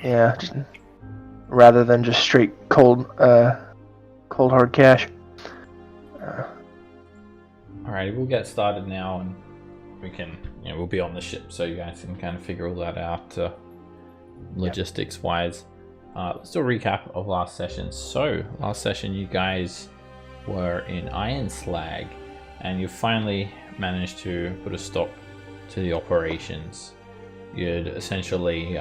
Yeah, rather than just straight cold hard cash. Alright, we'll get started now, and we can, we'll be on the ship, so you guys can kind of figure all that out, logistics-wise. Let's do a recap of last session. So, last session you guys were in Iron Slag, and you finally managed to put a stop to the operations. You'd essentially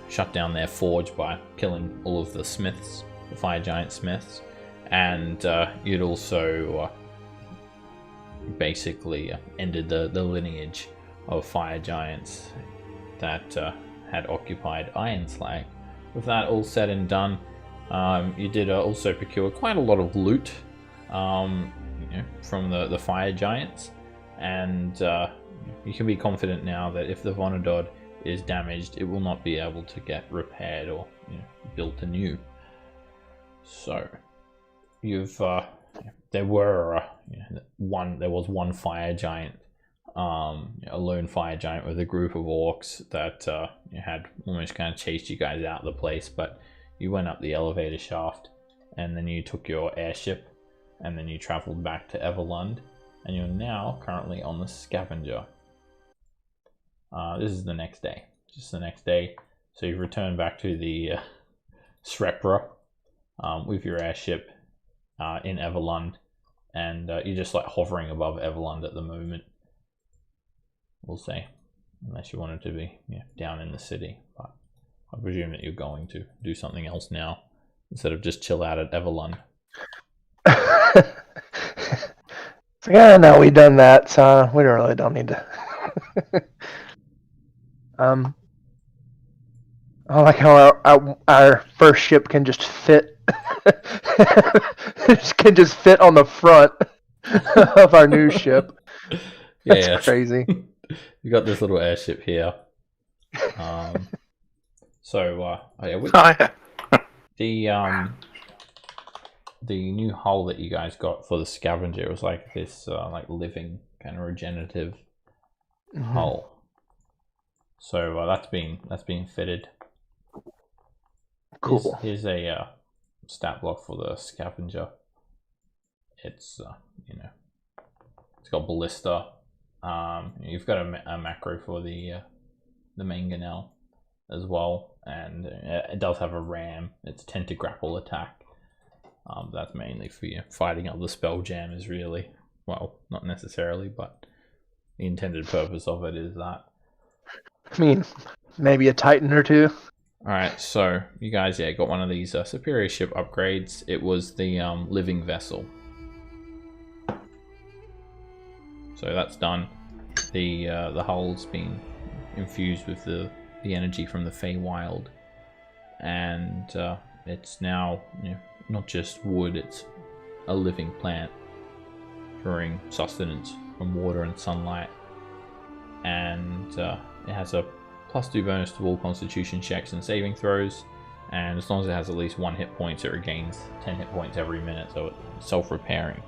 shut down their forge by killing all of the smiths, the fire giant smiths, and you'd also basically ended the lineage of fire giants that had occupied Iron Slag. With that all said and done, you did also procure quite a lot of loot from the fire giants, and you can be confident now that if the Vonadod is damaged, it will not be able to get repaired or built anew. So you've there was one fire giant, a lone fire giant with a group of orcs that had almost kind of chased you guys out of the place, but you went up the elevator shaft, and then you took your airship, and then you traveled back to Everlund, and you're now currently on the Scavenger. This is the next day, just the next day. So you've returned back to the Srepra with your airship in Everlund, and you're just like hovering above Everlund at the moment, we'll say, unless you wanted to be down in the city. But I presume that you're going to do something else now instead of just chill out at Everlund. So, no, we done that, so we don't need to. I like how our first ship can just fit. Can just fit on the front of our new ship. That's crazy. You got this little airship here. The new hull that you guys got for the Scavenger was like this like living kind of regenerative hull. So that's being fitted. Cool. Here's a stat block for the Scavenger. It's it's got ballista. You've got a macro for the mangonel as well, and it does have a ram. It's 10 to grapple attack. That's mainly for fighting up the spell jammers, really. Well, not necessarily, but the intended purpose of it is that. I mean, maybe a Titan or two. Alright, so you guys got one of these superior ship upgrades. It was the living vessel. So that's done. The hull's been infused with the energy from the Feywild, and it's now not just wood, it's a living plant, drawing sustenance from water and sunlight, and it has a +2 bonus to all constitution checks and saving throws, and as long as it has at least 1 hit point, it regains 10 hit points every minute, so it's self-repairing.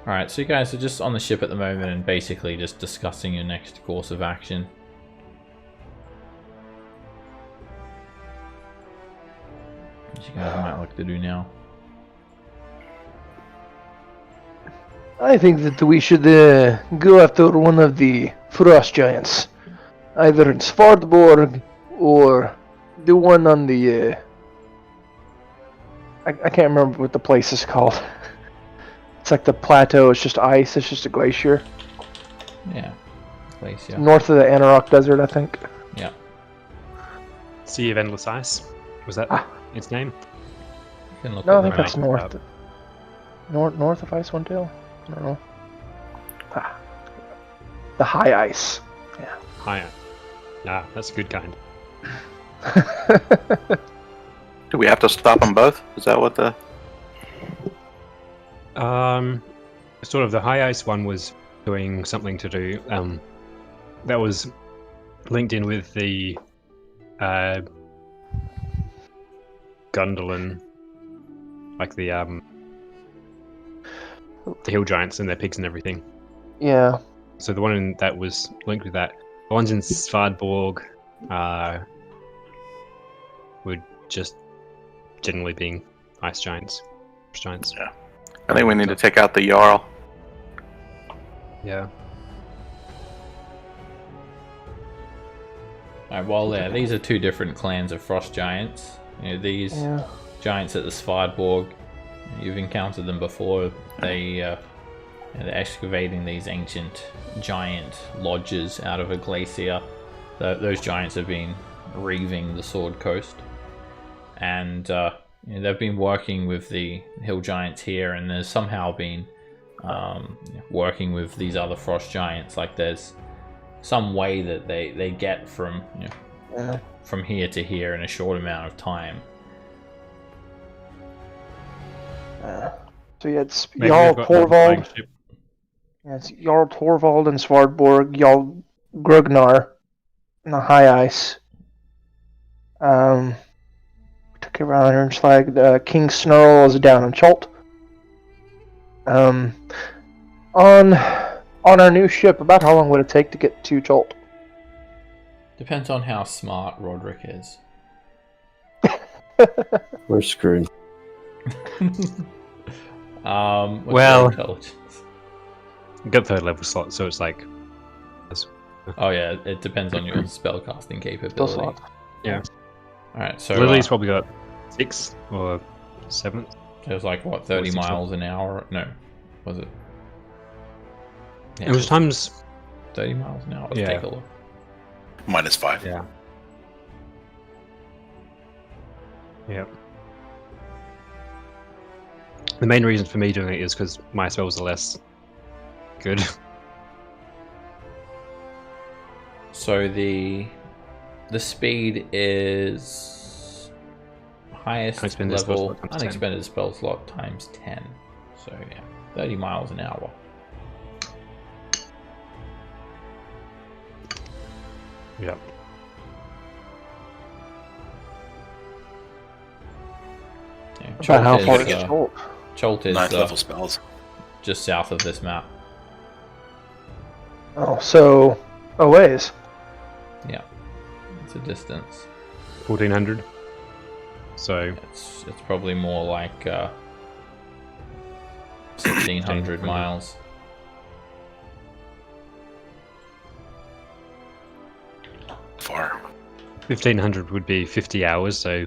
Alright, so you guys are just on the ship at the moment and basically just discussing your next course of action. What you guys might like to do now? I think that we should go after one of the frost giants, either in Svartborg or the one on the. I can't remember what the place is called. It's like the plateau. It's just ice. It's just a glacier. Yeah, place. Yeah. North of the Anarok Desert, I think. Yeah. Sea of Endless Ice. Was that its name? You can look No, I at think the that's map. north of Icewind Dale. I don't know. The high ice. Yeah. Higher. Ah, that's a good kind. Do we have to stop them both? Is that what the... Sort of the high ice one was doing something to do, that was linked in with the, Gondolin, like the hill giants and their pigs and everything. Yeah. So the one that was linked with that, the ones in Svardborg, would just generally being ice giants. Giants. Yeah. I think we need to take out the Jarl. Yeah. Alright, well, yeah, these are two different clans of frost giants. These giants at the Svardborg, you've encountered them before. They're excavating these ancient giant lodges out of a glacier. Those giants have been reaving the Sword Coast, and they've been working with the hill giants here, and there's somehow been working with these other frost giants. Like there's some way that they get from from here to here in a short amount of time. So yeah, it's Jarl Torvald. Flagship. Yeah, it's Jarl Torvald and Svardborg, Jarl Grugnar in the high ice. Took care of Iron's flag. King Snarl is down in Chult. On our new ship, about how long would it take to get to Chult? Depends on how smart Roderick is. We're screwed. What's Well- your intelligence? Got third level slot, so it's like. Oh yeah, it depends on your spellcasting capability. slot. Yeah. Alright, so Lily's probably got 6 or 7. it was like what, 30 Or 6 miles an hour? No, was it? Yeah, It was times. 30 miles an hour. Let's Yeah. take a look. -5. Yeah. Yep. The main reason for me doing it is because my spells are less good. So the speed is highest Unexpended spell level slot times 10. unexpended spell slot times 10. So yeah, 30 miles an hour. Yep. Yeah, About how far is, is Chult? Chult is 9th level spells. just south of this map. Oh, so a ways. Yeah, it's a distance. 1400. So It's probably more like 1600 miles. Far. 1500 would be 50 hours, so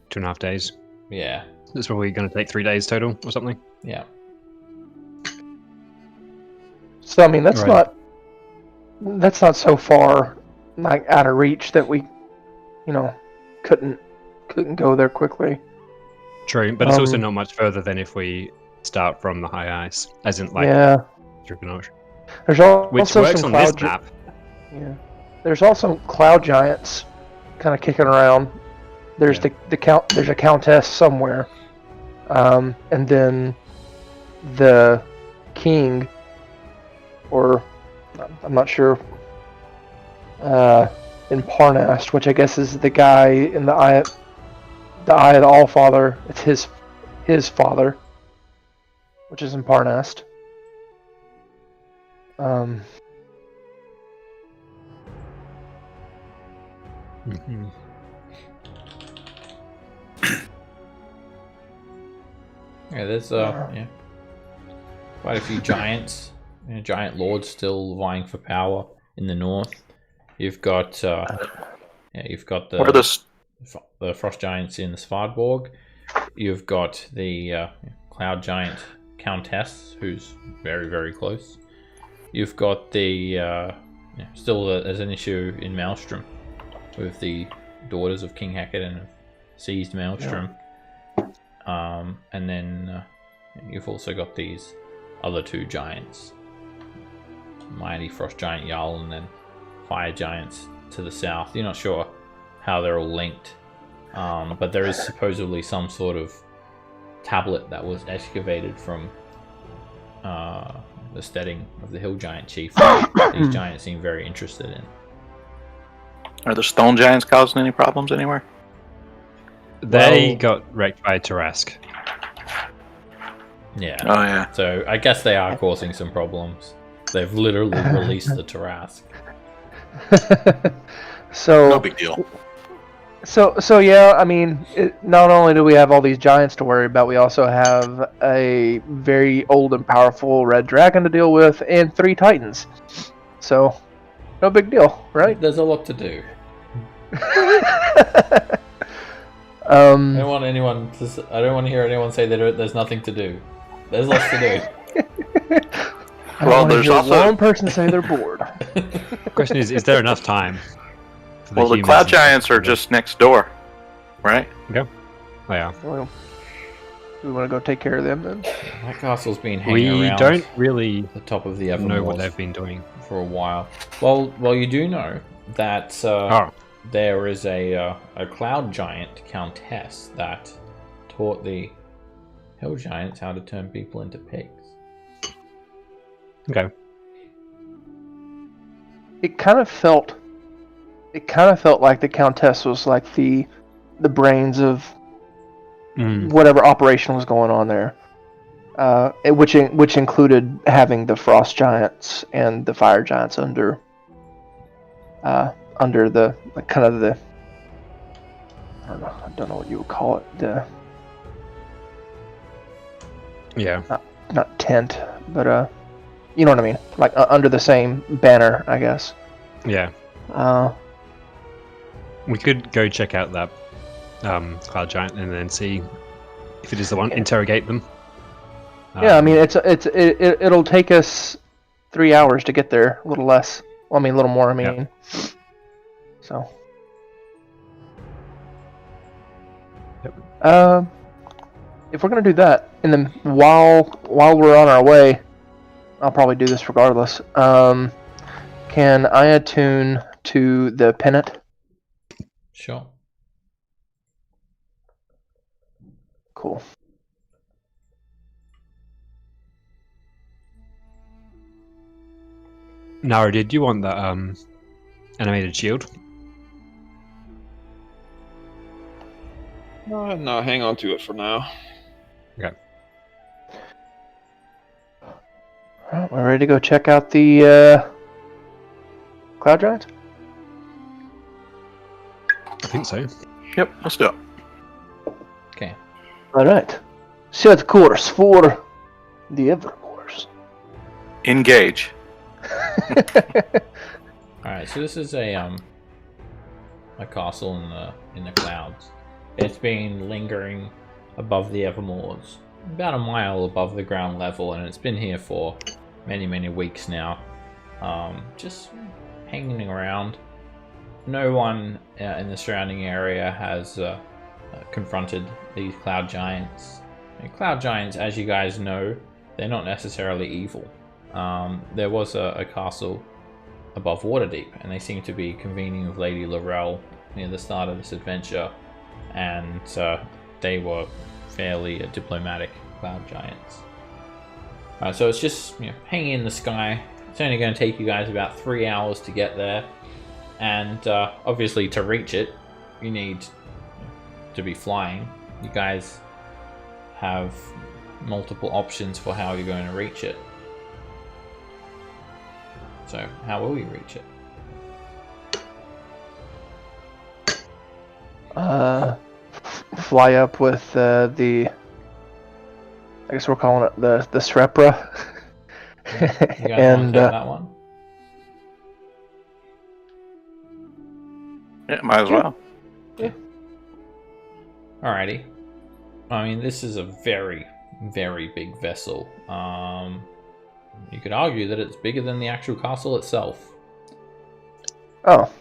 2.5 days. Yeah, That's probably going to take 3 days total or something. yeah. So I mean, that's Right. not so far, like out of reach that we, couldn't go there quickly. True, but it's also Um, not much further than if we start from the high ice, as in like Yeah, Dragonosh, there's also which works some on this cloud. map. Yeah, there's also cloud giants, kind of kicking around. There's Yeah. There's a countess somewhere, and then the king, or I'm not sure. In Parnast, which I guess is the guy in the eye of the Allfather. It's his father, which is in Parnast. Mhm. Yeah, there's quite a few giants, giant lords still vying for power in the north. You've got you've got What are the frost giants in the Svardborg. You've got the cloud giant countess, who's very, very close. You've got the still there's an issue in Maelstrom with the daughters of King Hecate have seized Maelstrom. And then you've also got these other two giants, mighty frost giant Jarl and then fire giants to the south. You're not sure how they're all linked, but there is supposedly some sort of tablet that was excavated from the steading of the hill giant chief. These giants seem very interested in. Are the stone giants causing any problems anywhere? They Well- got wrecked by Tarask. Yeah. Oh yeah. So I guess they are causing some problems. They've literally released the Tarask. So No big deal. So yeah, I mean, not only do we have all these giants to worry about, we also have a very old and powerful red dragon to deal with, and 3 titans. So, no big deal, right? There's a lot to do. I don't want anyone I don't want to hear anyone say that there's nothing to do. There's lots to do. I don't there's also one person say they're bored. The question is there enough time? Well, the cloud giants are just next door, right? Yeah. Oh, yeah. Well, we want to go take care of them then. That castle's been hanging We around don't really the top of the know Evermore what they've been doing for a while. Well, you do know that there is a cloud giant countess that taught the hill giants how to turn people into pigs. Okay. It kind of felt like the Countess was like the brains of whatever operation was going on there, which included having the frost giants and the fire giants under the kind of the I don't know what you would call it, not tent, but you know what I mean, like under the same banner, I guess. Yeah. We could go check out that cloud giant and then see if it is the one. Interrogate them. Yeah, I mean it'll take us 3 hours to get there, a little less. Well, I mean a little more. I mean, yep. So. Yep. If we're gonna do that, and then while we're on our way, I'll probably do this regardless. Can I attune to the pennant? Sure. Cool. Nara, did you want the animated shield? No, hang on to it for now. Okay. Alright, we're ready to go check out the cloud giant? I think so. Yep, let's do it. Okay. Alright. Set course for the Evermores. Engage. Alright, so this is a castle in the clouds. It's been lingering above the Evermores, about a mile above the ground level, and it's been here for many weeks now. Just hanging around. No one in the surrounding area has confronted these cloud giants. And cloud giants, as you guys know, they're not necessarily evil. There was a castle above Waterdeep, and they seem to be convening with Lady Laurel near the start of this adventure, and they were fairly diplomatic cloud giants. So it's just hanging in the sky. It's only going to take you guys about 3 hours to get there, and obviously to reach it, you need to be flying. You guys have multiple options for how you're going to reach it. So, how will you reach it? Fly up with the. I guess we're calling it the Srepra. You guys And want to take that one? Yeah, might as well. Alrighty. I mean, this is a very big vessel. You could argue that it's bigger than the actual castle itself. Oh.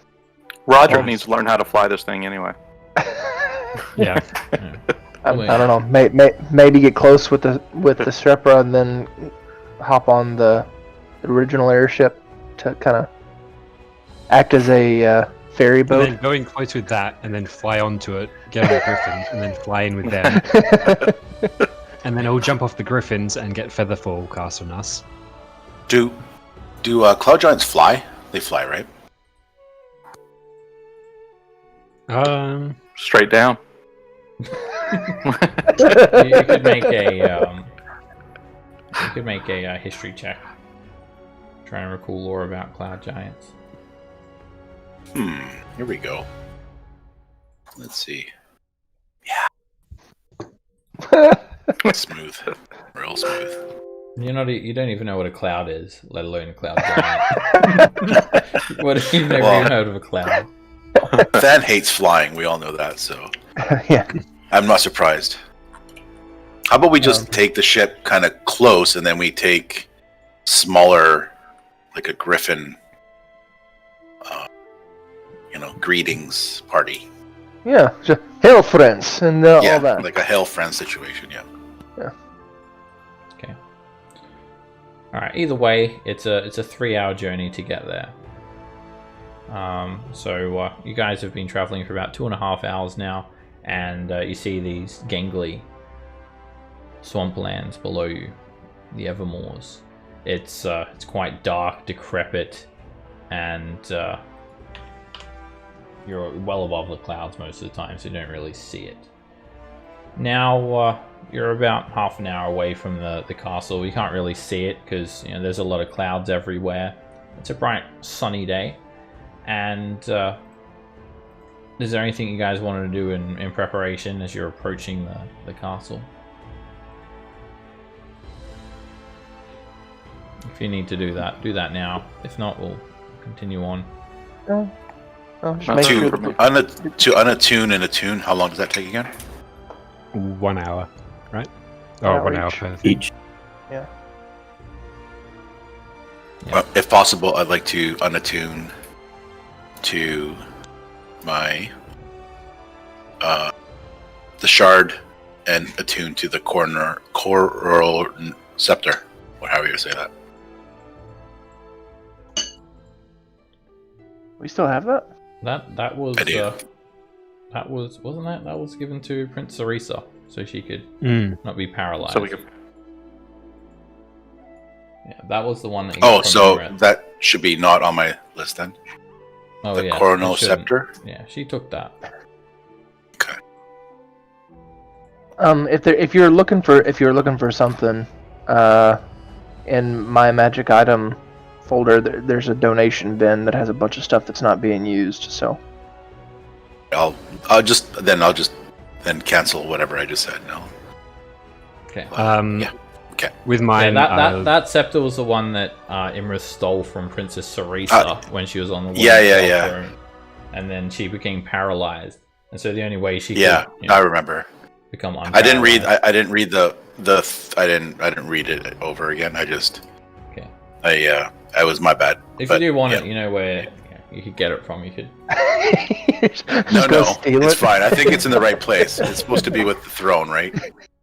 Roger needs to learn how to fly this thing anyway. Yeah. I don't know. Maybe get close with the Srepra and then hop on the original airship to kind of act as a ferry boat. And then going close with that, and then fly onto it, get on the griffins, and then fly in with them. And then I'll jump off the griffins and get Featherfall cast on us. Do cloud giants fly? They fly, right? Straight down. You could make a history check. Try and recall lore about cloud giants. Here we go. Let's see. Smooth. Real smooth. You don't even know what a cloud is, let alone a cloud giant. What if you've never even heard of a cloud? Fan hates flying. We all know that, so Yeah. I'm not surprised. How about we just take the ship kind of close, and then we take smaller, like a griffin, greetings party. Yeah. Just, hail, friends, and all that. Like a hail friend situation. Yeah. Okay. All right. Either way, it's a 3-hour journey to get there. So you guys have been traveling for about 2.5 hours now, and you see these gangly swamplands below you, the Evermoors. It's quite dark, decrepit, and you're well above the clouds most of the time, so you don't really see it. Now you're about half an hour away from the castle. You can't really see it because there's a lot of clouds everywhere. It's a bright, sunny day. And is there anything you guys wanted to do in preparation as you're approaching the castle? If you need to do that now. If not, we'll continue on. Just make To sure unattune and attune, how long does that take again? 1 hour, right? Yeah, 1 hour each. per thing. Yeah. If possible, I'd like to unattune to my the shard and attune to the coral scepter, or however you say that. We still have that? That was I do. that was given to Prince Sarisa so she could not be paralyzed. So we can. Yeah, that was the one that you got from So Emirates. that should be not on my list then. Oh, The yeah, coronal it shouldn't. scepter. Yeah, she took that. Okay. If you're looking for something, in my magic item folder, there's a donation bin that has a bunch of stuff that's not being used. So I'll just cancel whatever I just said. No. Okay. Yeah. Okay. With mine, that scepter was the one that Imra stole from Princess Sarisa when she was on the throne, and then she became paralyzed, and so the only way she could I remember become unparalyzed. I didn't read I didn't read it over again. I just I was my bad. If you do want it, you know where you could get it from. You could. No, it's fine. I think it's in the right place. It's supposed to be with the throne, right?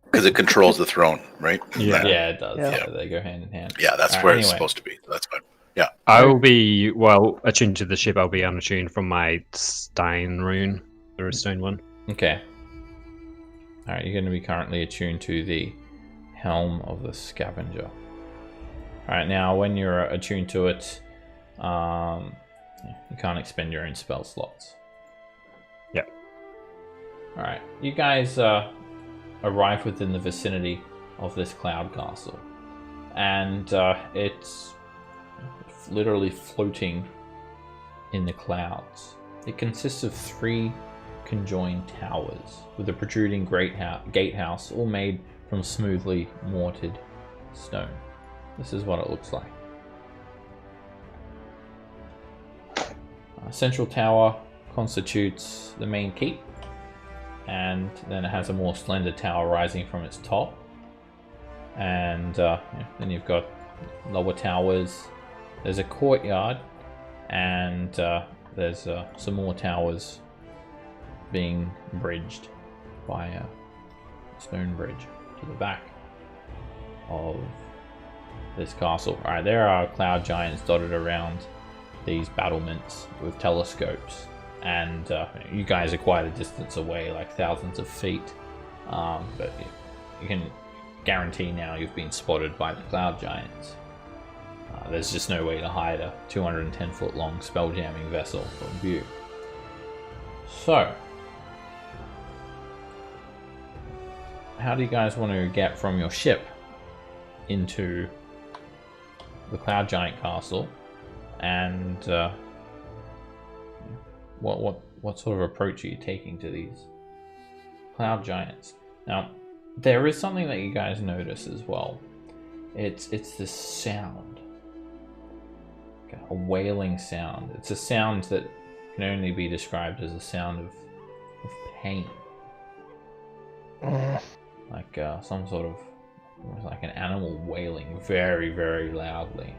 Because it controls the throne, right? Yeah, it does. Yeah, they go hand in hand. Yeah, that's where it's supposed to be. So that's fine. Yeah. I will be attuned to the ship. I'll be unattuned from my Stein rune, the stone one. Okay. All right, you're going to be currently attuned to the Helm of the Scavenger. All right, now when you're attuned to it, you can't expend your own spell slots. Yep. All right, you guys arrive within the vicinity of this cloud castle, and it's literally floating in the clouds. It consists of 3 conjoined towers with a protruding gatehouse, all made from smoothly mortared stone. This is what it looks like. Central tower constitutes the main keep, and then it has a more slender tower rising from its top, and then you've got lower towers. There's a courtyard, and there's some more towers being bridged by a stone bridge to the back of this castle. Alright, there are cloud giants dotted around these battlements with telescopes, and you guys are quite a distance away, like thousands of feet, but you can guarantee now you've been spotted by the cloud giants. There's just no way to hide a 210 foot long spell jamming vessel from view. So, how do you guys want to get from your ship into the Cloud Giant Castle, and what sort of approach are you taking to these Cloud Giants? Now, there is something that you guys notice as well. It's this sound, a wailing sound. It's a sound that can only be described as a sound of pain, like some sort of, like an animal wailing very, very loudly.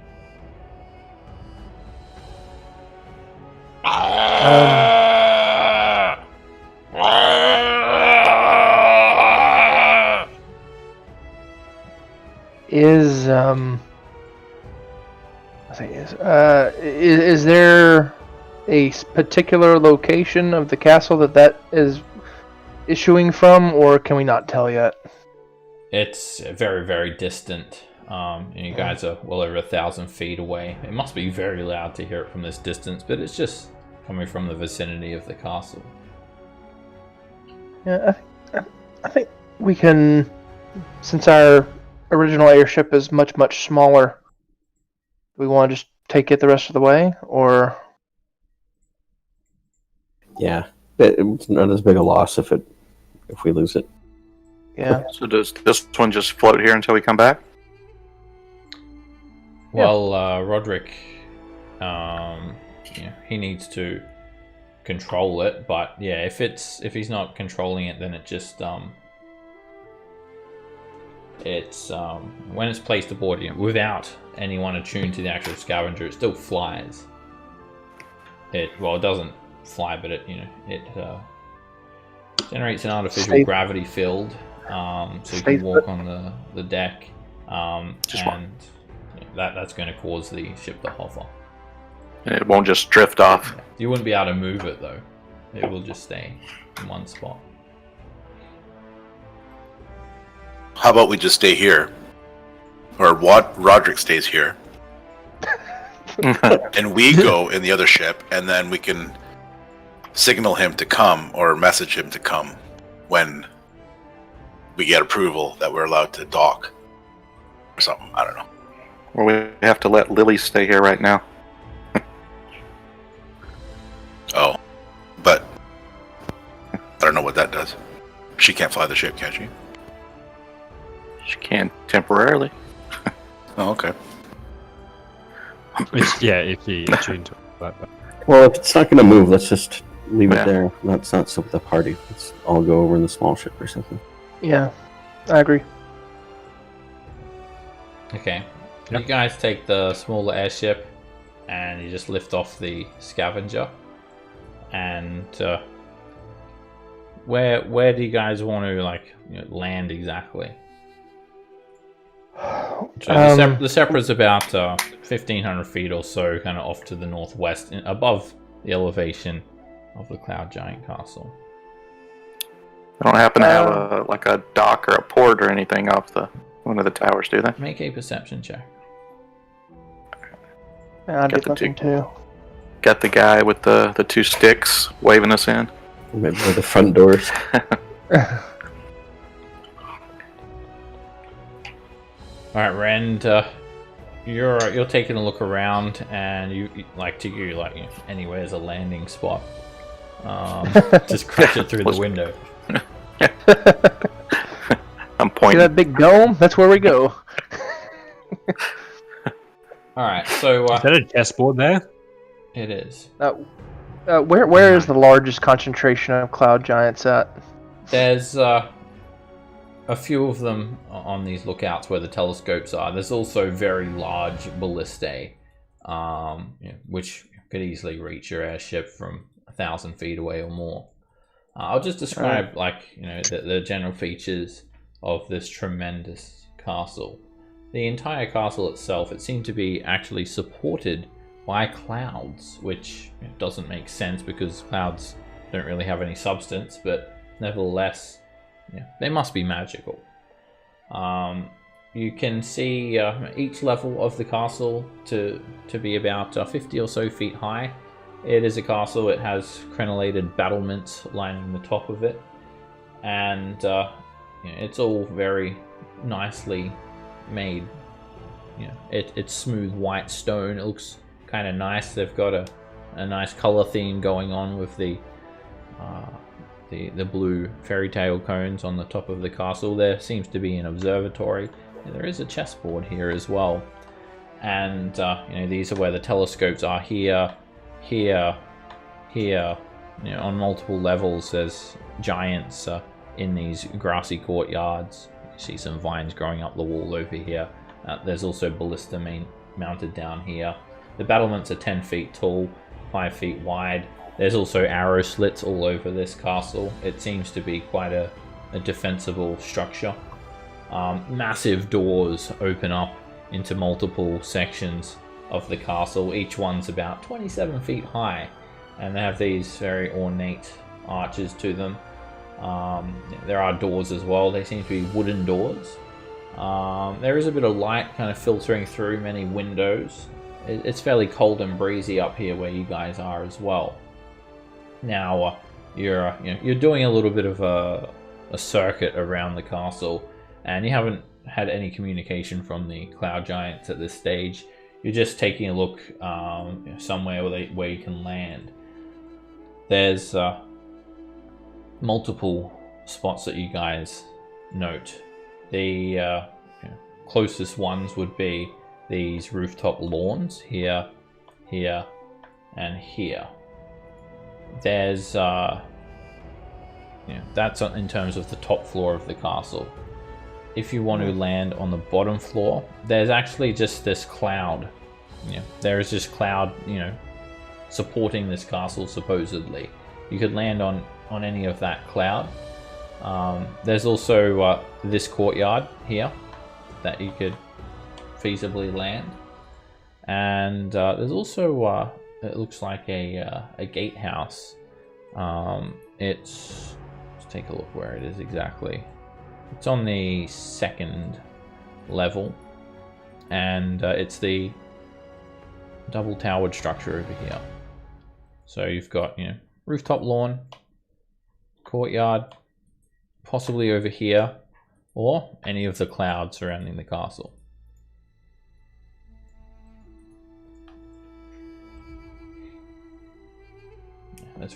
Is there a particular location of the castle that is issuing from, or can we not tell yet? It's very, very distant. You guys are well over 1,000 feet away. It must be very loud to hear it from this distance, but it's just coming from the vicinity of the castle. Yeah, I think we can, since our original airship is much, much smaller, do we want to just take it the rest of the way, or? Yeah, it's not as big a loss if we lose it. Yeah. So does this one just float here until we come back? Well, Roderick, he needs to control it, but yeah, if he's not controlling it, then it just when it's placed aboard, without anyone attuned to the actual Scavenger, it still flies. It doesn't fly, but it generates an artificial gravity field, so you can walk on the deck, and that's going to cause the ship to hover. It won't just drift off. You wouldn't be able to move it though; it will just stay in one spot. How about we just stay here? Or Roderick stays here. And we go in the other ship, and then we can signal him to come or message him to come when we get approval that we're allowed to dock. Or something, I don't know. Well, we have to let Lily stay here right now. Oh. But I don't know what that does. She can't fly the ship, can she? She can temporarily. Oh, okay. If you attune to it. But Well, if it's not going to move, let's just leave it there. Let's not sit with the party. Let's all go over in the small ship or something. Yeah, I agree. Okay. Yep. You guys take the smaller airship, and you just lift off the Scavenger. And where do you guys want to land exactly? So the Sepra's about 1,500 feet or so, kind of off to the northwest, above the elevation of the Cloud Giant Castle. They don't happen to have a dock or a port or anything off one of the towers, do they? Make a perception check. Yeah, I'd be looking too. Got the guy with the two sticks waving us in. Maybe by the front doors. All right, Rend, you're taking a look around, and you anywhere's a landing spot. Just crash it through the window. I'm See pointing. that big dome? That's where we go. All right, so is that a chessboard there? it is. Where is the largest concentration of cloud giants at? There's a few of them on these lookouts where the telescopes are. There's also very large ballistae, which could easily reach your airship from 1,000 feet away or more. I'll just describe the general features of this tremendous castle. The entire castle itself, it seemed to be actually supported by clouds, which doesn't make sense because clouds don't really have any substance, but nevertheless, they must be magical. You can see each level of the castle to be about 50 or so feet high. It is a castle. It has crenellated battlements lining the top of it, and it's all very nicely made. it's smooth white stone. It looks kind of nice. They've got a nice color theme going on with the blue fairy tale cones on the top of the castle. There seems to be an observatory. There is a chessboard here as well, and these are where the telescopes are. Here. On multiple levels, there's giants in these grassy courtyards. You see some vines growing up the wall over here. There's also ballista mounted down here. The battlements are 10 feet tall, 5 feet wide. There's also arrow slits all over this castle. It seems to be quite a defensible structure. Massive doors open up into multiple sections of the castle. Each one's about 27 feet high, and they have these very ornate arches to them. There are doors as well. They seem to be wooden doors. There is a bit of light kind of filtering through many windows. It's fairly cold and breezy up here where you guys are as well. Now you're doing a little bit of a circuit around the castle, and you haven't had any communication from the cloud giants at this stage. You're just taking a look somewhere where you can land. There's multiple spots that you guys note. The closest ones would be these rooftop lawns here, here, and here. There's that's in terms of the top floor of the castle. If you want to land on the bottom floor, there's actually just this cloud. There is this cloud, supporting this castle supposedly. You could land on any of that cloud. There's also this courtyard here that you could feasibly land, and there's also it looks like a gatehouse. Let's take a look where it is exactly. It's on the second level, and it's the double towered structure over here. So you've got rooftop lawn, courtyard, possibly over here, or any of the clouds surrounding the castle. There's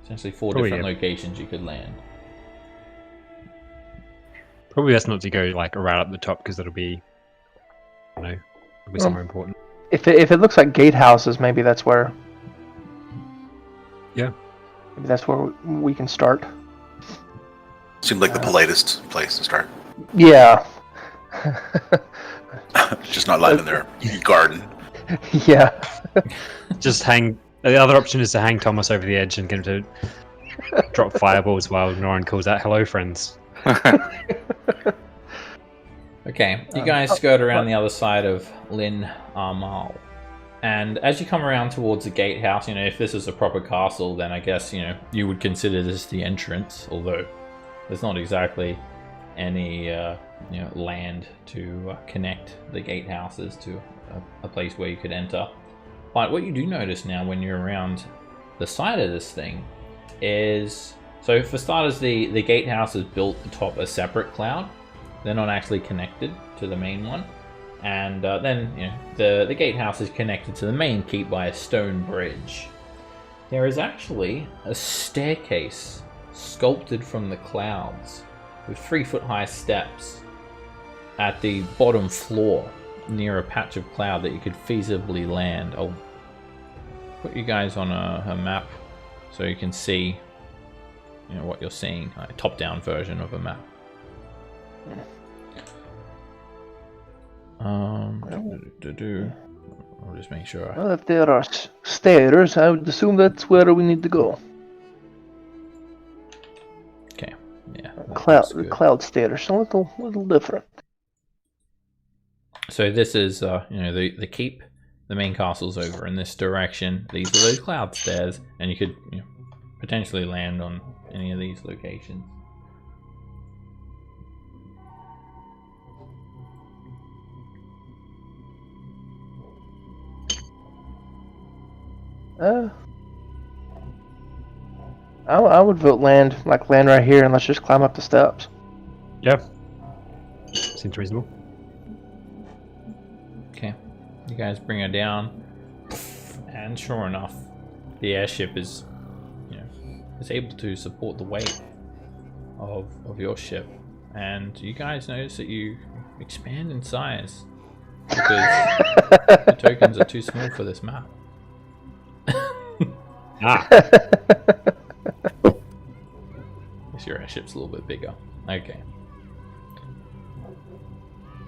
essentially four different locations you could land. Probably best not to go right up the top, because it'll be somewhere important. If it looks like gatehouses, maybe that's where. Yeah. Maybe that's where we can start. Seemed like the politest place to start. Yeah. Just not lying in their garden. Yeah. Just hang. The other option is to hang Thomas over the edge and get him to drop fireballs while Noran calls out "Hello, friends." Okay, you guys skirt around the other side of Lin Armal. And as you come around towards the gatehouse, if this is a proper castle, then I guess, you would consider this the entrance, although there's not exactly any, land to connect the gatehouses to a place where you could enter. But what you do notice now when you're around the side of this thing is, so for starters, the gatehouse is built atop a separate cloud. They're not actually connected to the main one. And then the gatehouse is connected to the main keep by a stone bridge. There is actually a staircase sculpted from the clouds with 3-foot-high steps at the bottom floor near a patch of cloud that you could feasibly land. I'll put you guys on a map so you can see what you're seeing, a top-down version of a map. I'll just make sure. Well, if there are stairs, I would assume that's where we need to go. Okay, yeah. Cloud stairs, a little different. So this is, the keep. The main castle's over in this direction. These are those cloud stairs, and you could potentially land on any of these locations. I would vote land right here, and let's just climb up the steps. Yeah. Seems reasonable. You guys bring her down, and sure enough, the airship is, is able to support the weight of your ship. And you guys notice that you expand in size because the tokens are too small for this map. Guess your airship's a little bit bigger. Okay.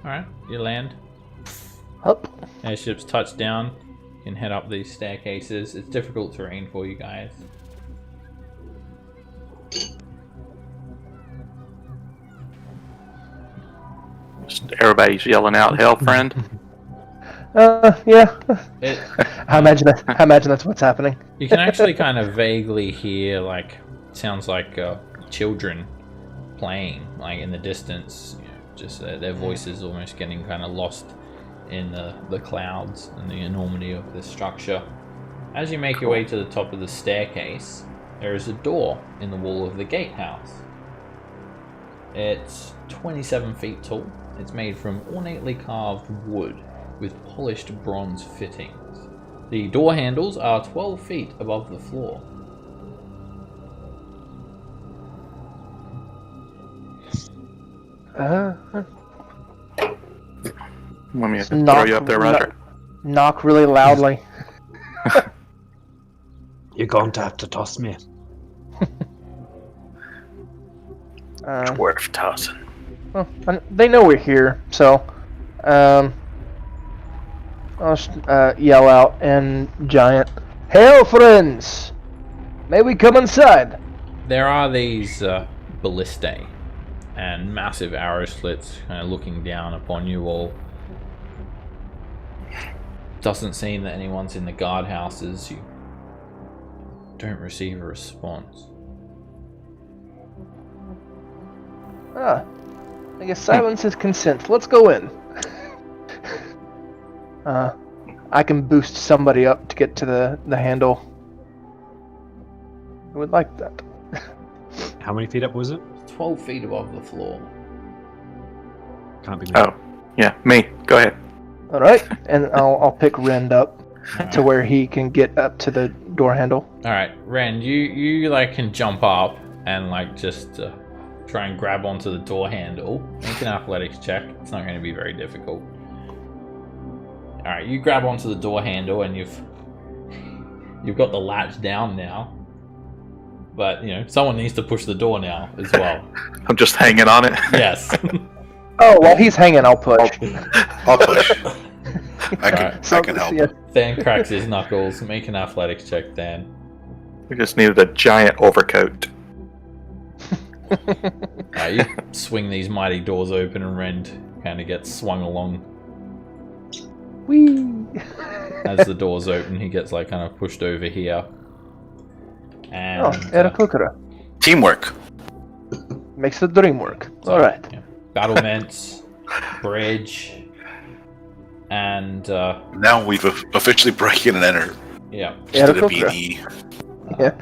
Alright, you land. Up. Airships touch down. You can head up these staircases. It's difficult terrain for you guys. Just everybody's yelling out, "Hell, friend!" Yeah. It, I imagine that's what's happening. you can actually kind of vaguely hear, sounds like children playing, in the distance. Just their voices almost getting kind of lost in the clouds and the enormity of this structure. As you make your way to the top of the staircase, there is a door in the wall of the gatehouse. It's 27 feet tall. It's made from ornately carved wood with polished bronze fittings. The door handles are 12 feet above the floor. Want me to throw you up there, Roger? Knock really loudly. You're going to have to toss me. Dwarf tossing. Well, they know we're here, so I'll just yell out in giant, "Hail, friends! May we come inside?" There are these ballistae and massive arrow slits kind of looking down upon you all. Doesn't seem that anyone's in the guardhouses. You don't receive a response. I guess silence is consent. Let's go in. I can boost somebody up to get to the handle. I would like that. How many feet up was it? 12 feet above the floor. Can't be me. Oh, yeah, me. Go ahead. All right, and I'll pick Rend up to where he can get up to the door handle. All right, Ren, you can jump up and just try and grab onto the door handle. Make an athletics check. It's not going to be very difficult. All right, you grab onto the door handle and you've got the latch down now. But someone needs to push the door now as well. I'm just hanging on it. Yes. Oh, while he's hanging, I'll push. I'll push. I can help. Yeah. Dan cracks his knuckles. Make an athletics check, Dan. We just needed a giant overcoat. You swing these mighty doors open and Rend kind of gets swung along. Whee! As the doors open, he gets kind of pushed over here. And Erakokura. Teamwork. Makes the dream work. All right. Yeah. Battlements, bridge, and Now we've officially breaking and entered yeah. to the BD. Yeah.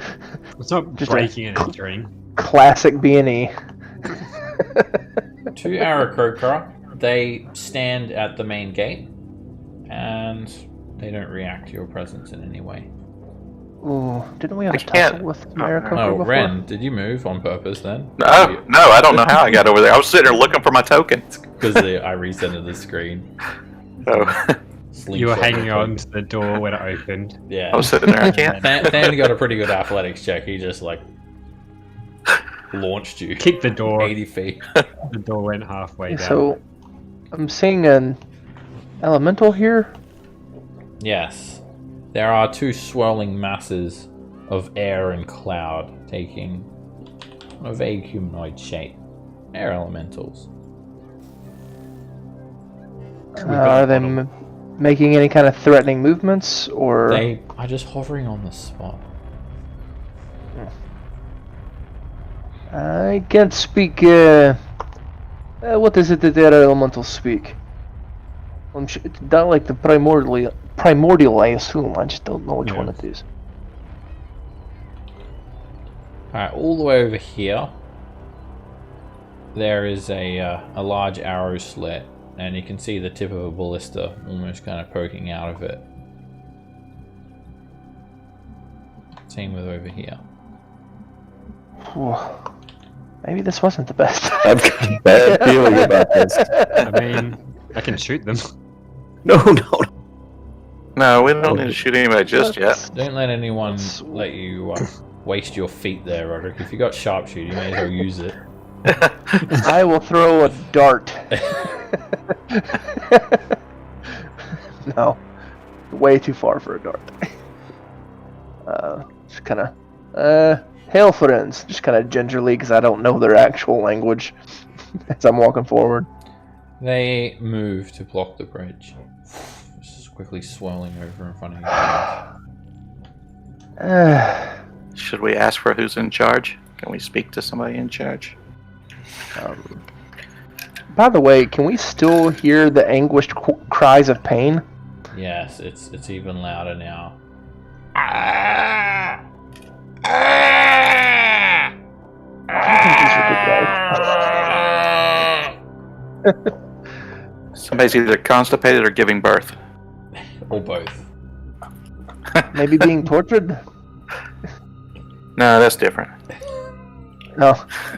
It's not Just breaking and entering. Classic B&E. To Aarakocra, they stand at the main gate, and they don't react to your presence in any way. Ooh, didn't we have I a can't- tussle with America Oh, before? Ren, did you move on purpose then? No, I don't know how I got over there. I was sitting there looking for my tokens. Because I recentered the screen. So You were Slingshot hanging the on to the door when it opened. Yeah. I was sitting there. I can't. Dan got a pretty good athletics check. He just launched you Kicked the door. 80 feet. The door went halfway down. So, I'm seeing an elemental here. Yes. There are two swirling masses of air and cloud taking a vague humanoid shape. Air elementals. Are they making any kind of threatening movements, or? They are just hovering on the spot. I can't speak. What is it that their elementals speak? It's not like the primordial, I assume. I just don't know which one it is. Alright, all the way over here, there is a large arrow slit and you can see the tip of a ballista almost kind of poking out of it. Same with over here. Maybe this wasn't the best. I've got a bad feeling about this. I mean, I can shoot them. No. No, we don't need to shoot anybody just yet. Don't let anyone let you waste your feet there, Roderick. If you got sharpshooter, you may as well use it. I will throw a dart. No. Way too far for a dart. Just kind of... hail friends. Just kind of gingerly, because I don't know their actual language as I'm walking forward. They move to block the bridge. This is quickly swirling over in front of you. Should we ask for who's in charge? Can we speak to somebody in charge? By the way, can we still hear the anguished cries of pain? Yes, it's even louder now. Somebody's either constipated or giving birth. Or both. Maybe being tortured? No, that's different. No.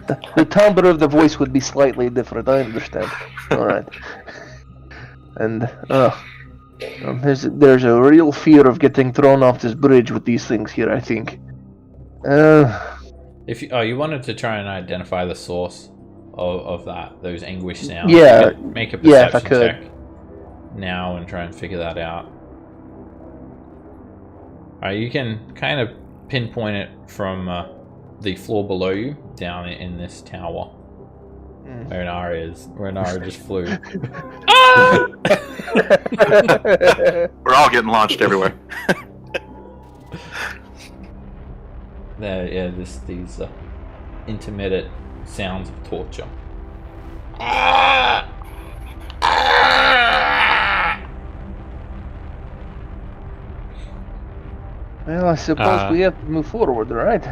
The timbre of the voice would be slightly different, I understand. Alright. And, there's a real fear of getting thrown off this bridge with these things here, I think. If you wanted to try and identify the source of those anguish sounds, yeah, you could make a perception if I could. check now and try and figure that out. You can kind of pinpoint it from the floor below you down in this tower where Nara is, where Nara just flew. We're all getting launched everywhere. These intermittent sounds of torture. Well, I suppose we have to move forward, right?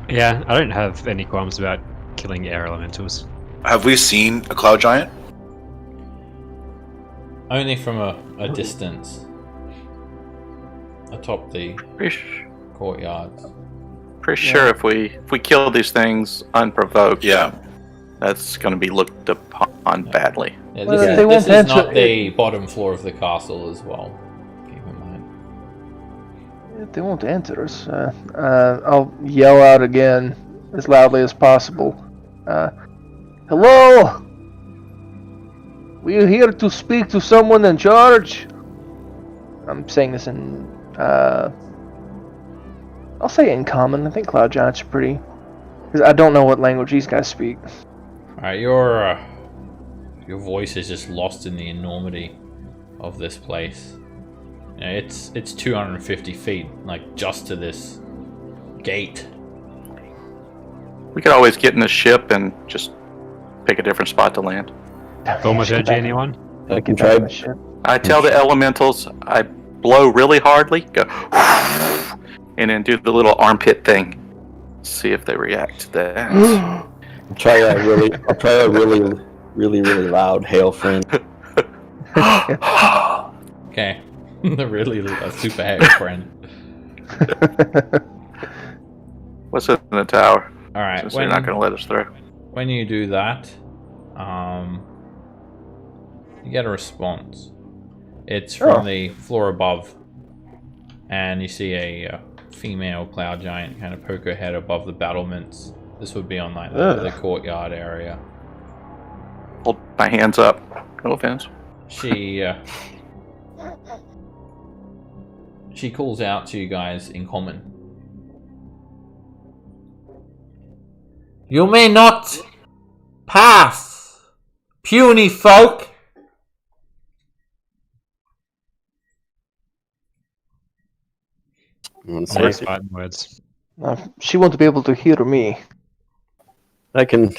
Yeah, I don't have any qualms about killing air elementals. Have we seen a cloud giant? Only from a distance. Atop the courtyards. Pretty sure if we kill these things unprovoked, that's going to be looked upon badly. Yeah, Well, this is not the bottom floor of the castle as well. Keep in mind. If they won't answer us, I'll yell out again as loudly as possible. Hello? We are here to speak to someone in charge. I'm saying this in, I'll say in common. I think Cloud Giants are pretty... Because I don't know what language these guys speak. Alright, your voice is just lost in the enormity of this place. You know, it's 250 feet, like just to this gate. We could always get in the ship and just pick a different spot to land. Thaumaturgy, anyone? I can try. I tell the elementals, I blow really hardly, go, and then do the little armpit thing. See if they react to that. I'll try a really loud hail friend. Okay. Really a super heavy friend. What's in the tower? Alright, Since they're not going to let us through. when you do that, you get a response. It's from the floor above, and you see a female cloud giant kind of poke her head above the battlements. This would be on like the courtyard area. Hold my hands up. No offense. She calls out to you guys in common. You may not pass, puny folk. Nice fighting words. She won't be able to hear me. I can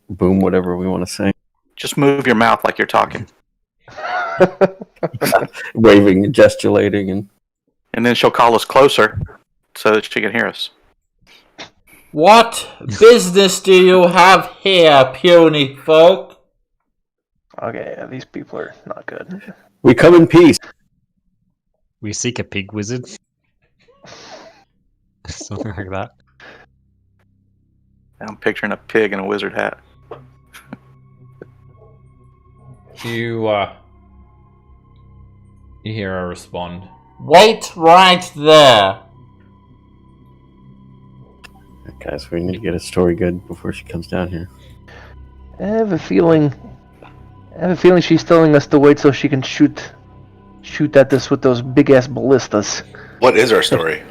boom whatever we want to say. Just move your mouth like you're talking. Waving and gesticulating And then she'll call us closer so that she can hear us. What business do you have here, puny folk? Okay, yeah, these people are not good. We come in peace. We seek a pig wizard. Something like that. I'm picturing a pig in a wizard hat. You hear her respond. Wait right there. Guys, we need to get a story good before she comes down here. I have a feeling she's telling us to wait so she can shoot at this with those big ass ballistas. What is our story?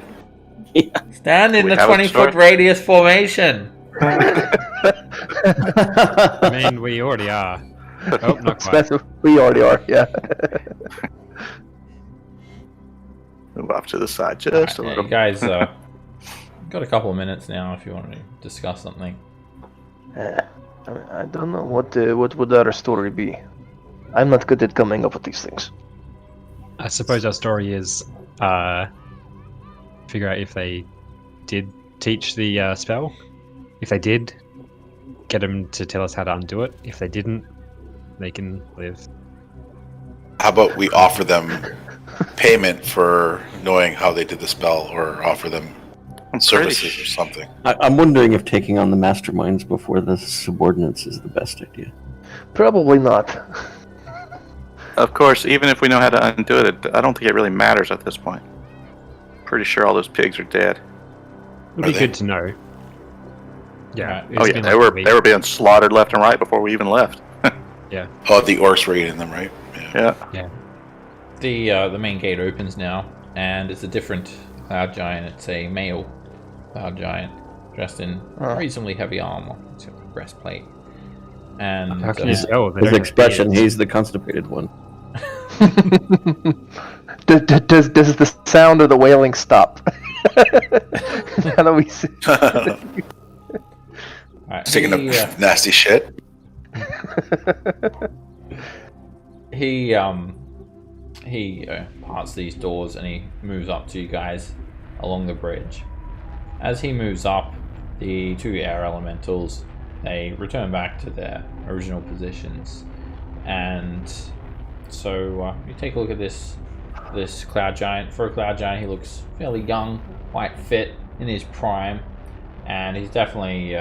Stand in We the have a 20-foot story? radius formation. I mean, we already are. Oh, not quite. That's what we already are. Yeah. Move off to the side just a Yeah, little. you guys got a couple of minutes now if you want to discuss something. I don't know what would our story be. I'm not good at coming up with these things. I suppose our story is figure out if they did teach the spell. If they did, get them to tell us how to undo it. If they didn't, they can live. How about we offer them payment for knowing how they did the spell, or offer them services or something? I'm wondering if taking on the masterminds before the subordinates is the best idea. Probably not. Of course, even if we know how to undo it, I don't think it really matters at this point. Pretty sure all those pigs are dead. It'd Are be they? good to know. Yeah. Right. it's Oh yeah, been they like were a week. they were being slaughtered left and right before we even left. Oh, the orcs were eating them, right? Yeah. The main gate opens now, and it's a different cloud giant. It's a male cloud giant dressed in reasonably heavy armor. It's got a breastplate. And How can you tell? They His don't have expression, beards. he's the constipated one. does the sound of the wailing stop? How do we see? Alright, Taking up nasty shit. he parts these doors and he moves up to you guys along the bridge. As he moves up, the two air elementals, they return back to their original positions, and so you take a look at this cloud giant. For a cloud giant, he looks fairly young, quite fit, in his prime, and he's definitely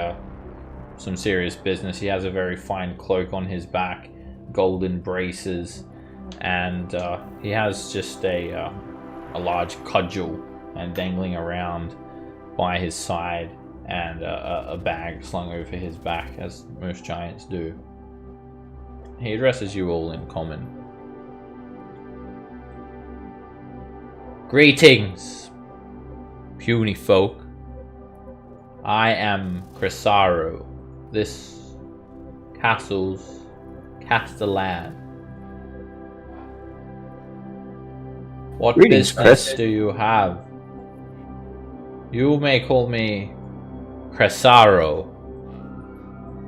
some serious business. He has a very fine cloak on his back, golden braces, and he has just a large cudgel and dangling around by his side, and a bag slung over his back, as most giants do. He addresses you all in common. Greetings, puny folk. I am Cresaro, this castle's castellan. What Greetings, business Chris. do you have? You may call me Cresaro,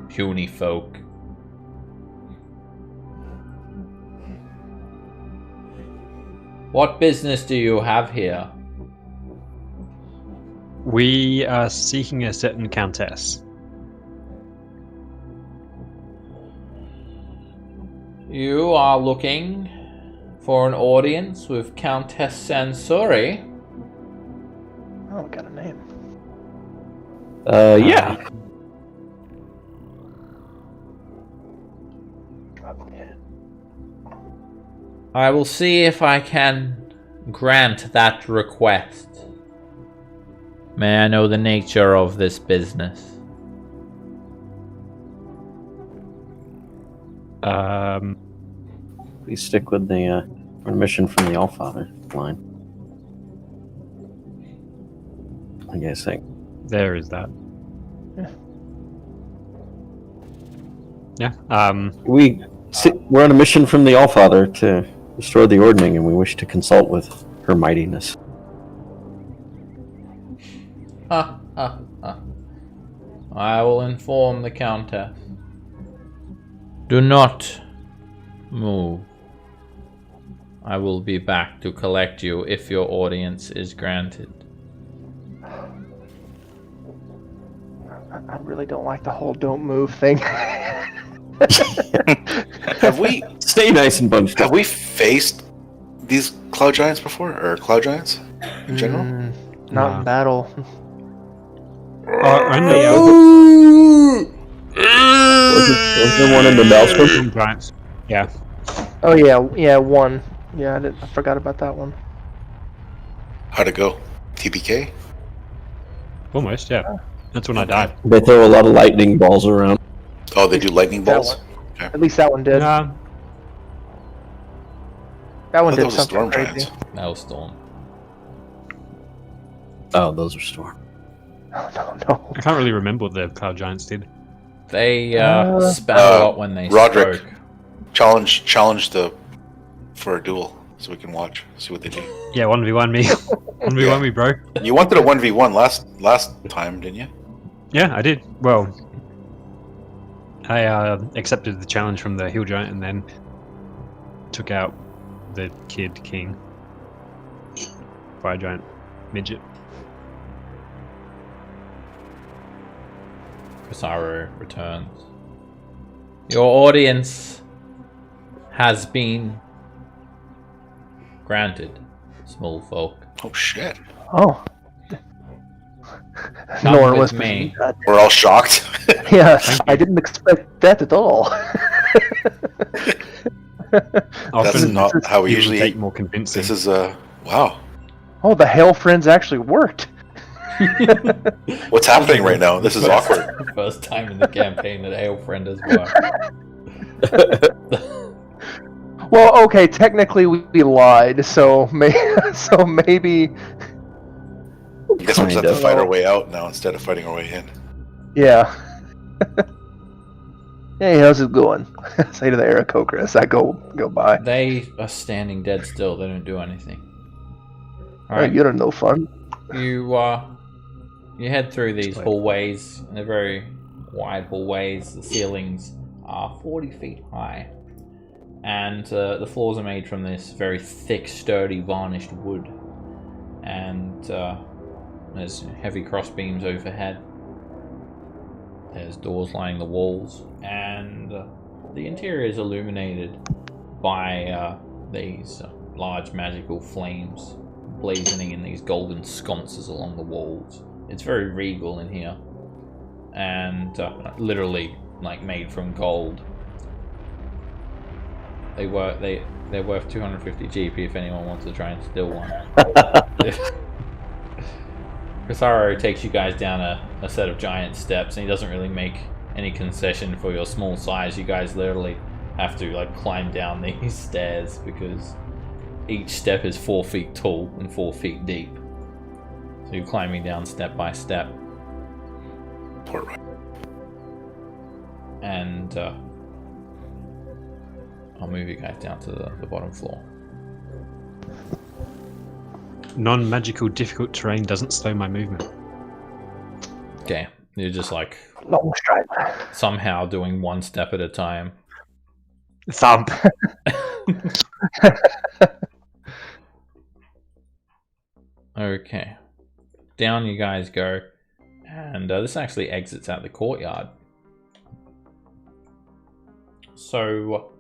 puny folk. What business do you have here? We are seeking a certain countess. You are looking for an audience with Countess Sansori. Oh, got a name. Yeah. I will see if I can grant that request. May I know the nature of this business? Please stick with the permission from the Allfather line. I guess think. There is that. Yeah. We're on a mission from the Allfather to restore the ordning, and we wish to consult with her mightiness. Ha ha ha. I will inform the Countess. Do not move. I will be back to collect you if your audience is granted. I really don't like the whole "don't move" thing. Have we Stay nice and bunched have up. we faced these cloud giants before, or cloud giants in general? Not Nah. in battle. Only Was there one in the Maelstrom? giants. Yeah. Oh yeah, one. Yeah, I forgot about that one. How'd it go? TBK? Almost, yeah. That's when I died. They throw a lot of lightning balls around. Oh, they do lightning That balls? one. At least that one did. Nah, That I one thought that did was something storm crazy. giants. Maelstrom. Oh, those are storm. No. I can't really remember what the cloud giants did. They spat a lot when they Roderick. spoke. Challenge for a duel so we can watch, see what they do. Yeah, 1v1 me. 1v1 me, bro. You wanted a 1v1 last time, didn't you? Yeah, I did. Well, I accepted the challenge from the hill giant and then took out the kid king. Fire giant midget. Casaru returns. Your audience has been granted, small folk. Oh shit. Oh. Come No one with was me. We're all shocked. Yeah, I didn't expect that at all. That's Often not how we people usually take more convincing. This is wow. Oh, the Hail Friends actually worked. What's happening right now? This is awkward. First time in the campaign that Hail Friend has worked. Well, okay, technically we lied, so maybe. I guess we just have to fight our way out now instead of fighting our way in. Yeah. Hey, how's it going? Say to the Aarakocra as I go by. They are standing dead still. They don't do anything. All Hey, right, you're no fun. you head through these hallways. They're very wide hallways. The ceilings are 40 feet high, and the floors are made from this very thick, sturdy, varnished wood. And there's heavy cross beams overhead. There's doors lining the walls, and the interior is illuminated by these large magical flames blazoning in these golden sconces along the walls. It's very regal in here, and literally like made from gold. They're worth 250 GP if anyone wants to try and steal one. Casaru takes you guys down a set of giant steps, and he doesn't really make any concession for your small size. You guys literally have to like climb down these stairs because each step is 4 feet tall and 4 feet deep. So you're climbing down step by step. Poor Ryan. And I'll move you guys down to the bottom floor. Non-magical difficult terrain doesn't slow my movement. Okay, you're just like Long stride. somehow doing one step at a time. Thump. Okay, down you guys go, and this actually exits out the courtyard. So,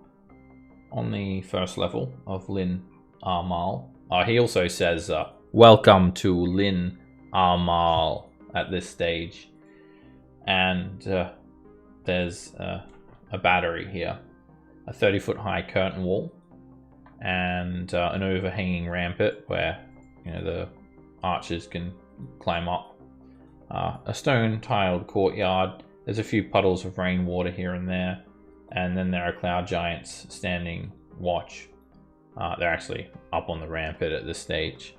on the first level of Lin Armal, he also says, "Welcome to Lin Armal" at this stage, and there's a battery here, a 30-foot high curtain wall, and an overhanging rampart where the archers can climb up. A stone-tiled courtyard. There's a few puddles of rainwater here and there, and then there are cloud giants standing watch. They're actually up on the rampart at this stage.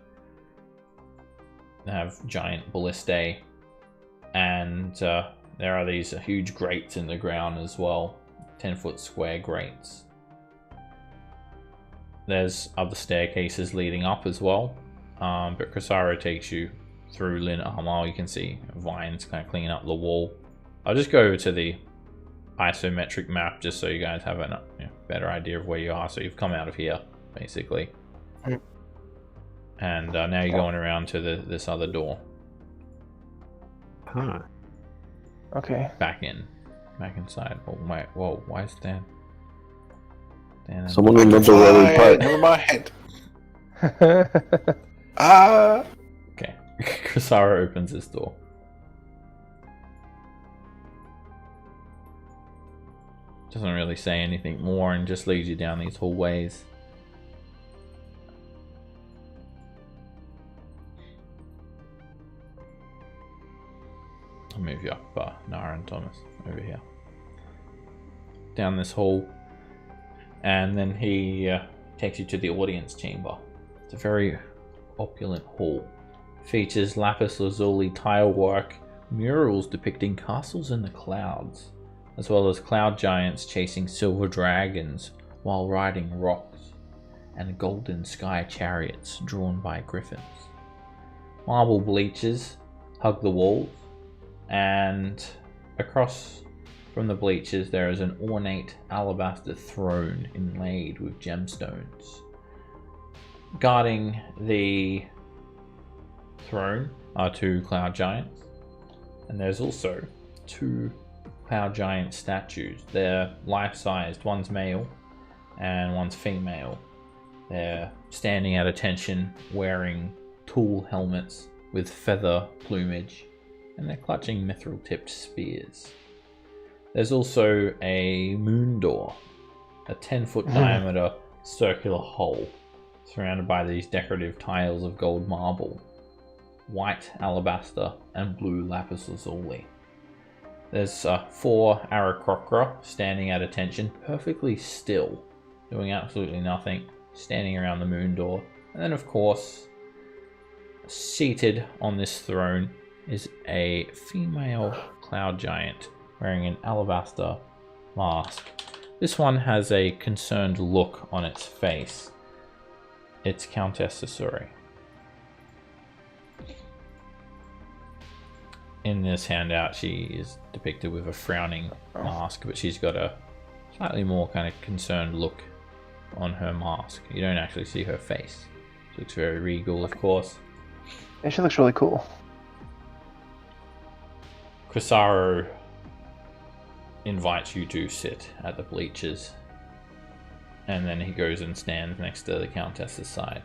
They have giant ballistae, and there are these huge grates in the ground as well, 10-foot square grates. There's other staircases leading up as well, but Casaru takes you through Lin Armal. You can see vines kind of cleaning up the wall. I'll just go over to the isometric map just so you guys have a better idea of where you are. So you've come out of here, basically. And now you're going around to this other door. Huh. Okay. Back inside. Oh, whoa, why is Dan? Someone remember where we parked. Never mind. Ah. Okay. Kasara opens his door. Doesn't really say anything more and just leads you down these hallways. I'll move you up, Nara and Thomas, over here. Down this hall. And then he takes you to the audience chamber. It's a very opulent hall. Features lapis lazuli tile work, murals depicting castles in the clouds, as well as cloud giants chasing silver dragons while riding rocks, and golden sky chariots drawn by griffins. Marble bleachers hug the walls, and across from the bleachers there is an ornate alabaster throne inlaid with gemstones. Guarding the throne are 2 cloud giants, and there's also 2 cloud giant statues. They're life-sized. One's male and one's female. They're standing at attention, wearing tall helmets with feather plumage, and they're clutching mithril-tipped spears. There's also a moon door, a 10-foot diameter circular hole surrounded by these decorative tiles of gold marble, white alabaster, and blue lapis lazuli. There's 4 Aarakocra standing at attention, perfectly still, doing absolutely nothing, standing around the moon door. And then, of course, seated on this throne is a female cloud giant wearing an alabaster mask. This one has a concerned look on its face. It's Countess Sasori. In this handout, she is depicted with a frowning mask, but she's got a slightly more kind of concerned look on her mask. You don't actually see her face. She looks very regal, of course. Yeah, she looks really cool. Crisaro invites you to sit at the bleachers, and then he goes and stands next to the Countess's side.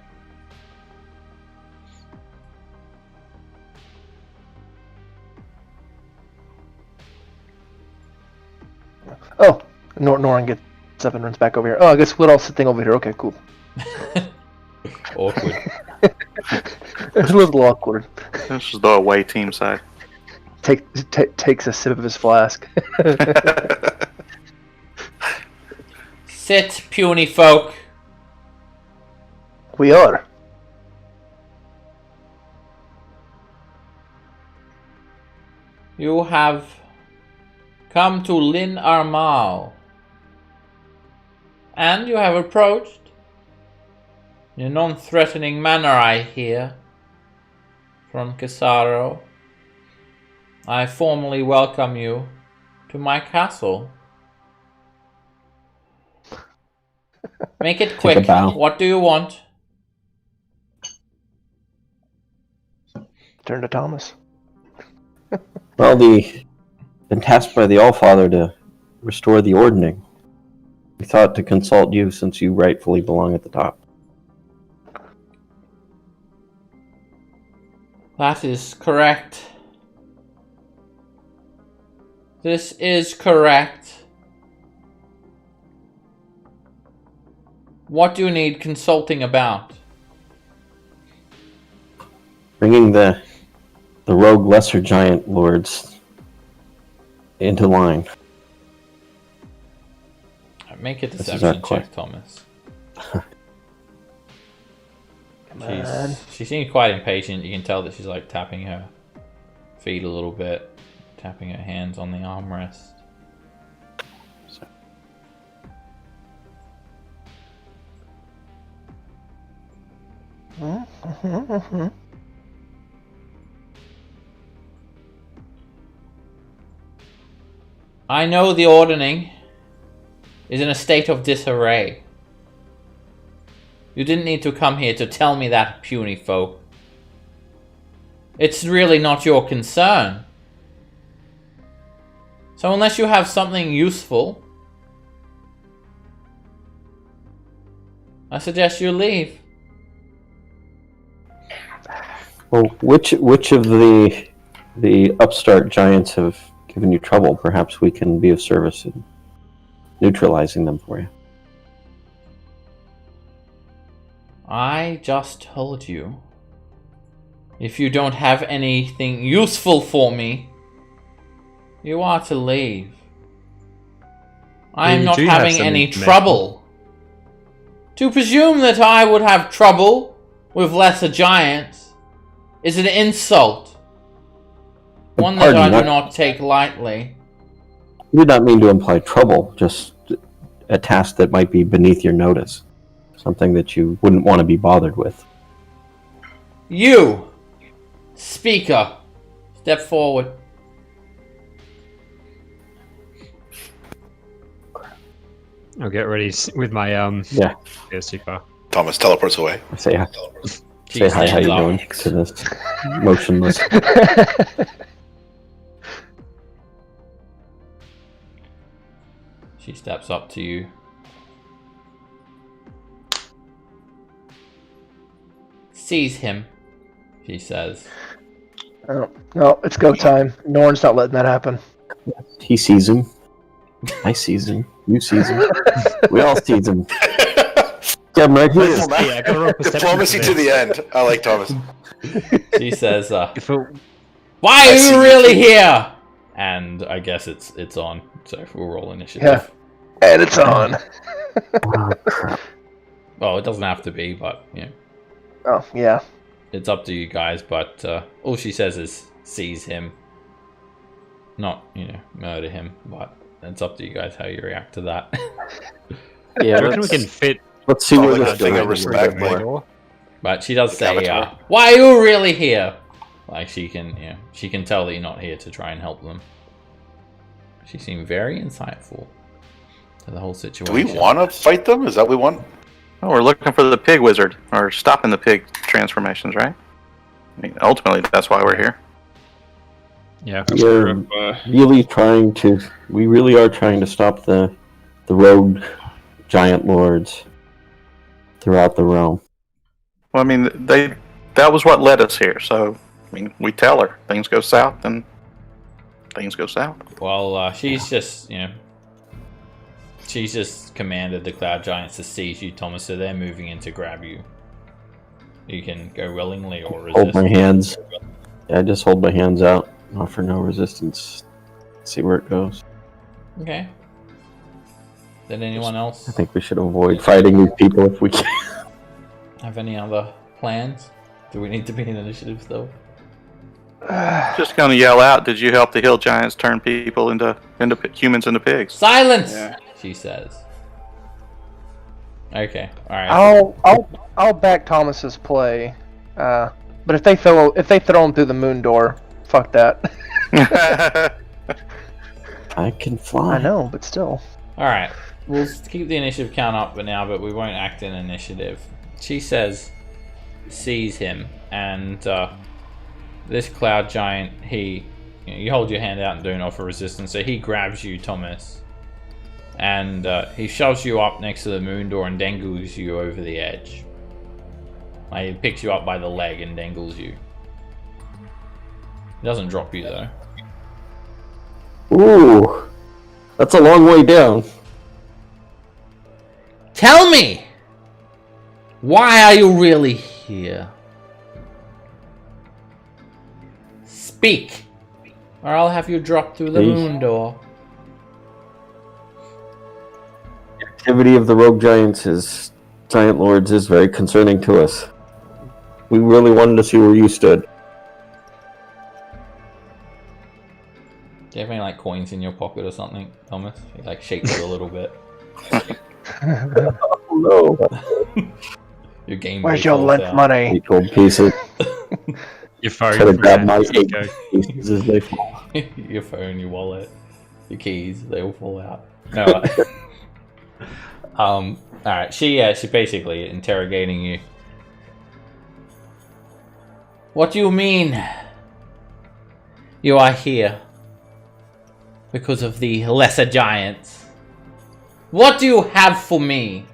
Oh, Norin gets up and runs back over here. Oh, I guess we'll all sit over here. Okay, cool. Awkward. It's a little awkward. This is the away team side. Takes a sip of his flask. Sit, puny folk. We are. You have come to Lin Armal, and you have approached in a non-threatening manner, I hear, from Casaro. I formally welcome you to my castle. Make it quick. What do you want? Turn to Thomas. Well, been tasked by the Allfather to restore the ordning. We thought to consult you since you rightfully belong at the top. That is correct. This is correct. What do you need consulting about? Bringing the rogue lesser giant lords into line. Make a deception check, Thomas. She seems quite impatient. You can tell that she's like tapping her feet a little bit, tapping her hands on the armrest. I know the ordering is in a state of disarray. You didn't need to come here to tell me that, puny folk. It's really not your concern. So unless you have something useful, I suggest you leave. Well, which of the upstart giants have given you trouble? Perhaps we can be of service in neutralizing them for you. I just told you. If you don't have anything useful for me, you are to leave. I am not having any trouble. To presume that I would have trouble with lesser giants is an insult. One that I do not take lightly. You did not mean to imply trouble, just a task that might be beneath your notice. Something that you wouldn't want to be bothered with. You, speaker, step forward. I'll get ready with my super. Thomas teleports away. Say hi. Say hi, how you doing? To this motionless. She steps up to you. Seize him, she says. Oh, no, it's go time. Norn's not letting that happen. He sees him. I sees him. You sees him. We all sees him. Yeah, right here. Hey, I got a roll perception Diplomacy for to this. the end. I like Thomas. She says, Why are I see you you really too. here? And I guess it's on. So we'll roll initiative. Yeah. And it's on. Oh, crap. Well, it doesn't have to be, but yeah. Oh, yeah. It's up to you guys, but all she says is seize him. Not, murder him, but it's up to you guys how you react to that. Yeah, I reckon we can fit. let's see Sounds where like this a thing of goes. respect, my like- door. But she does say, Avatar. why are you really here? Like she can tell that you're not here to try and help them. She seemed very insightful to the whole Do situation. we want to fight them? Is that what we want? Oh, we're looking for the pig wizard, or stopping the pig transformations, right? I mean, ultimately, that's why we're here. Yeah. We're really trying to. We really are trying to stop the rogue giant lords throughout the realm. Well, I mean, that was what led us here. So, I mean, we tell her things go south, then things go south. Well, she's just commanded the cloud giants to seize you, Thomas. So they're moving in to grab you. You can go willingly or resist. Hold my hands. Yeah, just hold my hands out. Offer no resistance. See where it goes. Okay. Did anyone else I think we should avoid fighting these people if we can. have any other plans? Do we need to be in initiative still? Just gonna yell out, "Did you help the hill giants turn people into humans into pigs?" Silence! Yeah. She says. Okay, alright. I'll back Thomas's play. But if they throw him through the moon door, fuck that. I can fly. I know, but still. Alright, we'll keep the initiative count up for now, but we won't act in initiative. She says, seize him, and this cloud giant, you hold your hand out and don't offer resistance, so he grabs you, Thomas, and he shoves you up next to the moon door and dangles you over the edge. Like, he picks you up by the leg and dangles you. He doesn't drop you, though. Ooh, that's a long way down. Tell me! Why are you really here? Speak, or I'll have you drop through the Please. moon door. The activity of the rogue giant lords is very concerning to us. We really wanted to see where you stood. Do you have any like coins in your pocket or something, Thomas? He like shakes it a little bit. Oh no. Your game. Where's Boy your falls lent out. money? 8 gold pieces. Your phone. Should have grabbed my There you 8 go. pieces as they fall. Your phone, your wallet, your keys, they all fall out. No. Alright, she basically interrogating you. What do you mean? You are here because of the lesser giants. What do you have for me?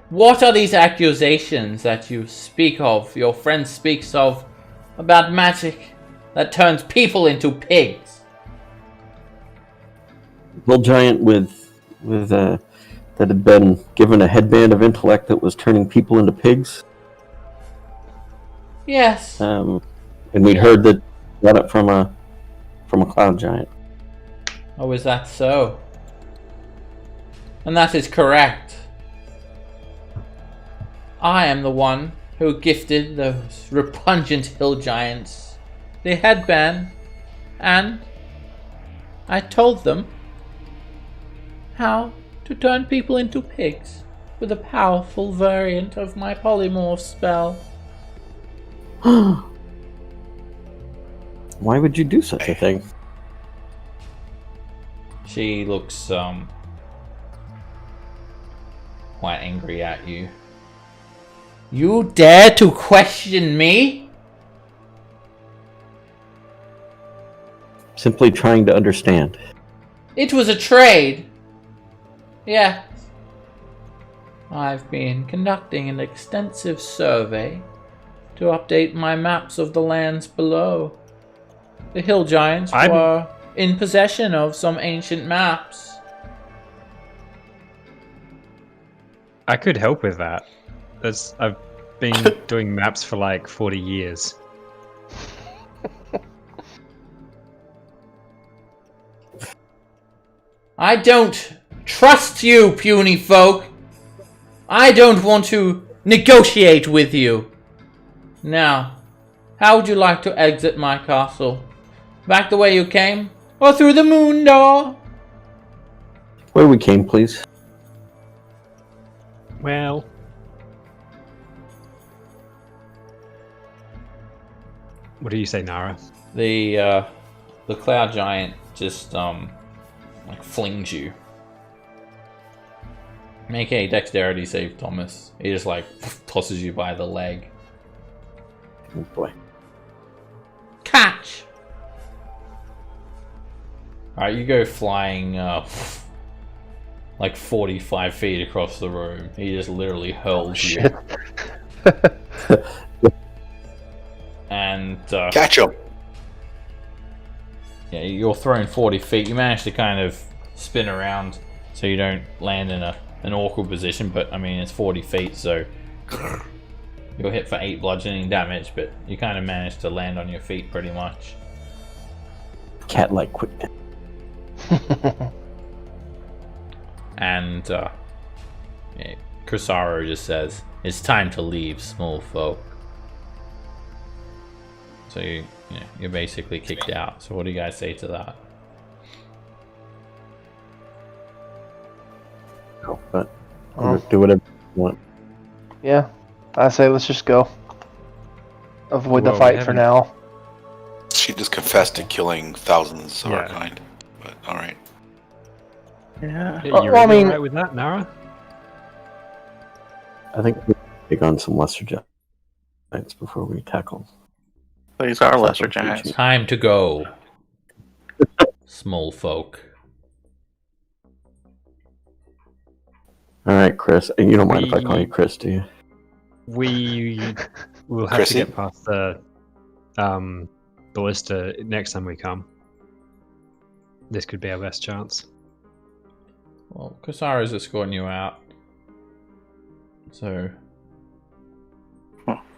What are these accusations that you speak of, your friend speaks of, about magic that turns people into pigs? Little giant that had been given a headband of intellect that was turning people into pigs. Yes. And we'd heard that got it from a cloud giant. Oh, is that so? And that is correct. I am the one who gifted those repugnant hill giants the headband, and I told them how to turn people into pigs with a powerful variant of my polymorph spell. Why would you do such a thing? She looks quite angry at you. You dare to question me? Simply trying to understand. It was a trade. Yes. I've been conducting an extensive survey to update my maps of the lands below. The hill giants were in possession of some ancient maps. I could help with that. I've been doing maps for like 40 years. I don't trust you, puny folk. I don't want to negotiate with you. Now, how would you like to exit my castle? Back the way you came? Or through the moon door? Where we came, please. Well, what do you say, Nara? The cloud giant just like flings you. Make a dexterity save, Thomas. He just like tosses you by the leg. Oh boy. Catch! Alright, you go flying like 45 feet across the room. He just literally hurls you. And Catch him. yeah, you're thrown 40 feet. You manage to kind of spin around so you don't land in an awkward position, but I mean it's 40 feet, so you'll hit for 8 bludgeoning damage, but you kind of manage to land on your feet pretty much. Cat-like quickness. And Crisaro just says, "It's time to leave, small folk." So you're basically kicked out. So what do you guys say to that? Oh, but do whatever you want. Yeah, I say let's just go. Avoid the Well, fight for now. She just confessed to killing thousands of our Yeah. kind. But alright. Yeah. You're well, I mean- alright with that, Nara? I think we take on some lesser giants before we tackle. These are lesser giants. Time to go, small folk. All right, Chris. And you don't mind if I call you Chris, do you? We will have Chrissy? to get past the ballista next time we come. This could be our best chance. Well, Crisara's escorting you out. So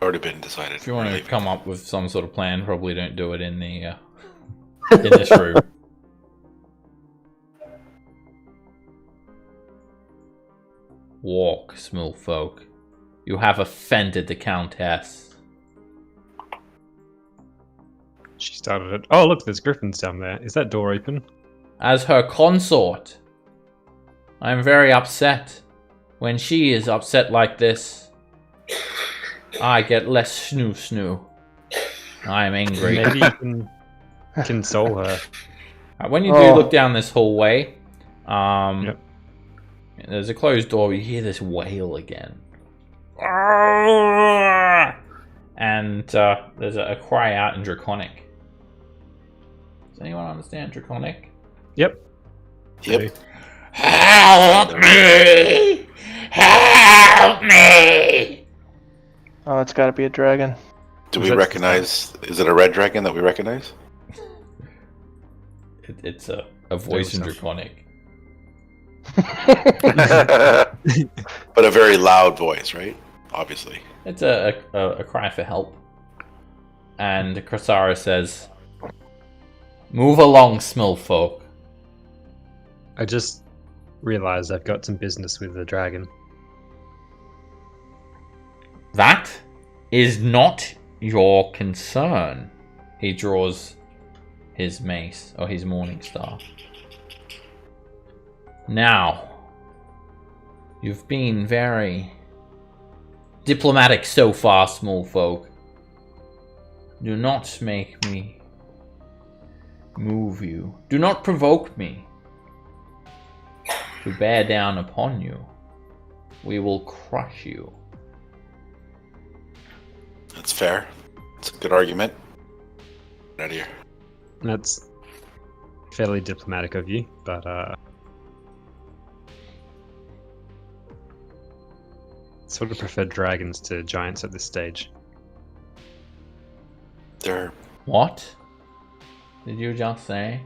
Already been decided. if you want We're to leaving. come up with some sort of plan, probably don't do it in the in this room. Walk, small folk. You have offended the Countess. She started it. Oh, look, there's griffins down there. Is that door open? As her consort, I am very upset. When she is upset like this, I get less snoo. I am angry. Maybe you can console her. When you do look down this hallway, there's a closed door. You hear this wail again. And there's a cry out in Draconic. Does anyone understand Draconic? Yep. Yep. Help me! Help me! Oh, it's got to be a dragon. Do we recognize? Is it a red dragon that we recognize? It's a voice in Draconic. But a very loud voice, right? Obviously. It's a cry for help. And Krasara says, "Move along, Smillfolk." I just realized I've got some business with the dragon. That is not your concern. He draws his mace, or his morning star. Now, you've been very diplomatic so far, small folk. Do not make me move you. Do not provoke me to bear down upon you. We will crush you. That's fair. It's a good argument. Get out of here. That's fairly diplomatic of you, but sort of prefer dragons to giants at this stage. They're What did you just say?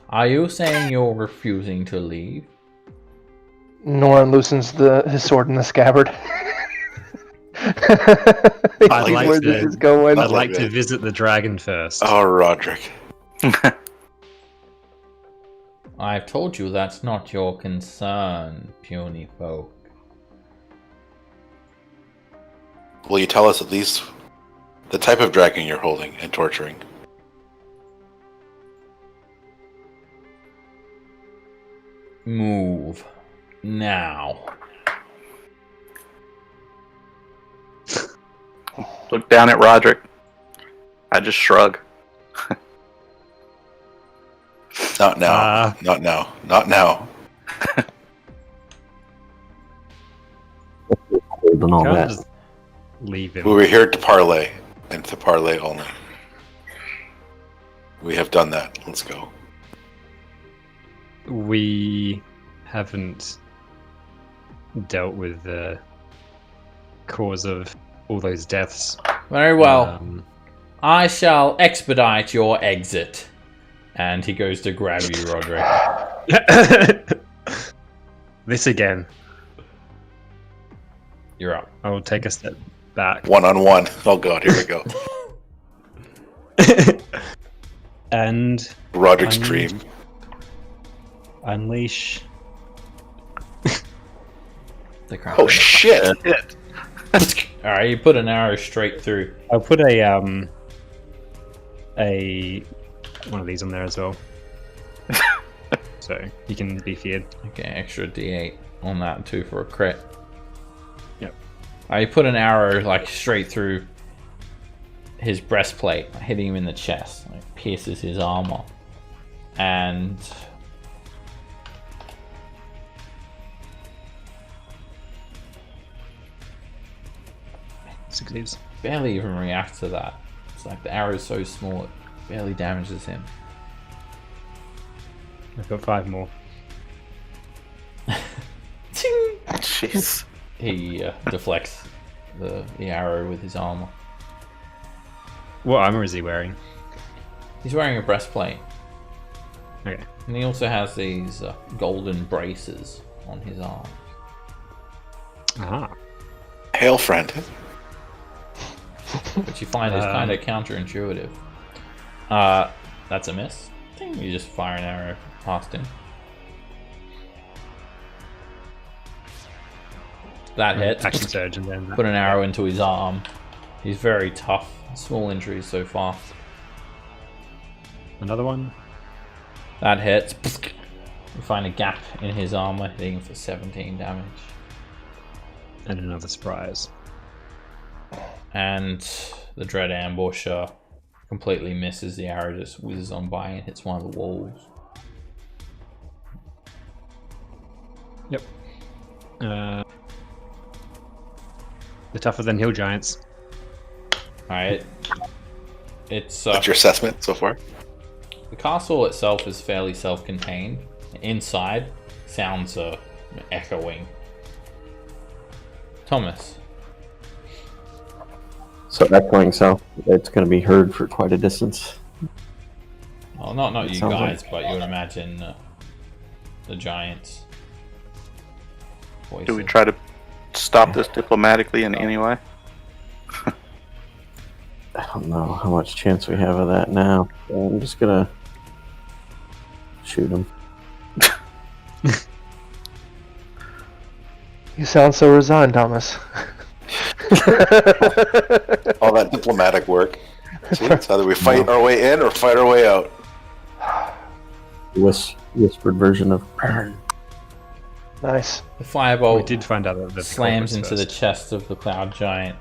Are you saying you're refusing to leave? Noran loosens his sword in the scabbard. I'd like Where to- this is going. I'd like to that. visit the dragon first. Oh, Roderick. I've told you that's not your concern, puny folk. Will you tell us at least the type of dragon you're holding and torturing? Move. Now. Look down at Roderick. I just shrug. Not now. Not now. Not now. Cold and all Can't that. just leave him. We were here to parlay, and to parlay only. We have done that. Let's go. We haven't dealt with the cause of all those deaths. Very well. Um, I shall expedite your exit. And he goes to grab you, Roderick. this again. You're up. I will take a step back. 1-on-1. Oh god, here we go. And Roderick's Um, dream. unleash. The crowd. Oh shit! Alright, you put an arrow straight through. I'll put a one of these on there as well. So you can be feared. Okay, extra d8 on that too for a crit. Yep. You put an arrow like straight through his breastplate, hitting him in the chest, like pierces his armor, and Succeeds. barely even reacts to that. It's like the arrow is so small it barely damages him. I've got 5 more. Jeez. He deflects the arrow with his armor. What armor is he wearing? He's wearing a breastplate, Okay. and he also has these golden braces on his arm. Ah. Hail, friend. Which you find is kind of counterintuitive. That's a miss. You just fire an arrow past him. That hits. Action surge and then Put an arrow into his arm. He's very tough. Small injuries so far. another one. That hits. You find a gap in his armor, hitting him for 17 damage. And another surprise. And the Dread Ambusher completely misses. The arrow just whizzes on by and hits one of the walls. Yep. The tougher than hill giants. Alright. It's What's your assessment so far? the castle itself is fairly self-contained. Inside sounds echoing. Thomas. So echoing south, it's going to be heard for quite a distance. Well, not you Sounds guys, like- but you would imagine the giants. Do we try to stop this diplomatically in any way? I don't know how much chance we have of that now. So I'm just going to shoot him. You sound so resigned, Thomas. All that diplomatic work. See, it's either we fight our way in or fight our way out. Whispered version of burn. Nice. The firebolt We did find out that the slams culprits into the first. chest of the cloud giant.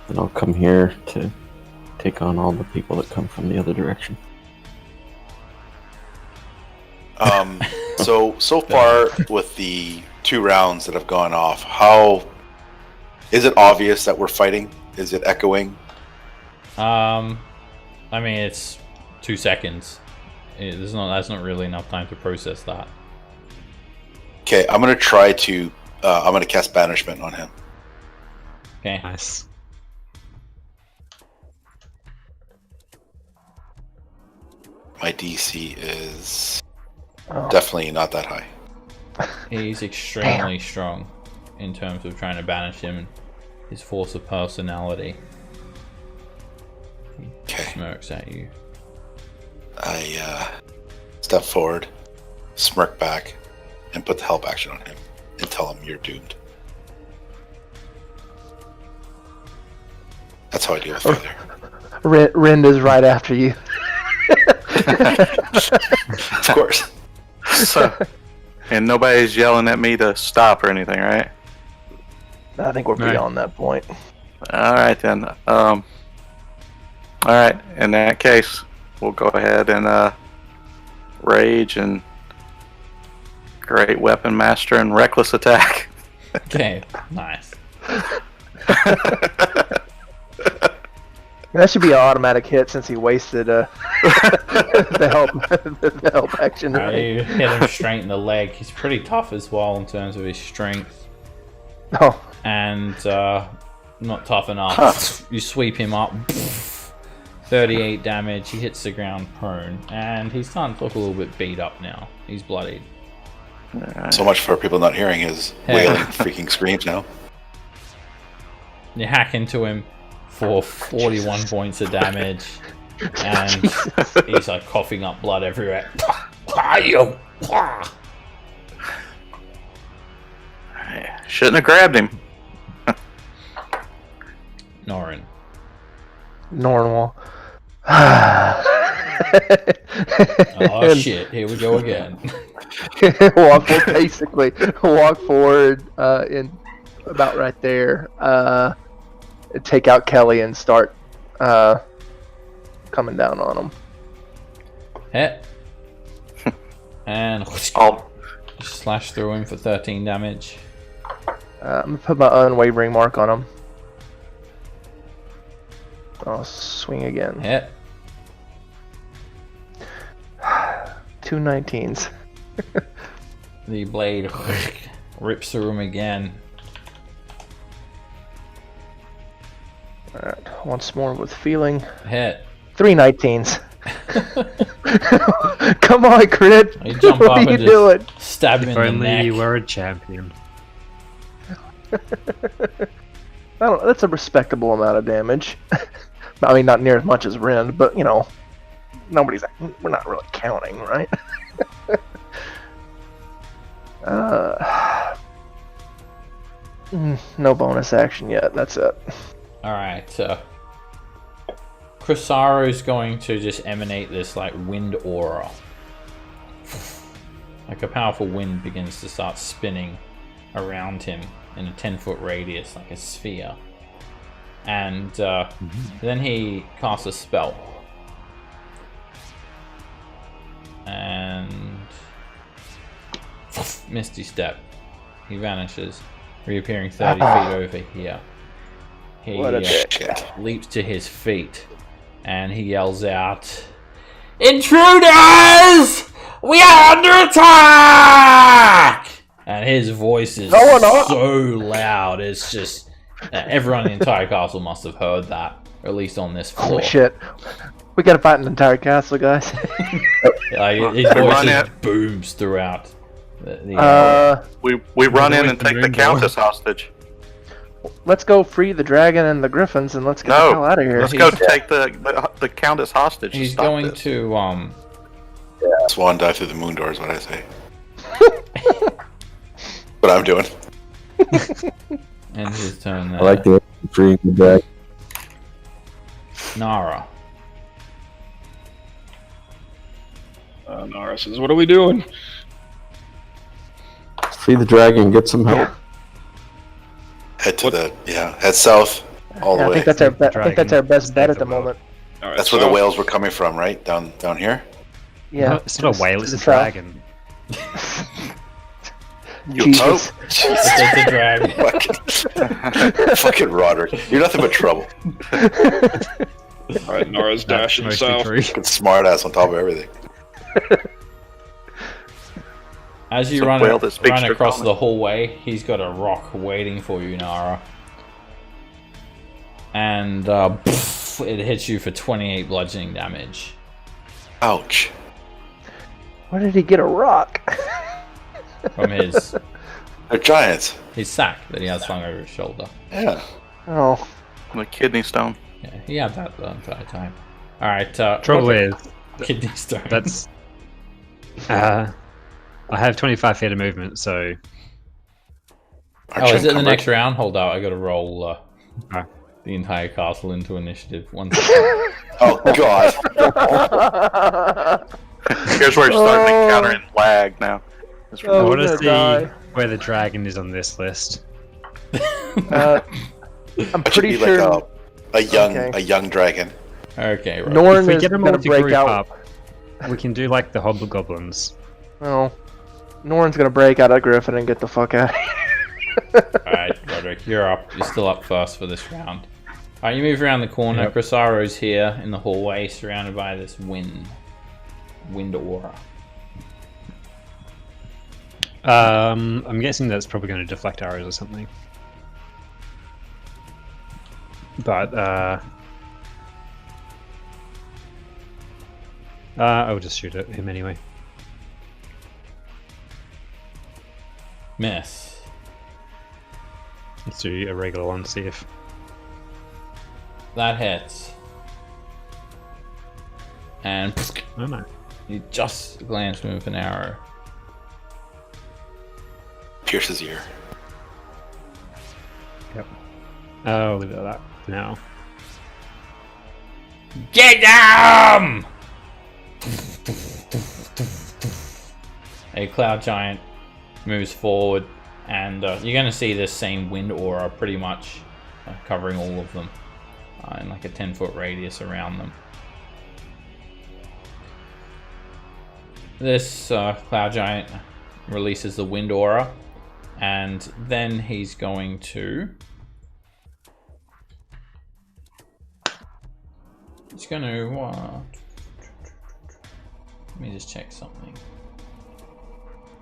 And I'll come here to take on all the people that come from the other direction. So far with the 2 rounds that have gone off, how is it obvious that we're fighting? Is it echoing? I mean, it's 2 seconds. That's not really enough time to process that. Okay, I'm gonna try to. I'm gonna cast banishment on him. Okay. Nice. My DC is Oh. definitely not that high. He's extremely strong in terms of trying to banish him and his force of personality. He Okay. smirks at you. I step forward, smirk back, and put the help action on him and tell him you're doomed. That's how I deal with failure. Rind is right after you. Of course. So, and nobody's yelling at me to stop or anything, right? I think we're Right. beyond that point. All right then. All right. In that case, we'll go ahead and rage and great weapon master and reckless attack. Okay, nice. That should be an automatic hit since he wasted the help action. Right? You hit him straight in the leg. He's pretty tough as well in terms of his strength. Oh, And not tough enough. You sweep him up. 38 damage. He hits the ground prone. And he's starting to look a little bit beat up now. He's bloodied. So much for people not hearing his wailing freaking screams now. You hack into him for 41 points of damage. And he's like coughing up blood everywhere. Shouldn't have grabbed him. Norin. Normal. Oh shit, here we go again. Basically walk forward in about right there. Take out Kelly and start coming down on him. Hit. And I'll slash through him for 13 damage. I'm gonna put my unwavering mark on him. I'll swing again. Hit. 2 19s. The blade rips through him again. Alright, once more with feeling. Hit. 3 19s. Come on, crit. You jump What up are you and just doing? stab him If in the only neck. you were a champion. That's a respectable amount of damage. I mean, not near as much as Rind, but you know, we're not really counting, right? No bonus action yet. That's it. Alright, Chrysaro's going to just emanate this like wind aura. Like a powerful wind begins to start spinning around him in a 10-foot radius, like a sphere. And then he casts a spell. And Misty Step. He vanishes, reappearing 30 feet over here. He What a dick. leaps to his feet and he yells out, "Intruders! We are under attack! And his voice is so loud. It's just everyone in the entire castle must have heard that, or at least on this floor. Oh shit! We gotta fight an entire castle, guys. His voice just booms throughout. We run in and take the Countess hostage. Let's go free the dragon and the griffins, and let's get the hell out of here. Let's go take the Countess hostage. He's going to Swan dive through the moon door is what I say. What I'm doing. And his turn. I like the freeing the dragon. Nara. Nara says, "What are we doing?" Free the dragon, get some help. Head to head south all the I way. think that's our best bet at the moment. All right, That's where the whales were coming from, right? Down here. Yeah. It's not a whale, it's a south. dragon. Jesus. It's a dragon. Fucking Roderick. You're nothing but trouble. All right, Nara's dashing Mostly south. true. Fucking smart ass on top of everything. As you Some run whale that speaks your across common. the hallway, he's got a rock waiting for you, Nara. And it hits you for 28 bludgeoning damage. Ouch. Where did he get a rock? From his They're giants. sack that he has slung over his shoulder. Yeah. Oh. The kidney stone. Yeah, he had that the entire time. Alright, Trouble is, kidney stone. that's... I have 25 feet of movement, so... Oh, is it the next round? Hold out, I gotta roll Oh. the entire castle into initiative. 1 second. Oh god. Here's where it's starting to counter and lag now. I Oh, want we're to gonna see die. where the dragon is on this list. I'm It should pretty be sure like Okay. a young dragon. Okay, right. Norn If we is get them all gonna to break group out. up, we can do like the hobgoblins. Oh, Norn's gonna break out of Griffin and get the fuck out. Alright, Roderick, you're up. You're still up first for this round. Alright, you move around the corner. Yep. Chrysaro's here in the hallway, surrounded by this wind aura. I'm guessing that's probably going to deflect arrows or something. But, I'll just shoot at him anyway. Miss. Let's do a regular one, see if... That hits. And Oh no. you just glance with an arrow. Pierces ear. Yep. I'll leave it at that for now. Get down! A cloud giant moves forward, and you're going to see this same wind aura pretty much covering all of them in like a 10-foot radius around them. This cloud giant releases the wind aura, and then he's going to... He's going to... let me just check something.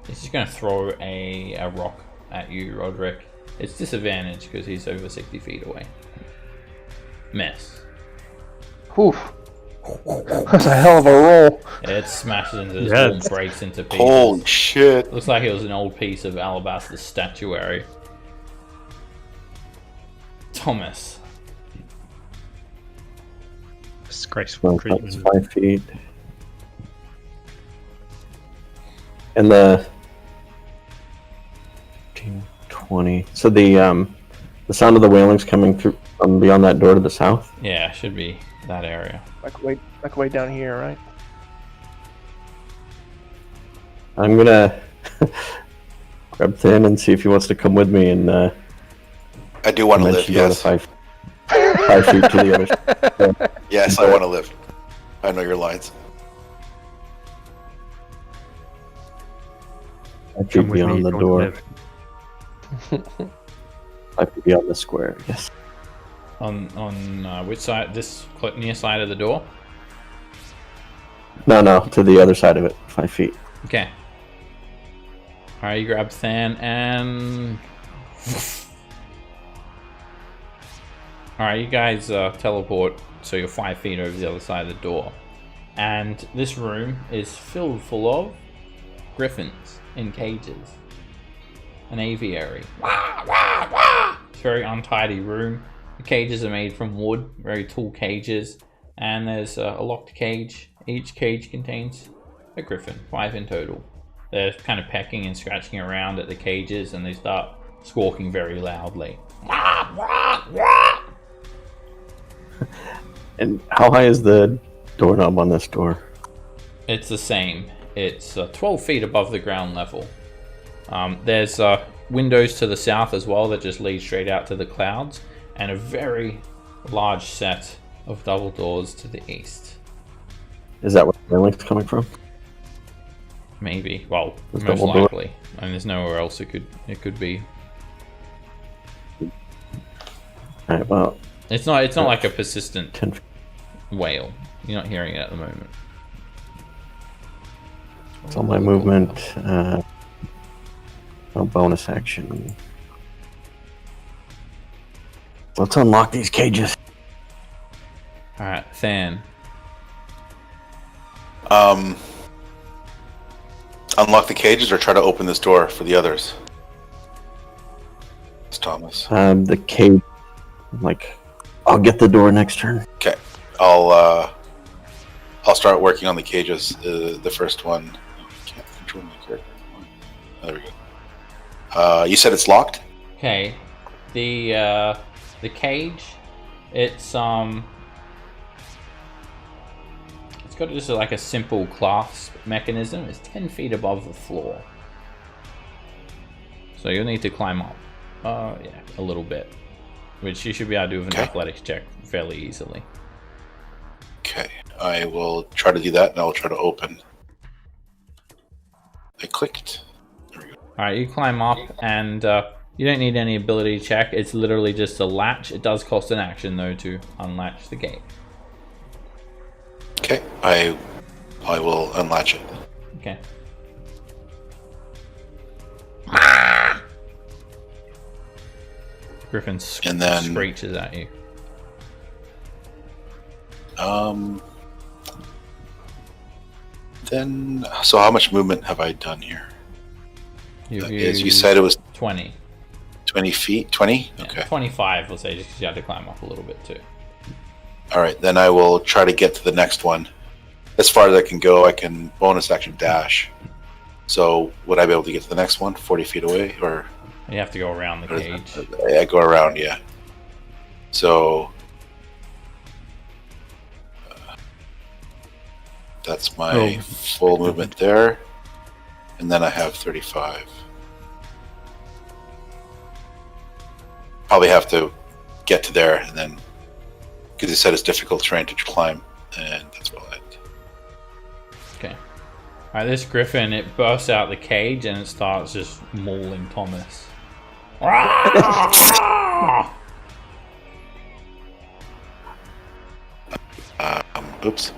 He's just going to throw a rock at you, Roderick. It's disadvantage because he's over 60 feet away. Miss. Oof. That's a hell of a roll. It smashes into this Yeah. wall and breaks into pieces. Holy shit. Looks like it was an old piece of alabaster statuary. Thomas. Disgraceful Well, that's treatment. 5 feet. And the 15, 20. So the sound of the wailing's coming through from beyond that door to the south. Yeah, should be that area. Like way down here, right? I'm gonna grab Thin and see if he wants to come with me and I do want to live, mention go to yes. 5 feet to the other. Yes, I want to live. I know your lines. 5 feet Come with me beyond if the you want door. to live. 5 feet beyond the square. Yes. On which side? This near side of the door? No, to the other side of it. 5 feet. Okay. Alright, you grab Than and... Alright, you guys teleport so you're 5 feet over the other side of the door. And this room is filled full of griffins in cages. An aviary. It's a very untidy room. The cages are made from wood, very tall cages. And there's a locked cage. Each cage contains a griffin, 5 in total. They're kind of pecking and scratching around at the cages, and they start squawking very loudly. And how high is the doorknob on this door? It's the same. It's 12 feet above the ground level. There's windows to the south as well that just lead straight out to the clouds, and a very large set of double doors to the east. Is that where the link's coming from? Maybe. Well, There's most double door. likely. I mean, there's nowhere else it could be. Alright, well, It's not like a persistent 10 feet. wail. You're not hearing it at the moment. It's all my movement. No bonus action. Let's unlock these cages. Alright, Than. Unlock the cages or try to open this door for the others. It's Thomas. The cage. I'll get the door next turn. Okay, I'll start working on the cages. The first one. Oh, I can't control my character. Oh, there we go. You said it's locked? Okay. The cage, it's got just like a simple clasp mechanism. It's 10 feet above the floor. So you'll need to climb up. Yeah, a little bit. Which you should be able to do with an athletics check fairly easily. Okay, I will try to do that, and I'll try to open. I clicked. There we go. Alright, you climb up, and you don't need any ability check. It's literally just a latch. It does cost an action, though, to unlatch the gate. Okay, I will unlatch it. Okay. Griffin And then- screeches at you. Then, so how much movement have I done here? You've As you used said, it was 20. 20 feet? 20? Yeah, Okay. 25, we'll say, just because you had to climb up a little bit too. Alright, then I will try to get to the next one. As far as I can go, I can bonus action dash. So, would I be able to get to the next one 40 feet away? Or You have to go around the cage. I go around, yeah. So, that's my full movement there. And then I have 35. Probably have to get to there and then, because he said it's difficult terrain to climb, and that's what I end. Okay. Alright, this griffin, it bursts out the cage and it starts just mauling Thomas. Oops.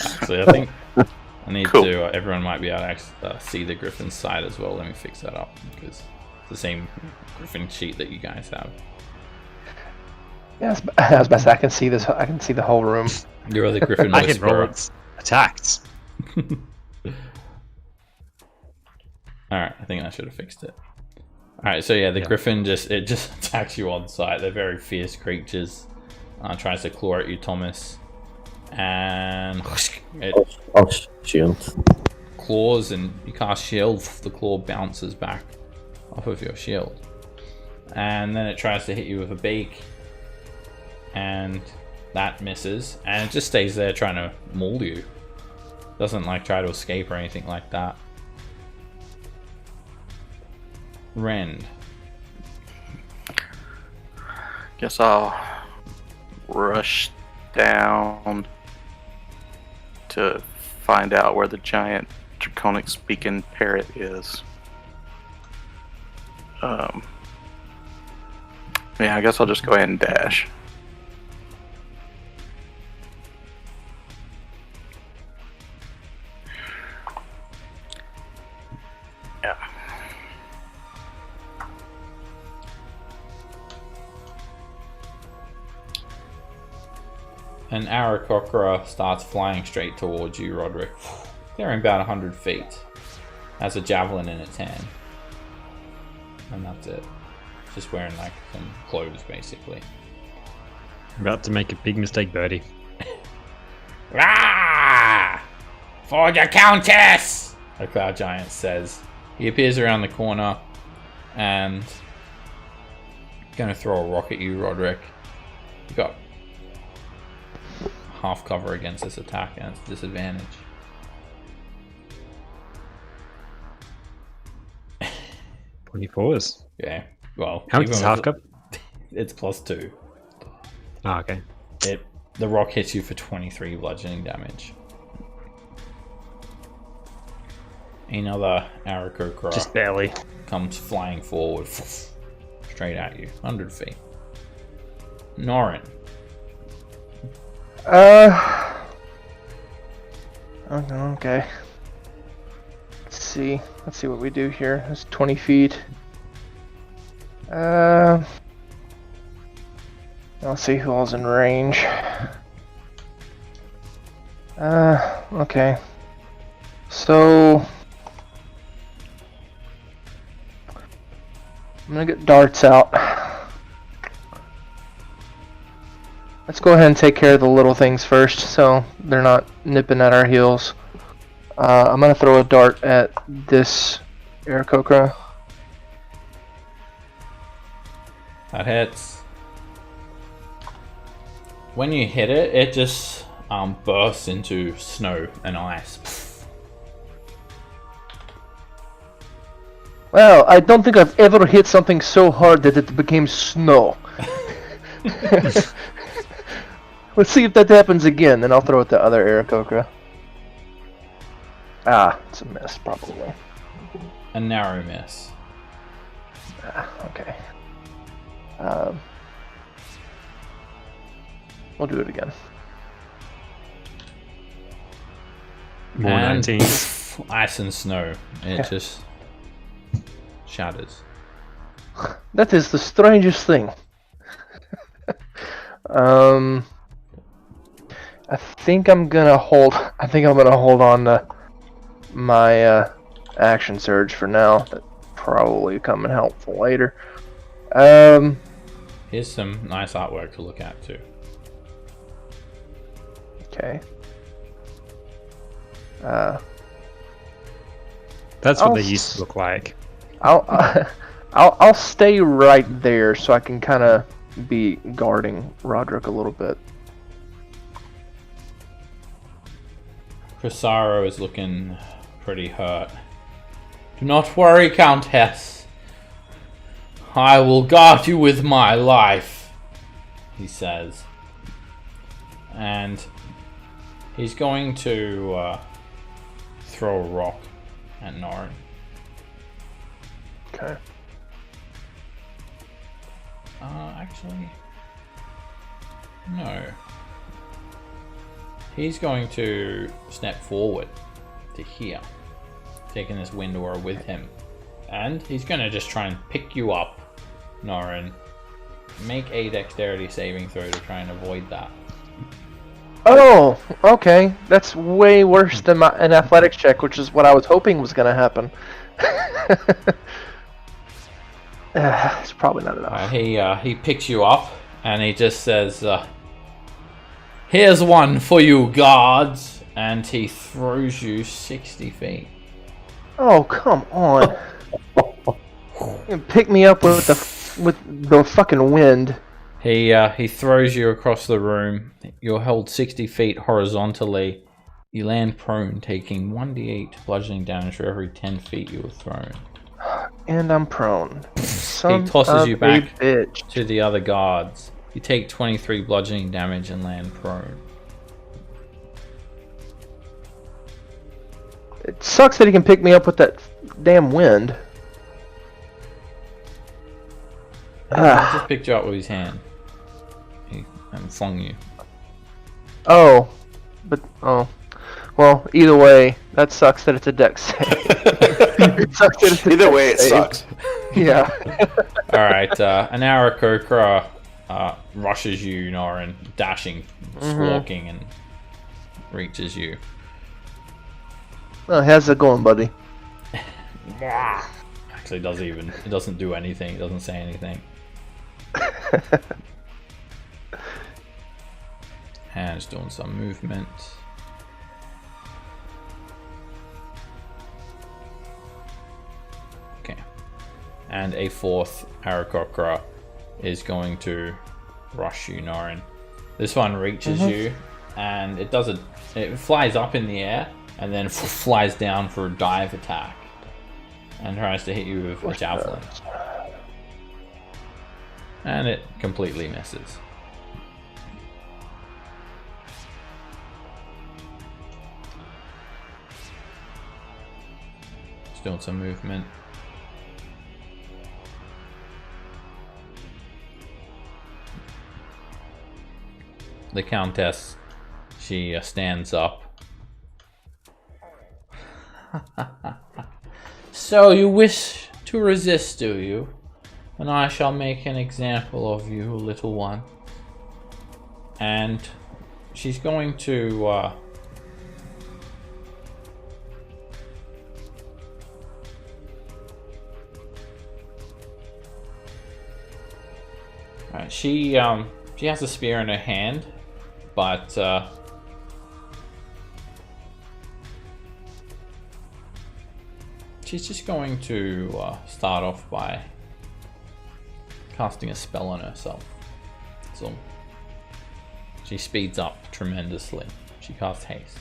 Actually, I think I need Cool. to. Everyone might be able to actually, see the griffin's side as well. Let me fix that up because it's the same griffin sheet that you guys have. Yeah, I was about to say, I can see this. I can see the whole room. Your other griffin I can roll whisperer. its attacks. Alright, I think I should have fixed it. Alright, so yeah, the griffin just attacks you on sight. They're very fierce creatures. Tries to claw at you, Thomas. And it Oh, shield. claws and you cast shield. The claw bounces back off of your shield. And then it tries to hit you with a beak. And that misses. And it just stays there trying to maul you. Doesn't like try to escape or anything like that. Rend. Guess I'll rush down to find out where the giant draconic speaking parrot is. Yeah, I guess I'll just go ahead and dash. An Aarakocra starts flying straight towards you, Roderick. Clearing about 100 feet. Has a javelin in its hand. And that's it. Just wearing like some clothes, basically. About to make a big mistake, Birdie. Ah! For the Countess! The Cloud Giant says. He appears around the corner and gonna throw a rock at you, Roderick. You got half cover against this attack and it's a disadvantage. 24s. Yeah. Well, How much is half cup? It's +2. Oh, okay. The rock hits you for 23 bludgeoning damage. Another Aarakocra Just barely. comes flying forward, straight at you, 100 feet. Norin. Okay. Let's see what we do here. It's 20 feet. Let's see who all's in range. Okay. So I'm gonna get darts out. Let's go ahead and take care of the little things first, so they're not nipping at our heels. I'm gonna throw a dart at this Aarakocra. That hits. When you hit it, it just bursts into snow and ice. Well, I don't think I've ever hit something so hard that it became snow. Let's see if that happens again, then I'll throw it to the other Aarakocra. Ah, it's a miss, probably. A narrow miss. Okay. We'll do it again. More And 19s. ice and snow. It just shatters. That is the strangest thing. I think I'm gonna hold on to my action surge for now. That probably come in helpful later. Here's some nice artwork to look at too. Okay. That's what they used to look like. I'll stay right there so I can kind of be guarding Roderick a little bit. Crisaro is looking pretty hurt. Do not worry, Countess. I will guard you with my life, he says. And he's going to throw a rock at Norin. Okay. Actually, no. He's going to step forward to here, taking this wind aura with him. And he's going to just try and pick you up, Norin. Make a dexterity saving throw to try and avoid that. Oh, okay. That's way worse than an athletics check, which is what I was hoping was going to happen. It's probably not enough. He picks you up and he just says, "Here's one for you, guards," and he throws you 60 feet. Oh, come on! You pick me up with the fucking wind. He throws you across the room. You're held 60 feet horizontally. You land prone, taking 1d8 bludgeoning damage for every 10 feet you were thrown. And I'm prone. He tosses you back to the other guards. You take 23 bludgeoning damage and land prone. It sucks that he can pick me up with that damn wind. He just picked you up with his hand. And flung you. Oh. Well, either way, that sucks that it's a dex save. It sucks that it's a Either dex way, it save. sucks. Yeah. Alright, an Aarakocra rushes you, Norin, dashing, squawking, and reaches you. Oh, how's it going, buddy? Actually, it doesn't do anything. It doesn't say anything. And it's doing some movement. Okay. And a fourth Aarakocra is going to rush you, Norin. This one reaches you, and it flies up in the air, and then flies down for a dive attack. And tries to hit you with a javelin. And it completely misses. Just doing some movement. The Countess, she stands up. So you wish to resist, do you? And I shall make an example of you, little one. And she's going to Alright, she has a spear in her hand, but she's just going to start off by casting a spell on herself. So she speeds up tremendously. She casts haste.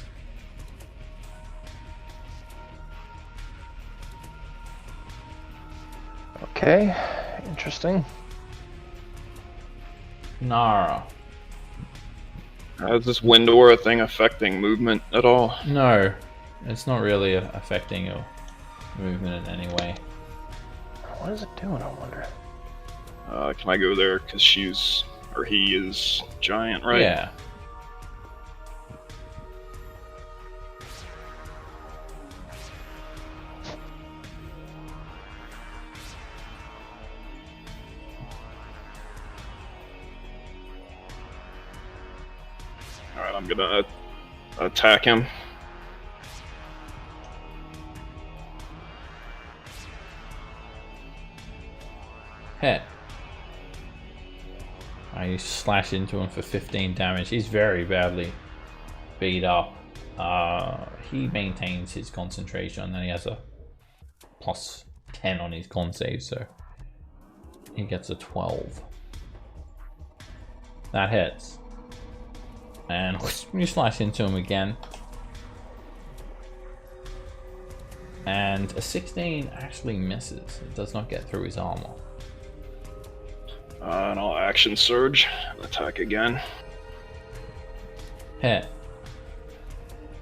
Okay, interesting. Nara. Is this wind aura thing affecting movement at all? No, it's not really affecting your movement in any way. What is it doing, I wonder? Can I go there? Because he is giant, right? Yeah. Alright, I'm gonna attack him. Hit. You slash into him for 15 damage. He's very badly beat up. He maintains his concentration, and he has a plus 10 on his con save, so he gets a 12. That hits. And you slash into him again. And a 16 actually misses. It does not get through his armor. And I'll action surge and attack again. Hit.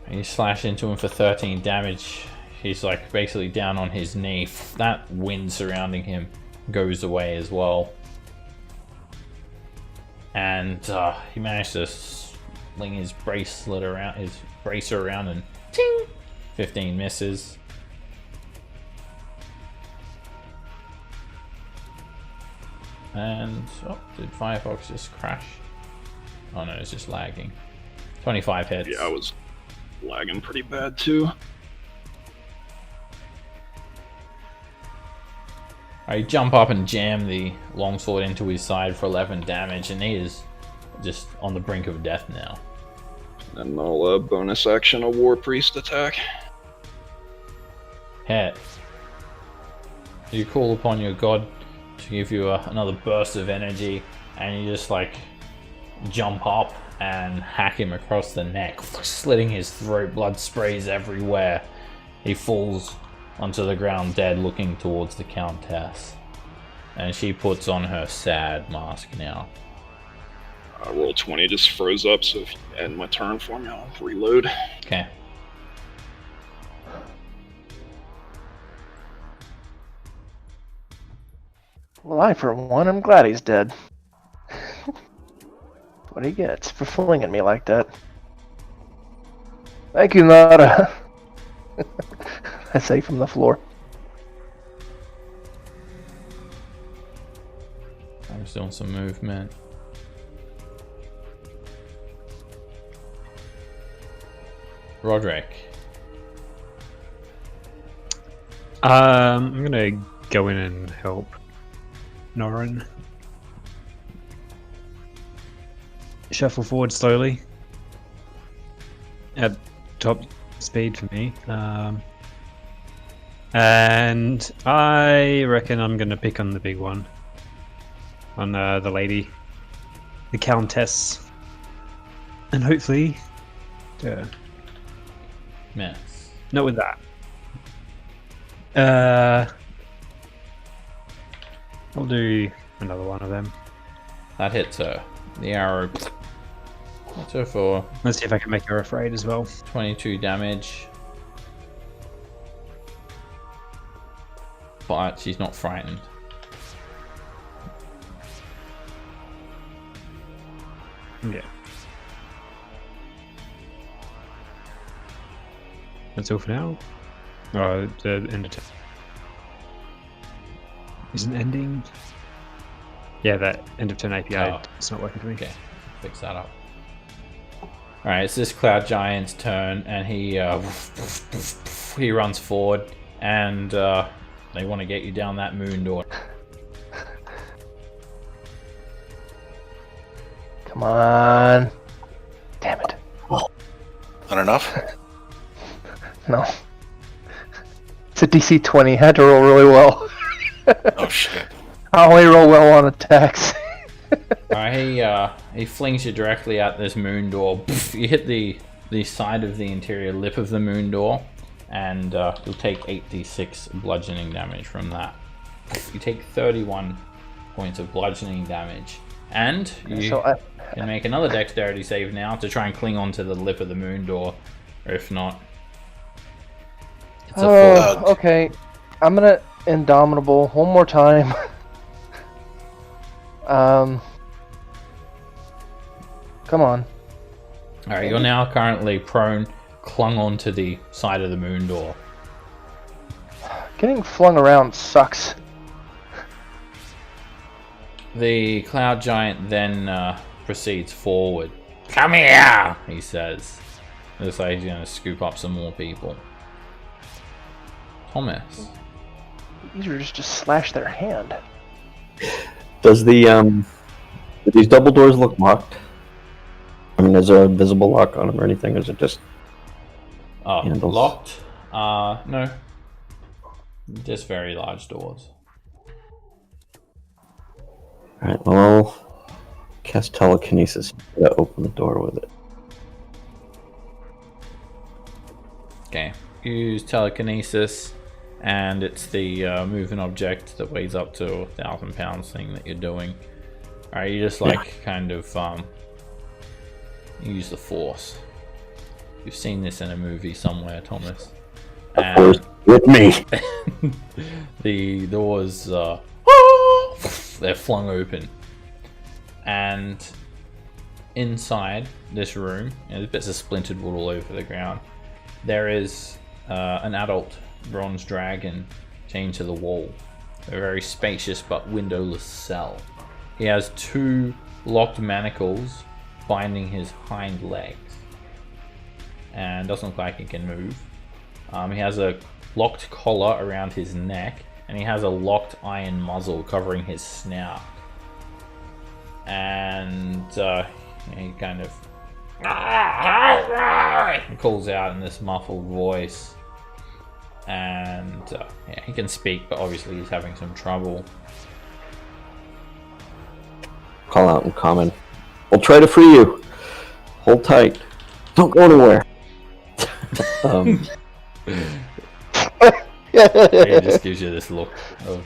And you slash into him for 13 damage. He's like basically down on his knee. That wind surrounding him goes away as well. And he managed to sling his bracer around, and ting! 15 misses. And did Firefox just crash? Oh no, it's just lagging. 25 hits. Yeah, I was lagging pretty bad too. I jump up and jam the longsword into his side for 11 damage, and he is just on the brink of death now. Then I'll bonus action a War Priest attack. Hit. You call upon your god to give you another burst of energy, and you just like jump up and hack him across the neck, slitting his throat. Blood sprays everywhere. He falls onto the ground dead, looking towards the Countess, and she puts on her sad mask now. Roll20 just froze up, so if you end my turn for me, I'll reload. Okay. Well, I, for one, am glad he's dead. What he gets for flinging me like that. Thank you, Nara. I say from the floor. I'm just doing some movement. Roderick. I'm gonna go in and help Norrin. Shuffle forward slowly. At top speed for me. And I reckon I'm gonna pick on the big one. On the lady. The Countess. And hopefully... Miss. not with that. I'll do another one of them. That hits her. The arrow hits her for Let's see if I can make her afraid as well. 22 damage. But she's not frightened. Yeah. That's all for now. Oh, the end of turn. Isn't ending? Yeah, that end of turn API. Oh. It's not working for me. Okay, fix that up. Alright, it's this Cloud Giant's turn, and he runs forward, and they want to get you down that moon door. Come on. Damn it. Not enough? No. It's a DC 20. Had to roll really well. Oh shit. I only roll well on attacks. Alright, he flings you directly at this moon door. You hit the side of the interior lip of the moon door, and you'll take 8d6 bludgeoning damage from that. You take 31 points of bludgeoning damage, and you can make another dexterity save now to try and cling onto the lip of the moon door, or if not, it's a full. Okay. I'm gonna Indomitable one more time. Come on. Alright, you're now currently prone, clung onto the side of the moon door. Getting flung around sucks. The Cloud Giant then proceeds forward. Come here, he says. Looks like he's going to scoop up some more people. Thomas. Easier just to slash their hand. Does the do these double doors look locked? I mean, is there a visible lock on them or anything? Or is it just handles? Locked? No. Just very large doors. Alright, well, I'll cast telekinesis to open the door with it. Okay. Use telekinesis, and it's the moving object that weighs up to 1,000 pounds thing that you're doing. Alright, you just kind of use the force. You've seen this in a movie somewhere, Thomas. Of course, with me. The doors, they're flung open. And inside this room, there's bits of splintered wood all over the ground, there is an adult bronze dragon chained to the wall. A very spacious but windowless cell. He has 2 locked manacles binding his hind legs, and doesn't look like he can move. He has a locked collar around his neck, and he has a locked iron muzzle covering his snout. And he kind of he calls out in this muffled voice, and he can speak, but obviously he's having some trouble. Call out in common. We'll try to free you. Hold tight. Don't go anywhere. He just gives you this look of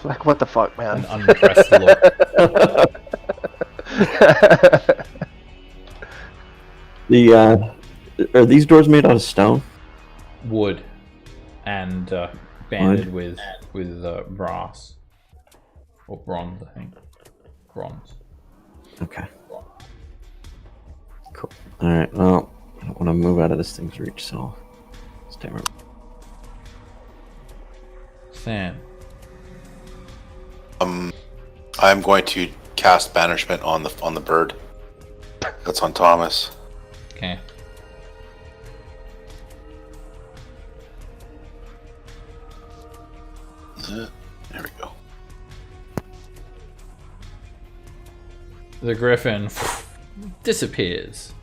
Like, what the fuck, an man? unimpressed look. Are these doors made out of stone? Wood and banded with brass or bronze, I think. Bronze. Okay. Cool. Alright, well, I don't want to move out of this thing's reach, so I'll stay right. Sam. I'm going to cast banishment on the bird. That's on Thomas. Okay. There we go. The griffin disappears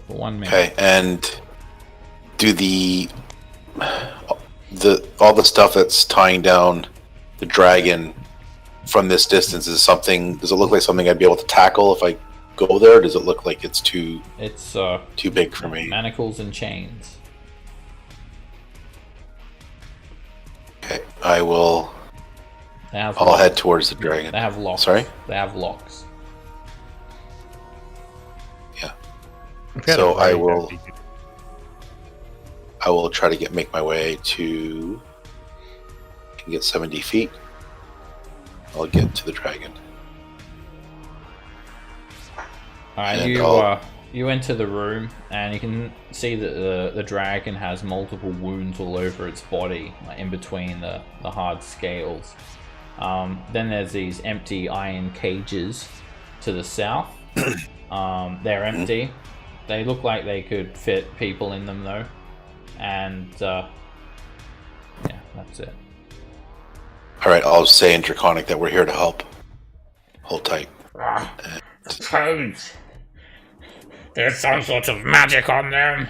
for 1 minute. Okay, and do all the stuff that's tying down the dragon from this distance does it look like something I'd be able to tackle if I go there? Or does it look like it's too big for me? Manacles and chains. Okay, I'll head towards the dragon. They have locks. Sorry? They have locks. Yeah. Okay, So right, I will that'd be good. I will try to make my way to. I can get 70 feet. I'll get to the dragon. Alright, you enter the room and you can see that the dragon has multiple wounds all over its body, like in between the hard scales. Then there's these empty iron cages to the south. They're empty. They look like they could fit people in them though. And yeah, that's it. Alright, I'll say in Draconic that we're here to help. Hold tight. Toads! There's some sort of magic on them!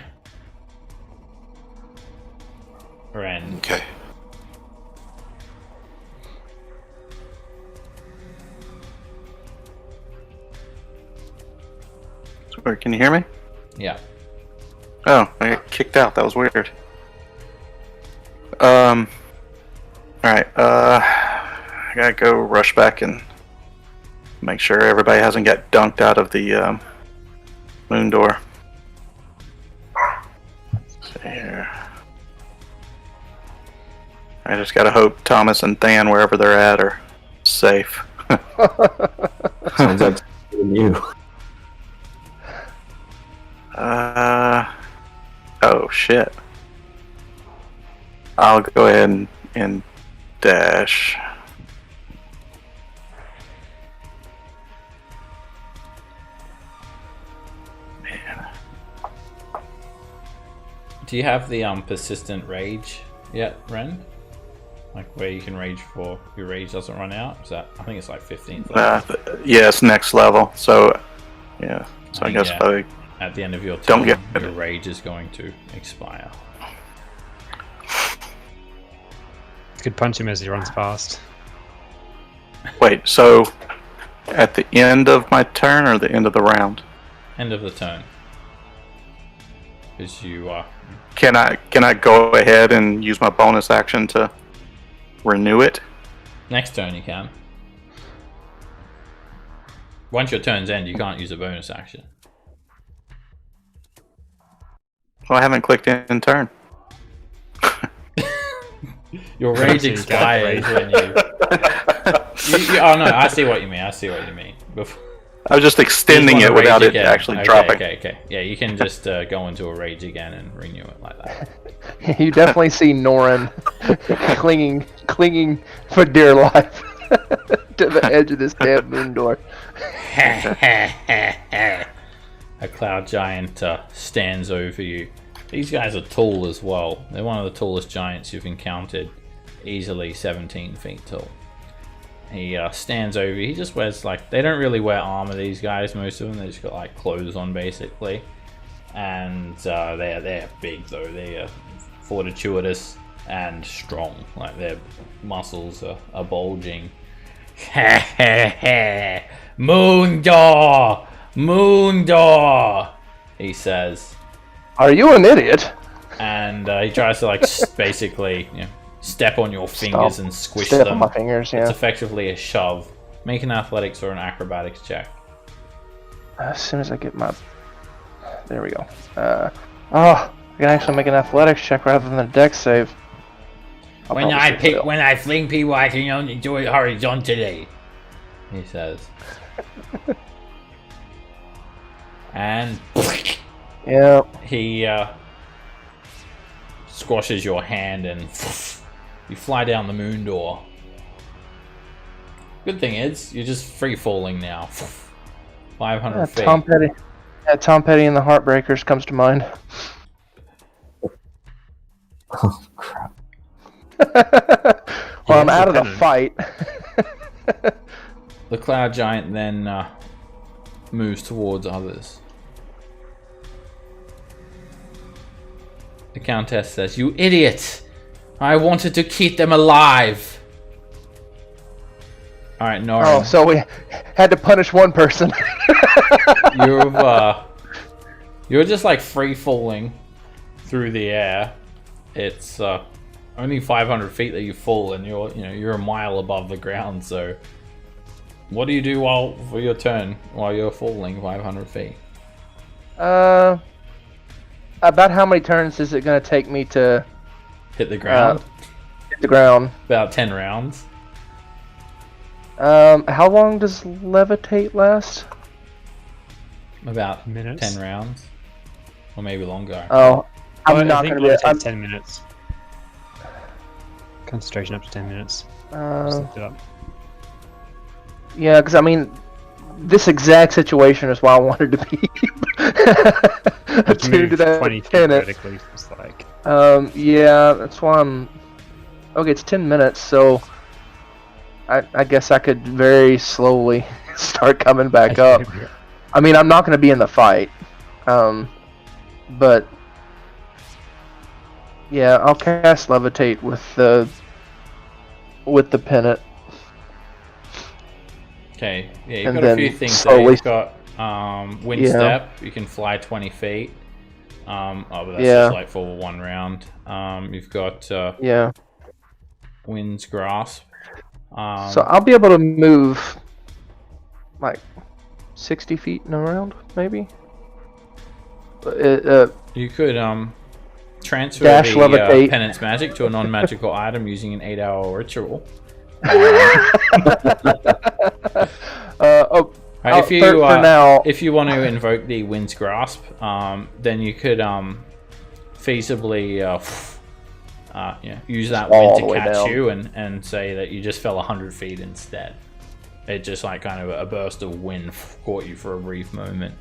Ren. Okay. Sorry, can you hear me? Yeah. Oh, I got kicked out. That was weird. Alright, I gotta go rush back and make sure everybody hasn't got dunked out of the moon door. Let's see here. I just gotta hope Thomas and Than, wherever they're at, are safe. Sounds like you. Oh shit. I'll go ahead and dash. Man. Do you have the persistent rage yet, Ren? Like where you can rage for your rage doesn't run out? Is that, I think it's like 15th level. Yeah, it's next level. So yeah. So I guess yeah. if I At the end of your Don't turn, get- your rage is going to expire. Could punch him as he runs past. wait, so at the end of my turn or the end of the round? End of the turn. Because you are... Can I go ahead and use my bonus action to renew it? Next turn you can. Once your turns end, you can't use a bonus action. Well, I haven't clicked in turn. Your rage expires when you... Oh no, I see what you mean. I was just extending You it wanna without rage it again. actually dropping. Okay. Yeah, you can just go into a rage again and renew it like that. You definitely see Norin clinging for dear life to the edge of this damn moon door. A cloud giant stands over you. These guys are tall as well. They're one of the tallest giants you've encountered. Easily 17 feet tall. He stands over you. He just wears like... They don't really wear armor, these guys, most of them. They just got like clothes on basically. And they're big though. They're fortuitous and strong. Like their muscles are bulging. Moon door! Moon door! He says. Are you an idiot? And he tries to like basically, step on your fingers and squish Step them. on my fingers, yeah. It's effectively a shove. Make an athletics or an acrobatics check. As soon as I get my... There we go. I can actually make an athletics check rather than a dex save. When I fling people, I can only do it horizontally. He says. And Yeah. he squashes your hand and you fly down the moon door. Good thing is, you're just free falling now. 500 feet. Tom Petty. Yeah, Tom Petty and the Heartbreakers comes to mind. Oh crap! Well, I'm has out a of the pennant. fight. The cloud giant then moves towards others. The Countess says, "You idiot! I wanted to keep them alive." All right, Nora. Oh, so we had to punish one person. You're just like free falling through the air. It's only 500 feet that you fall, and you're a mile above the ground. So, what do you do for your turn while you're falling 500 feet? About how many turns is it going to take me to Hit the ground. hit the ground? About 10 rounds. How long does levitate last? About Minutes. 10 rounds, or maybe longer. Oh, I I'm not think going to be. it takes 10 minutes. Concentration up to 10 minutes. Just looked it up. Yeah, because I mean, this exact situation is why I wanted to be attuned to that 20 feet tenant. vertically. It's like Yeah, that's why I'm. Okay, it's 10 minutes, so I guess I could very slowly start coming back up. I mean, I'm not going to be in the fight, but yeah, I'll cast levitate with the pennant. Okay, yeah, you've And got a then few things there. slowly- You've got wind step. You can fly 20 feet. But that's Yeah. just like for one round. You've got Yeah. wind's grasp. So I'll be able to move like 60 feet in a round, maybe. You could transfer Dash the levitate. penance magic to a non-magical item using an 8-hour ritual. Right, if you for now, if you want to invoke the wind's grasp, then you could feasibly use that All wind the to way catch down. you and say that you just fell 100 feet instead. It just like kind of a burst of wind caught you for a brief moment.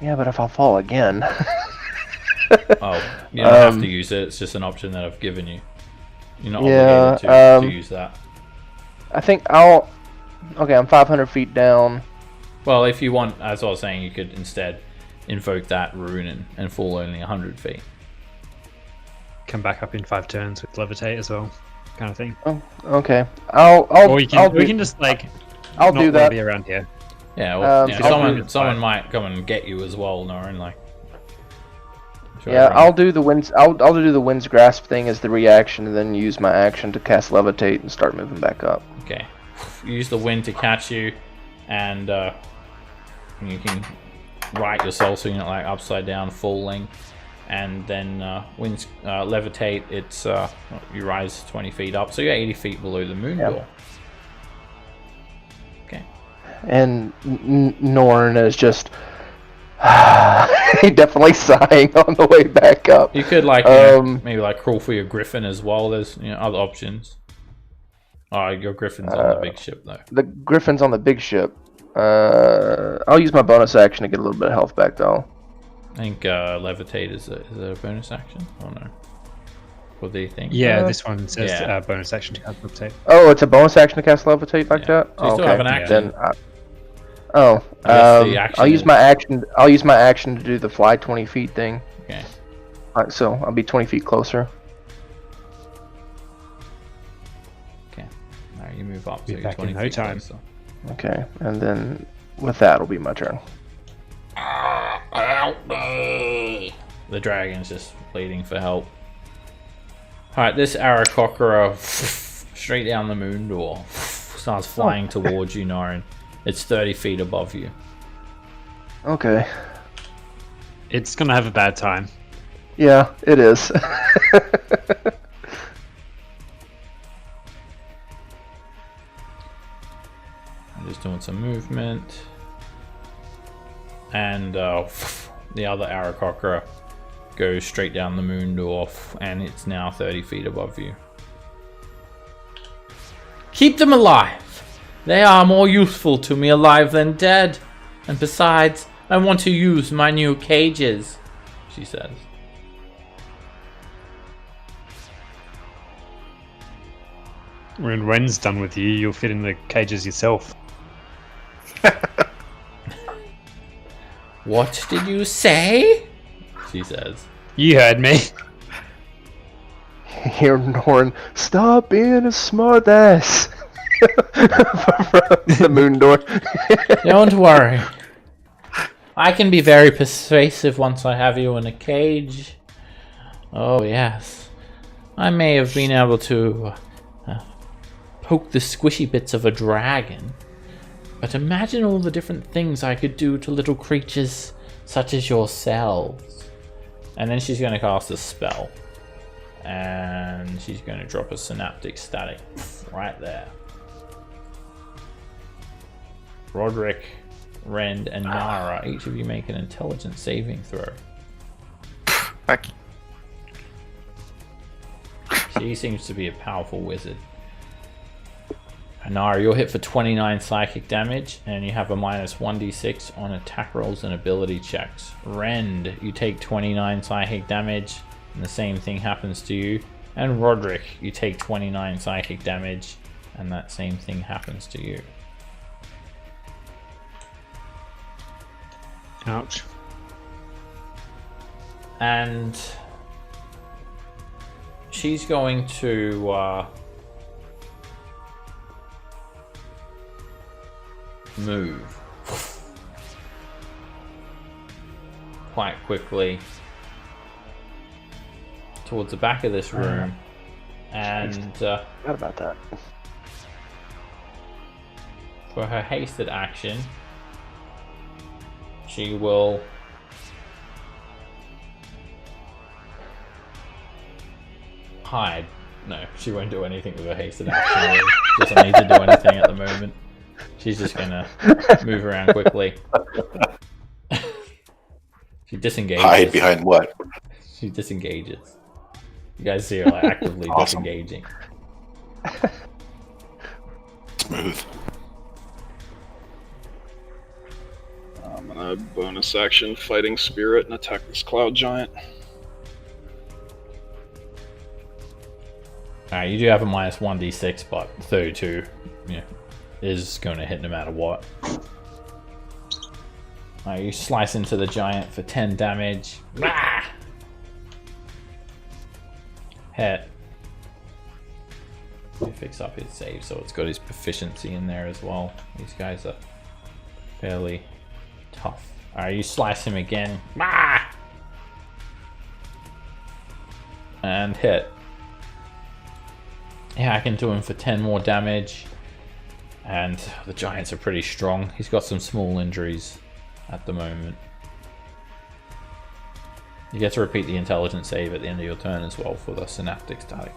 yeah, but if I fall again, Oh, you don't have to use it. It's just an option that I've given you. You're not Yeah, obligated to use that. I think I'll. Okay, I'm 500 feet down. Well, if you want, as I was saying, you could instead invoke that rune and fall only 100 feet. come back up in 5 turns with levitate as well, kind of thing. Oh, okay. Or We can just like I'll not do that. be around here. Yeah, well, I'll someone might come and get you as well, Norin. Like, sure, Yeah, everyone- I'll do the winds. I'll do the wind's grasp thing as the reaction, and then use my action to cast levitate and start moving back up. Okay. Use the wind to catch you, and you can right yourself so you're not like upside down falling. And then winds levitate. It's you rise 20 feet up, so you're 80 feet below the moon door. Okay. And Norn is just definitely sighing on the way back up. You could like maybe like crawl for your griffin as well. There's other options. Oh, your griffin's on the big ship though. The griffin's on the big ship. I'll use my bonus action to get a little bit of health back though. I think levitate is a bonus action. Oh no. What do you think? Yeah, this one says yeah. bonus action to cast levitate. Oh, it's a bonus action to cast levitate like Yeah. that. So you still have an action. Then I guess the action I'll use is- my action. I'll use my action to do the fly 20 feet thing. Okay. Alright, so I'll be 20 feet closer. Okay. Alright, you move up. Be So you're back in 20 no feet time. closer. Okay, and then with that, it'll be my turn. Help me! The dragon's just pleading for help. Alright, this Aarakocra straight down the moon door starts flying towards you, Norin. It's 30 feet above you. Okay. It's gonna have a bad time. Yeah, it is. I'm just doing some movement. And the other Aarakocra goes straight down the moon door, and it's now 30 feet above you. Keep them alive! They are more useful to me alive than dead. And besides, I want to use my new cages, she says. When Ren's done with you, you'll fit in the cages yourself. What did you say? She says. You heard me. Hear Norn, stop being a smartass. From the moon door. Don't worry. I can be very persuasive once I have you in a cage. Oh, yes. I may have been able to poke the squishy bits of a dragon. But imagine all the different things I could do to little creatures such as yourselves. And then she's going to cast a spell. And she's going to drop a synaptic static right there. Roderick, Rend, and Nara, each of you make an intelligence saving throw. She seems to be a powerful wizard. Nara, you're hit for 29 psychic damage, and you have a minus 1d6 on attack rolls and ability checks. Rend, you take 29 psychic damage, and the same thing happens to you. And Roderick, you take 29 psychic damage, and that same thing happens to you. Ouch. And she's going to move quite quickly towards the back of this room, and Forgot about that. for her hasted action, she will hide. No, she won't do anything with her hasted action. She doesn't need to do anything at the moment. She's just gonna move around quickly. She disengages. Hide behind what? She disengages. You guys see her like actively Awesome. disengaging. Smooth. I'm gonna bonus action Fighting Spirit and attack this cloud giant. Alright, you do have a minus 1d6, but 32 is going to hit no matter what. Alright, you slice into the giant for 10 damage. Ah! Hit. He fix up his save, so it's got his proficiency in there as well. These guys are fairly tough. Alright, you slice him again. Ah! And hit. Yeah, I can do him for 10 more damage. And the giants are pretty strong. He's got some small injuries at the moment. You get to repeat the intelligence save at the end of your turn as well for the synaptic static.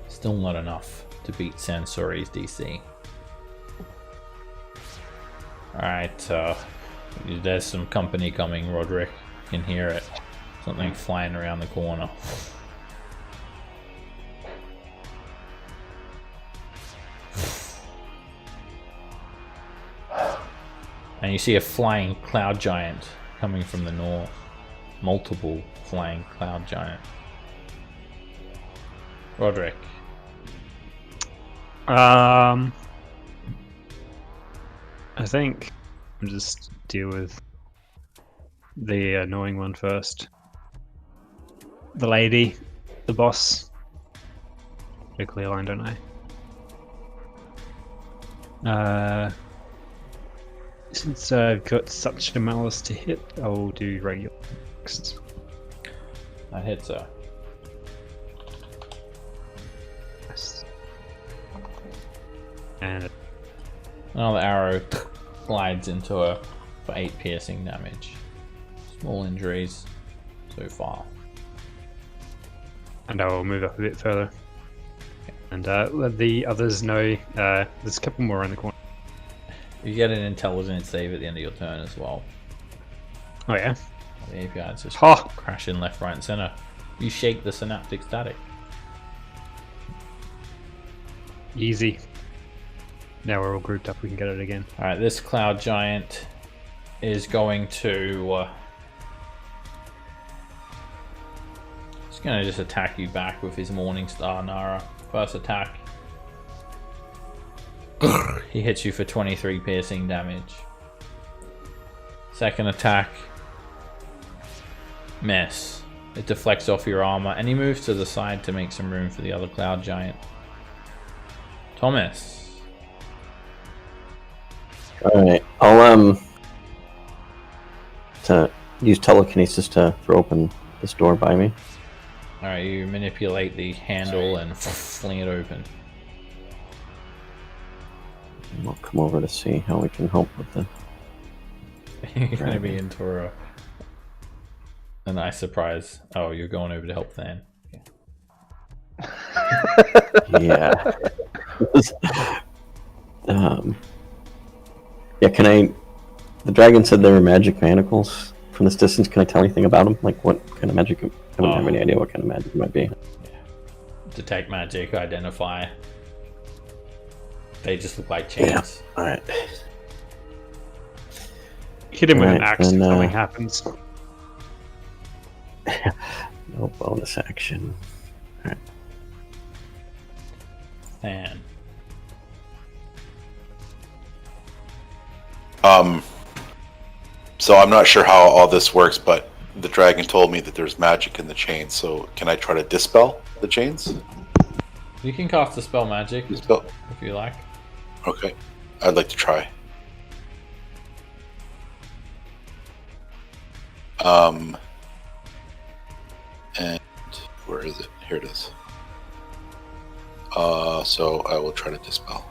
Still not enough to beat Sansori's DC. Alright, there's some company coming, Roderick. You can hear it. Something flying around the corner. And you see a flying cloud giant coming from the north. Multiple flying cloud giant. Roderick. I think I'll just deal with the annoying one first. The lady, the boss. Pretty clear line, don't I? Since I've got such a malice to hit, I'll do regular next. That hits her. Yes. And Another arrow glides into her for 8 piercing damage. Small injuries so far. I will move up a bit further. And let the others know there's a couple more around the corner. You get an intelligence save at the end of your turn as well. Oh yeah? The APIs just Ha! crash in left, right, and center. You shake the synaptic static. Easy. Now we're all grouped up, we can get it again. Alright, this cloud giant is going to... he's going to just attack you back with his Morning Star, Nara. First attack. He hits you for 23 piercing damage. Second attack. Miss. It deflects off your armor, and he moves to the side to make some room for the other cloud giant. Thomas. Alright, I'll to use telekinesis to open this door by me. Alright, you manipulate the handle and fling it open. We'll come over to see how we can help with the... You're going to be in for a nice surprise. Oh, you're going over to help then. Yeah. Yeah, can I... The dragon said they were magic manacles. From this distance, can I tell anything about them? Like, what kind of magic... I wouldn't have any idea what kind of magic it might be. Detect magic, identify. They just look like chains. Yeah, alright. Hit him with an Right, axe if then, something happens. No bonus action. Alright. Man. So I'm not sure how all this works, but the dragon told me that there's magic in the chains. So can I try to dispel the chains? You can cast a spell magic Dispel. if you like. Okay, I'd like to try. And where is it? Here it is. So I will try to dispel.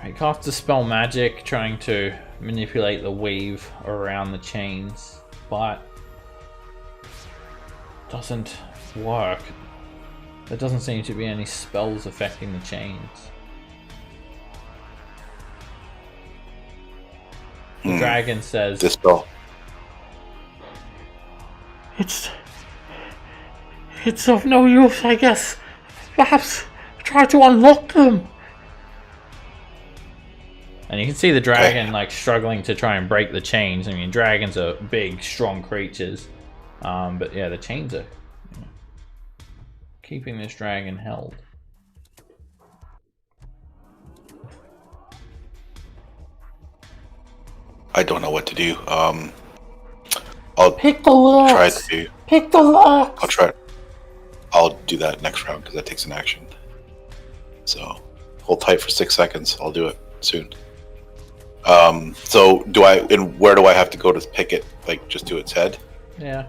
Right, cast a spell magic, trying to manipulate the weave around the chains, but doesn't work. There doesn't seem to be any spells affecting the chains. The dragon says, Dispel. It's of no use, I guess. Perhaps try to unlock them. And you can see the dragon like struggling to try and break the chains. I mean, dragons are big, strong creatures, but yeah, the chains are keeping this dragon held. I don't know what to do. I'll Pick the locks. try to. Pick the locks. I'll try. I'll do that next round because that takes an action. So hold tight for 6 seconds. I'll do it soon. So do I? And where do I have to go to pick it? Like just to its head? Yeah.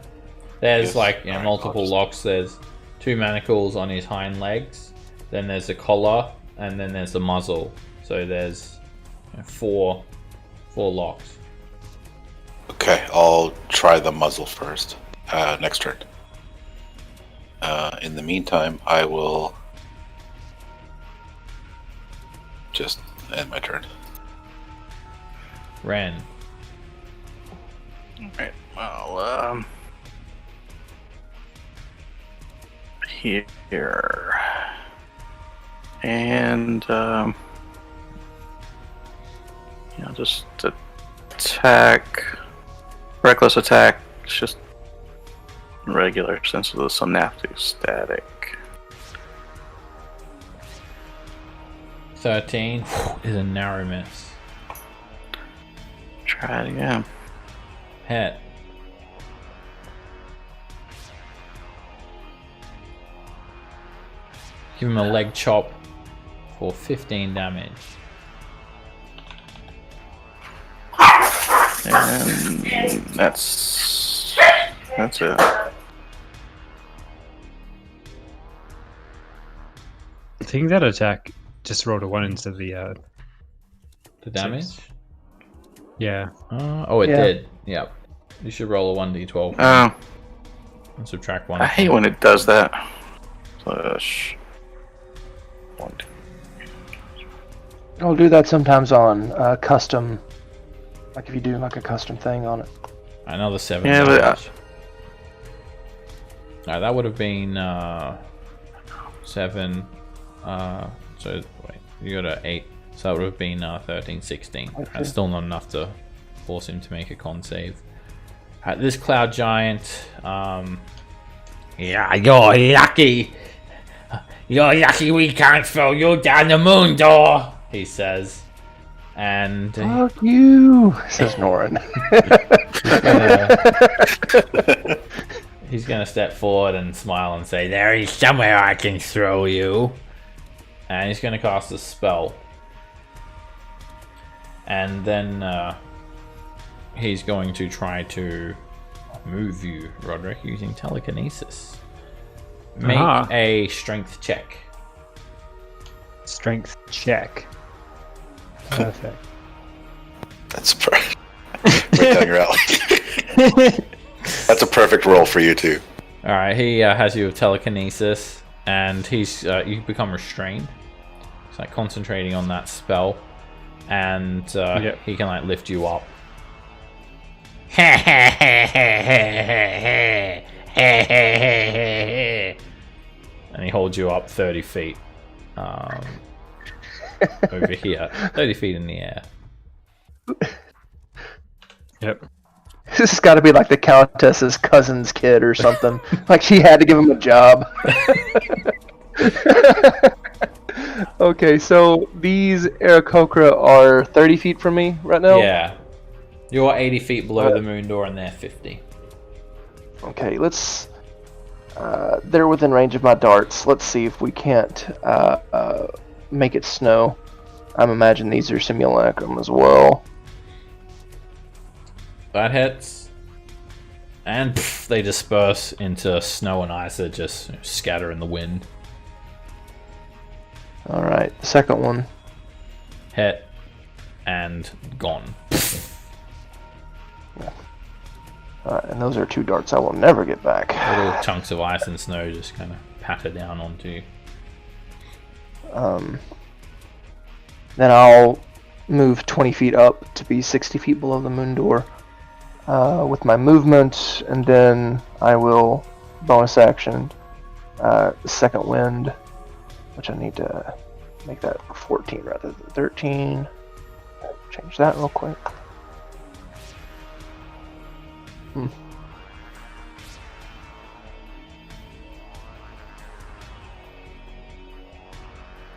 There's Yes. like Alright, multiple I'll just- locks. There's 2 manacles on his hind legs. Then there's the collar, and then there's the muzzle. So there's 4 locks. Okay, I'll try the muzzle first. Next turn. In the meantime, I will just end my turn. Ren. Alright, well, here. And, just attack. Reckless attack. It's just regular since of the synaptic static. 13 is a narrow miss. Try it again. Hit. Give him a leg chop for 15 damage. And that's it. I think that attack just rolled a 1 instead of the damage? yeah. Oh, it Yeah. did. Yep. You should roll a 1d12 Oh, and subtract 1. I hate when it does that. Push. 1, 2. I'll do that sometimes on custom, like if you do like a custom thing on it. Another 7 Yeah, but, damage. Alright, that would have been 7. So wait, you got a 8 So that would have been 13, 16. Okay. That's still not enough to force him to make a con save. This cloud giant, yeah, you're lucky. You're lucky we can't throw you down the moon door, he says. And fuck you, says Norin. he's gonna step forward and smile and say, there is somewhere I can throw you. And he's gonna cast a spell. And then he's going to try to move you, Roderick, using telekinesis. Make a strength check. Strength check. Perfect. That's right down your alley. That's a perfect roll for you too. All right, he has you with telekinesis, and he's you become restrained. It's like concentrating on that spell, and he can like lift you up. And he holds you up 30 feet over here, 30 feet in the air. Yep. This has got to be like the Countess's cousin's kid or something. Like she had to give him a job. Okay, so these Aarakocra are 30 feet from me right now? Yeah. You're 80 feet below the moon door and they're 50. Okay, let's... they're within range of my darts. Let's see if we can't make it snow. I'm imagining these are simulacrum as well. That hits. And they disperse into snow and ice that just scatter in the wind. Alright, the second one. Hit. And gone. Alright, and those are 2 darts I will never get back. Little chunks of ice and snow just kind of patter down onto you. Then I'll move 20 feet up to be 60 feet below the moon door with my movement, and then I will bonus action second wind, which I need to make that 14 rather than 13. Change that real quick.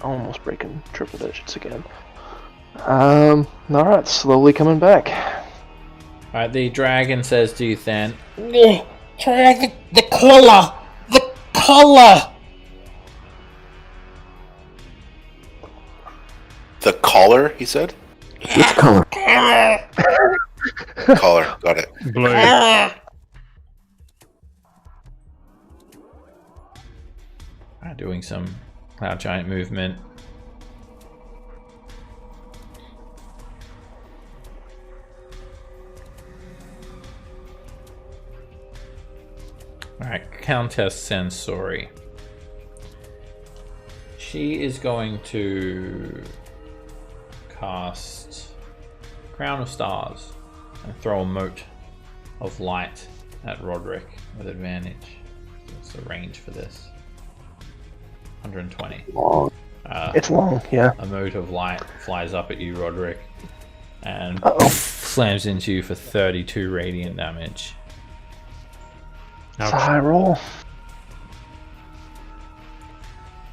Almost breaking triple digits again. Alright, slowly coming back. Alright, the dragon says to you then, try the collar! The collar! The collar, he said? Which color? Collar, got it. Blue. Doing some cloud giant movement. Alright, Countess Sensori. She is going to cast Crown of Stars and throw a mote of light at Roderick with advantage. What's the range for this? 120. Long. It's long, yeah. A mote of light flies up at you, Roderick, and slams into you for 32 radiant damage. It's a high roll.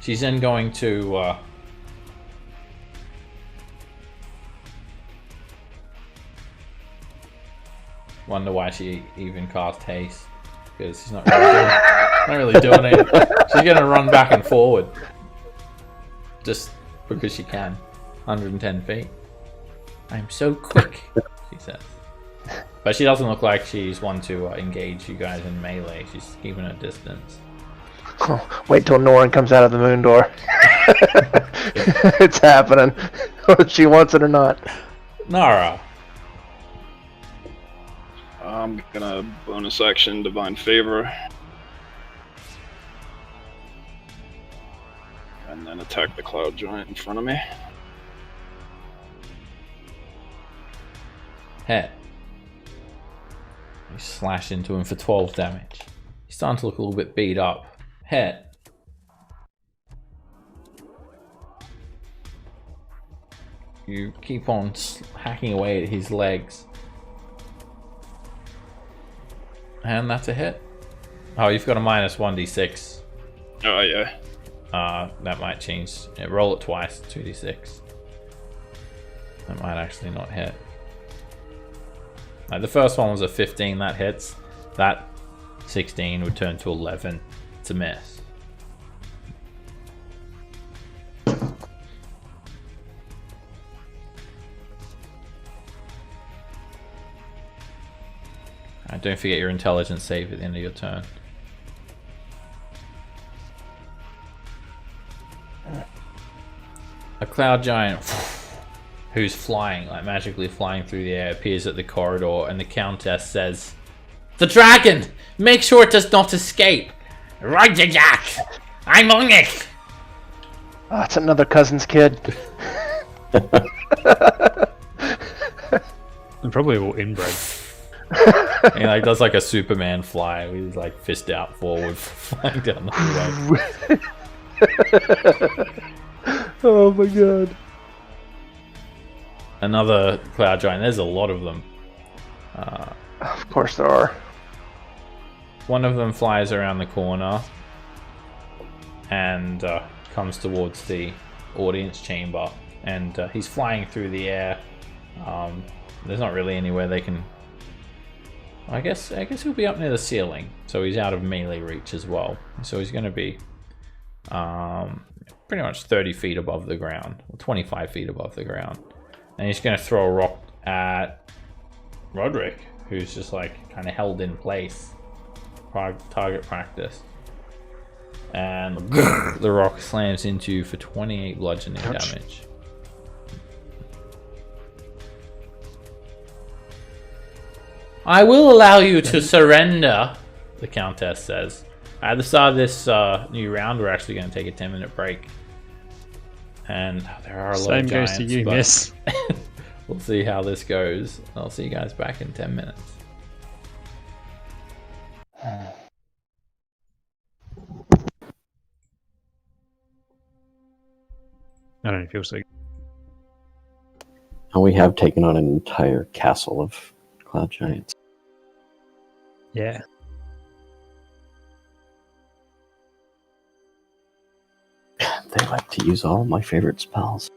She's then going to wonder why she even cast haste, because she's not really doing it. She's gonna run back and forward just because she can. 110 feet. I'm so quick, she says. But she doesn't look like she's one to engage you guys in melee. She's keeping her distance. Oh, wait till Norin comes out of the moon door. It's happening, whether she wants it or not. Nara. I'm gonna bonus action Divine Favor. And then attack the cloud giant in front of me. Hit. You slash into him for 12 damage. He's starting to look a little bit beat up. Hit. You keep on hacking away at his legs. And that's a hit. Oh, you've got a minus 1d6. Oh, yeah. That might change. Yeah, roll it twice, 2d6. That might actually not hit. The first one was a 15, that hits. That 16 would turn to 11. It's a miss. Don't forget your intelligence save at the end of your turn. A cloud giant who's flying, like magically flying through the air, appears at the corridor, and the Countess says, "The dragon! Make sure it does not escape!" "Right, Jack! I'm on it!" Oh, it's another cousin's kid. They're probably all inbred. He like does like a Superman fly with his like fist out forward, flying down the hallway. Oh my god. Another cloud giant. There's a lot of them. Of course there are. One of them flies around the corner and comes towards the audience chamber, and he's flying through the air. There's not really anywhere they can. I guess he'll be up near the ceiling, so he's out of melee reach as well. So he's going to be pretty much 30 feet above the ground, or 25 feet above the ground, and he's going to throw a rock at Roderick, who's just like kind of held in place. Target practice, and the rock slams into you for 28 bludgeoning damage. "I will allow you to surrender," the Countess says. At the start of this new round, we're actually going to take a 10-minute break. And there are a lot of giants. Same goes to you, miss. We'll see how this goes. I'll see you guys back in 10 minutes. I don't feel so. And we have taken on an entire castle of cloud giants. Yeah. They like to use all my favorite spells.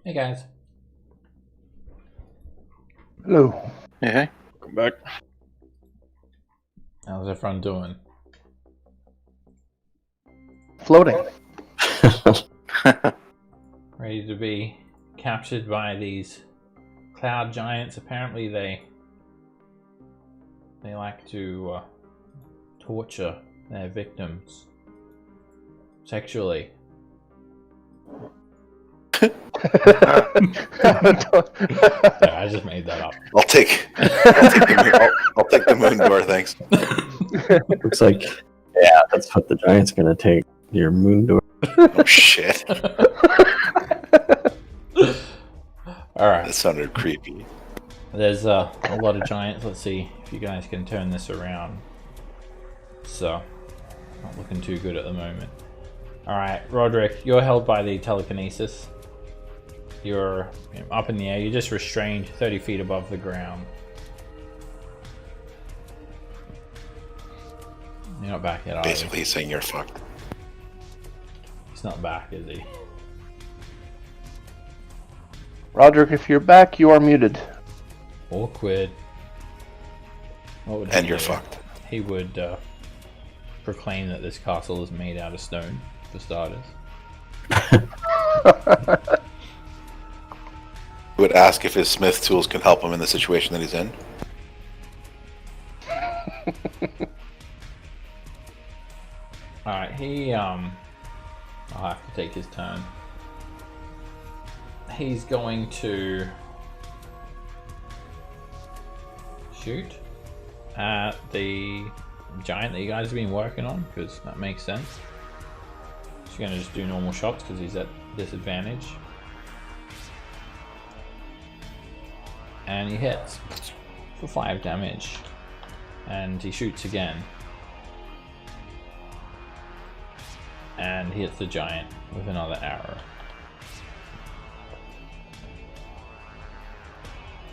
Hey guys. Hello. Hey. Welcome back. How's everyone doing? Floating. Ready to be captured by these cloud giants? Apparently they like to torture their victims sexually. Yeah, I just made that up. I'll take the moon door, thanks. Looks like, yeah, that's what the giant's gonna take. Your moon door. Oh shit. Alright. That sounded creepy. There's a lot of giants. Let's see if you guys can turn this around. So, not looking too good at the moment. Alright, Roderick, you're held by the telekinesis. You're up in the air. You're just restrained 30 feet above the ground. You're not back yet, are you? Basically, he's saying you're fucked. He's not back, is he? Roderick, if you're back, you are muted. Awkward. What would he And you're do? fucked. He would proclaim that this castle is made out of stone, for starters. He would ask if his smith tools can help him in the situation that he's in. Alright, I'll have to take his turn. He's going to shoot at the giant that you guys have been working on, because that makes sense. He's going to just do normal shots because he's at disadvantage. And he hits for 5 damage. And he shoots again. And he hits the giant with another arrow.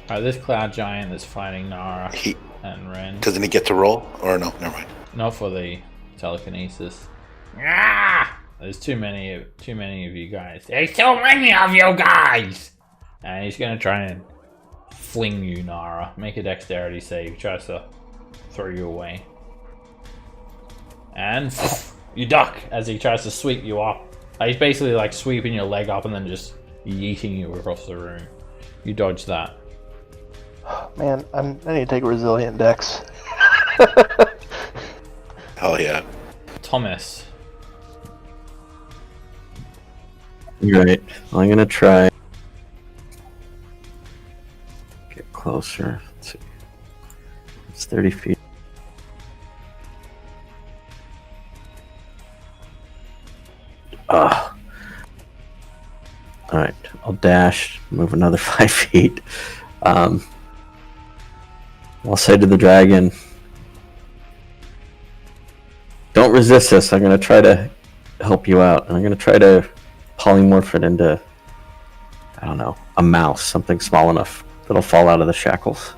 Alright, this cloud giant that's fighting Nara and Ren. Doesn't he get to roll? Or no, never mind. Not for the telekinesis. Ah! There's too many of you guys. There's so many of you guys! And he's gonna try and fling you, Nara. Make a dexterity save. He tries to throw you away. And you duck as he tries to sweep you up. He's basically like sweeping your leg up and then just yeeting you across the room. You dodge that. Man, I need to take a resilient dex. Hell yeah. Thomas. You're right. I'm gonna try. Get closer. Let's see. It's 30 feet. Alright, I'll dash, move another 5 feet. I'll say to the dragon, don't resist this. I'm going to try to help you out. And I'm going to try to polymorph it into, I don't know, a mouse, something small enough that'll fall out of the shackles.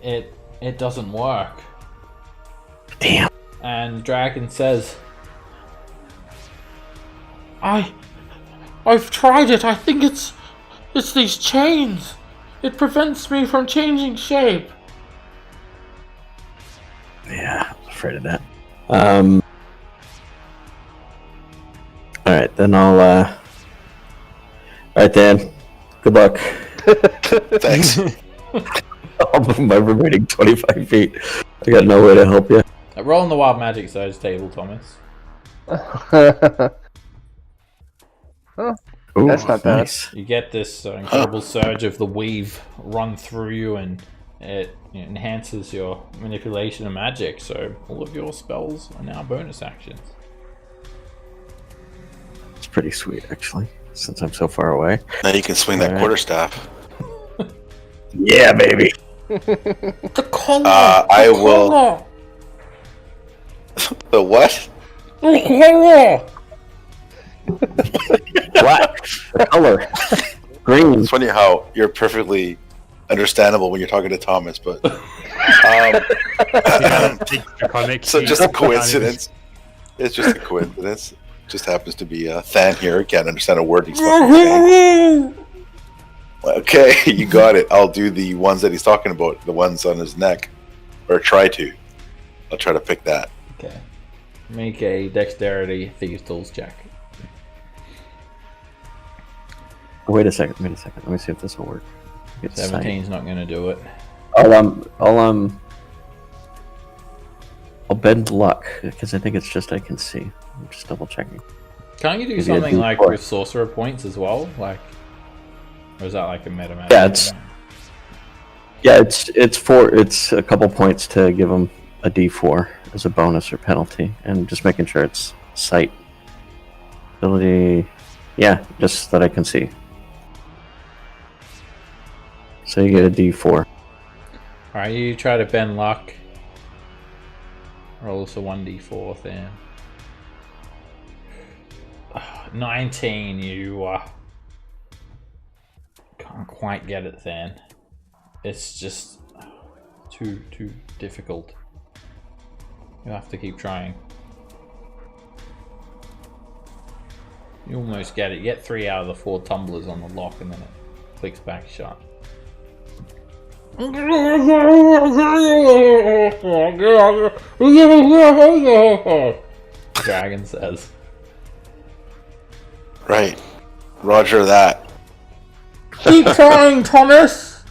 It doesn't work. Damn. And Dragon says, I've tried it. I think it's these chains. It prevents me from changing shape. Yeah, I was afraid of that. Alright, then Alright, Dan. Good luck. Thanks. I'll move my remaining 25 feet. I got no way to help you. Roll on the Wild Magic Surge table, Thomas. Ooh, That's not bad. nice. You get this incredible surge of the weave run through you, and it enhances your manipulation of magic, so all of your spells are now bonus actions. It's pretty sweet, actually, since I'm so far away. Now you can swing that Alright. quarterstaff. Yeah, baby. The collar! I will. Collar! The what? The collar! Black. The color. Green. It's funny how you're perfectly understandable when you're talking to Thomas, but so just a coincidence. It's just a coincidence. Just happens to be Than here. Can't understand a word he's fucking saying. Okay, you got it. I'll do the ones that he's talking about. The ones on his neck. Or try to. I'll try to pick that. Okay. Make a dexterity thieves tools check. Wait a second. Let me see if this will work. 17's not going to do it. I'll bend luck because I think it's just I can see. I'm just double checking. Can't you do Maybe something a like D4. with sorcerer points as well? Like, or is that like a meta? Yeah, it's a couple points to give them a D4 as a bonus or penalty, and just making sure it's sight ability. Yeah, just that I can see. So you get a D4. Alright, you try to bend luck. Roll us a 1d4 then. 19, you can't quite get it then. It's just too difficult. You have to keep trying. You almost get it. You get 3 out of the 4 tumblers on the lock and then it clicks back shut. Dragon says. Right. Roger that. Keep trying, Thomas!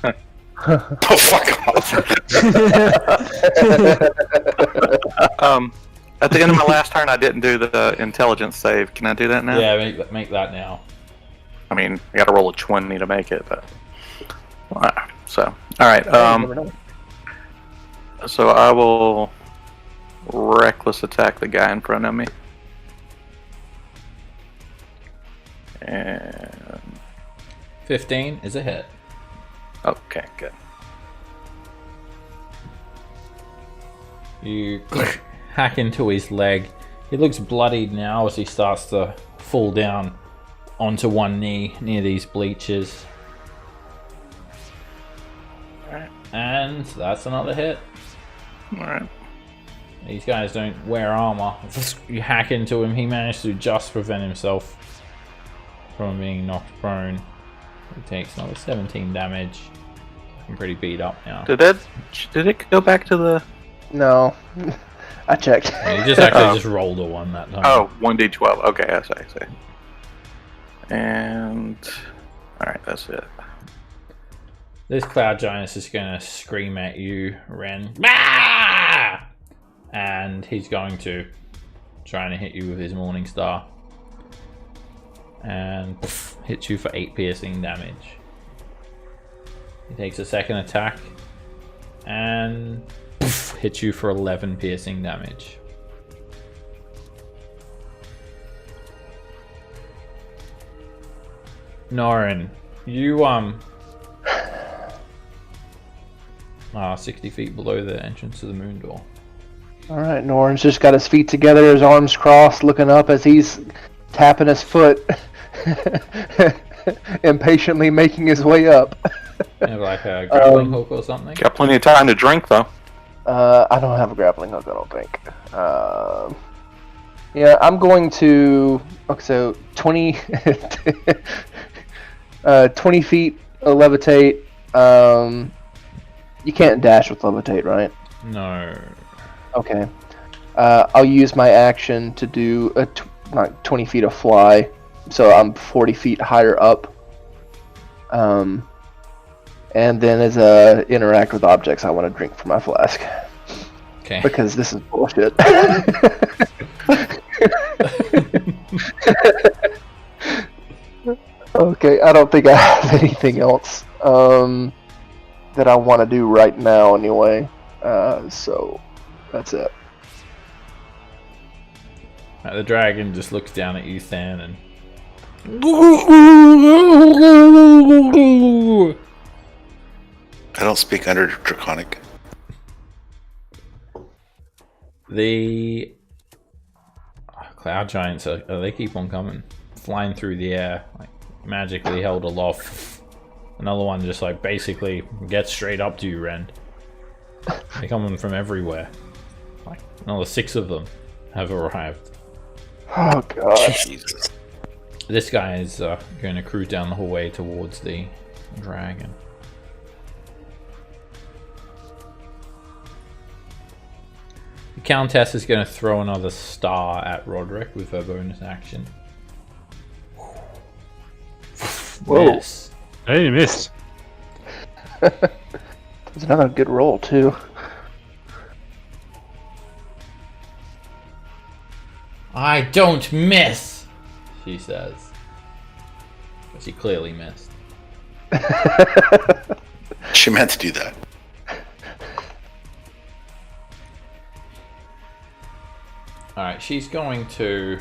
Oh, fuck off. At the end of my last turn, I didn't do the intelligence save. Can I do that now? Yeah, make that now. I mean, I got to roll a 20 to make it, but so all right. So I will reckless attack the guy in front of me, and 15 is a hit. okay, good. You hack into his leg. He looks bloodied now as he starts to fall down onto one knee near these bleachers. Alright. And that's another hit. Alright. These guys don't wear armor. You hack into him, he managed to just prevent himself from being knocked prone. He takes another 17 damage. I'm pretty beat up now. Did it go back to the? No, I checked. Yeah, he just actually just rolled a 1 that time. Oh, 1d12. Okay, I see. And alright, that's it. This cloud giant is just gonna scream at you, Ren. Ah! And he's going to try and hit you with his Morning Star. And poof, hits you for 8 piercing damage. He takes a second attack and poof, hits you for 11 piercing damage. Norin, you 60 feet below the entrance to the moon door. Alright, Norin's just got his feet together, his arms crossed, looking up as he's tapping his foot, impatiently making his way up. You have like a grappling hook or something? Got plenty of time to drink though. I don't have a grappling hook, I don't think. Yeah, I'm going to... Okay, so 20... 20 feet levitate. You can't dash with levitate, right? No. Okay. I'll use my action to do a 20 feet of fly, so I'm 40 feet higher up. And then as interact with objects, I want to drink from my flask. Okay. Because this is bullshit. Okay, I don't think I have anything else that I want to do right now anyway. So that's it. The dragon just looks down at you, Than, and I don't speak under Draconic. the cloud giants they keep on coming, flying through the air, like magically held aloft. Another one just like basically gets straight up to you, Ren. They're coming from everywhere. Like another 6 of them have arrived. Oh god. Jesus. This guy is going to cruise down the hallway towards the dragon. The Countess is going to throw another star at Roderick with her bonus action. Whoa. Miss. Hey, you missed. That's another good roll too. I don't miss, she says. But she clearly missed. She meant to do that. Alright, she's going to...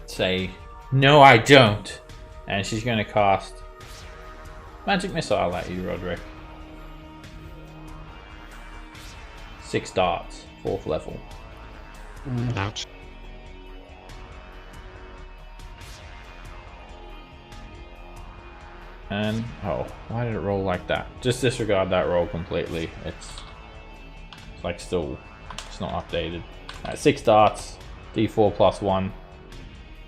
say, no I don't. And she's going to cast Magic Missile at you, Roderick. 6 darts, 4th level. Ouch. And, oh, why did it roll like that? Just disregard that roll completely. It's like still, it's not updated. Alright, 6 darts, d4 plus 1.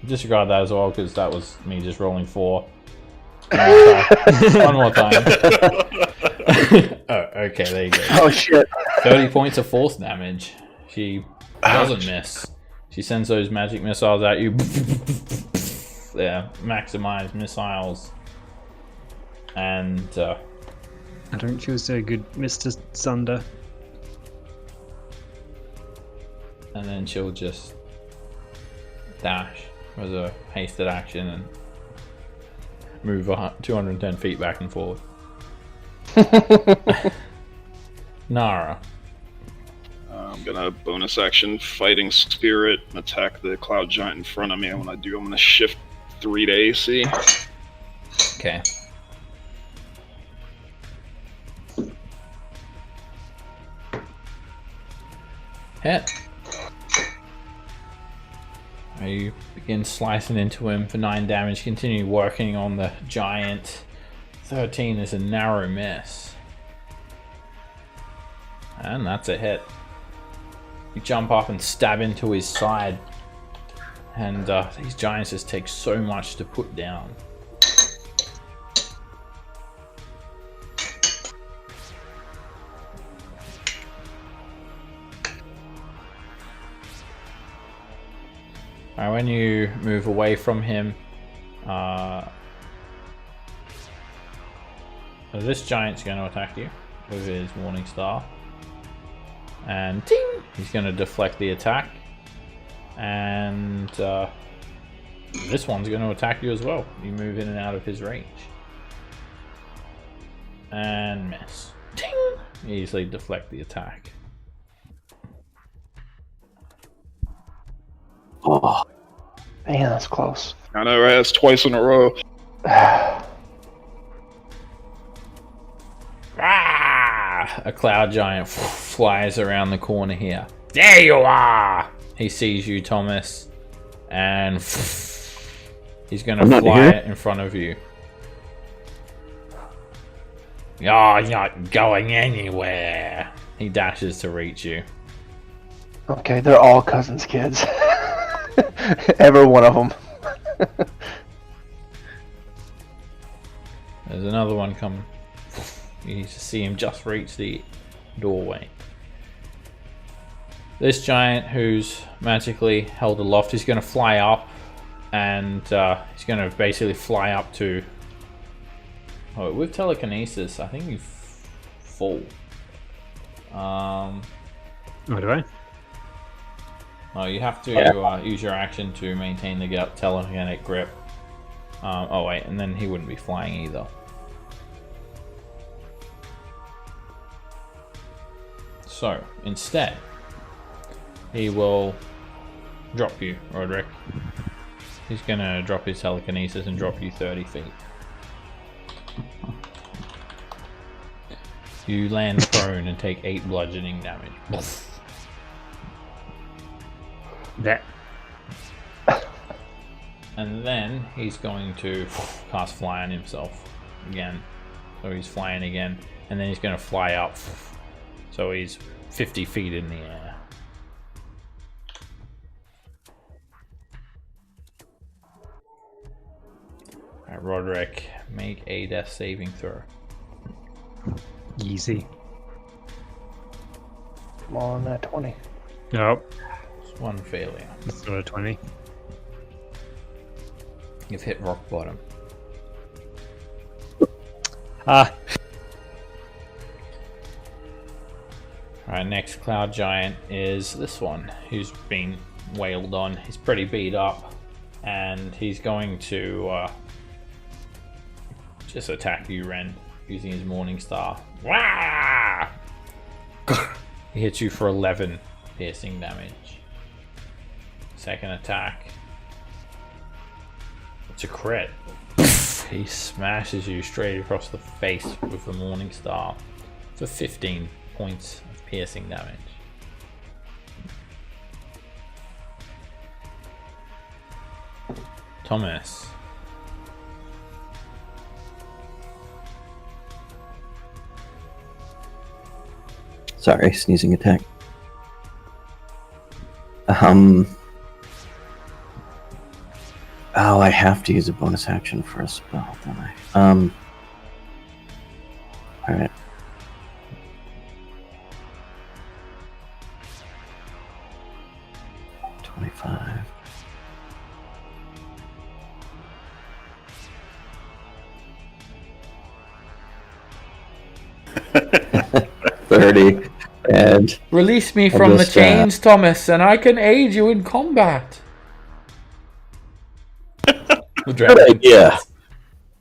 Disregard that as well, because that was me just rolling 4. One more time. Oh, okay, there you go. Oh shit. 30 points of force damage. She doesn't miss. She sends those magic missiles at you. Yeah, maximize missiles. And I don't feel so good, Mr. Sunder. and then she'll just dash as a hasted action and move 210 feet back and forth. Nara. I'm gonna bonus action Fighting Spirit, attack the Cloud Giant in front of me. And when I do, I'm gonna shift 3 to AC. Okay. Hit. You begin slicing into him for 9 damage. Continue working on the giant. 13 is a narrow miss. And that's a hit. You jump up and stab into his side. And these giants just take so much to put down. Alright, when you move away from him, this giant's going to attack you with his Warning Star. And ting! He's going to deflect the attack. And this one's going to attack you as well. You move in and out of his range. And miss. Ting! Easily deflect the attack. Oh, Man, that's close. I know, right? That's twice in a row. Ah! A cloud giant flies around the corner here. There you are! He sees you, Thomas, and he's going to fly in front of you. You're not going anywhere. He dashes to reach you. Okay, they're all cousins' kids. Every one of them. There's another one coming. You see him just reach the doorway. This giant, who's magically held aloft, is going to fly up, and he's going to basically fly up to... Oh, with telekinesis, I think you fall. Oh, do I? Oh, you have to use your action to maintain the telekinetic grip. Oh wait, and then he wouldn't be flying either. So, instead, he will drop you, Roderick. He's gonna drop his telekinesis and drop you 30 feet. You land prone and take 8 bludgeoning damage. That. And then he's going to cast Fly on himself again. So he's flying again. and then he's going to fly up. So he's 50 feet in the air. Alright, Roderick, make a death saving throw. Easy. Come on, that 20. Nope. It's one failure. That's not a 20. You've hit rock bottom. Ah. Alright, next cloud giant is this one, who's been wailed on. He's pretty beat up, and he's going to just attack you, Ren, using his Morning Star. Wah! He hits you for 11 piercing damage. Second attack. It's a crit. He smashes you straight across the face with the Morning Star for 15 points of piercing damage. Thomas. Sorry, sneezing attack. Oh, I have to use a bonus action for a spell, don't I? Alright. $25. $30. And release me I'll from the just, chains, Thomas, and I can aid you in combat. good idea.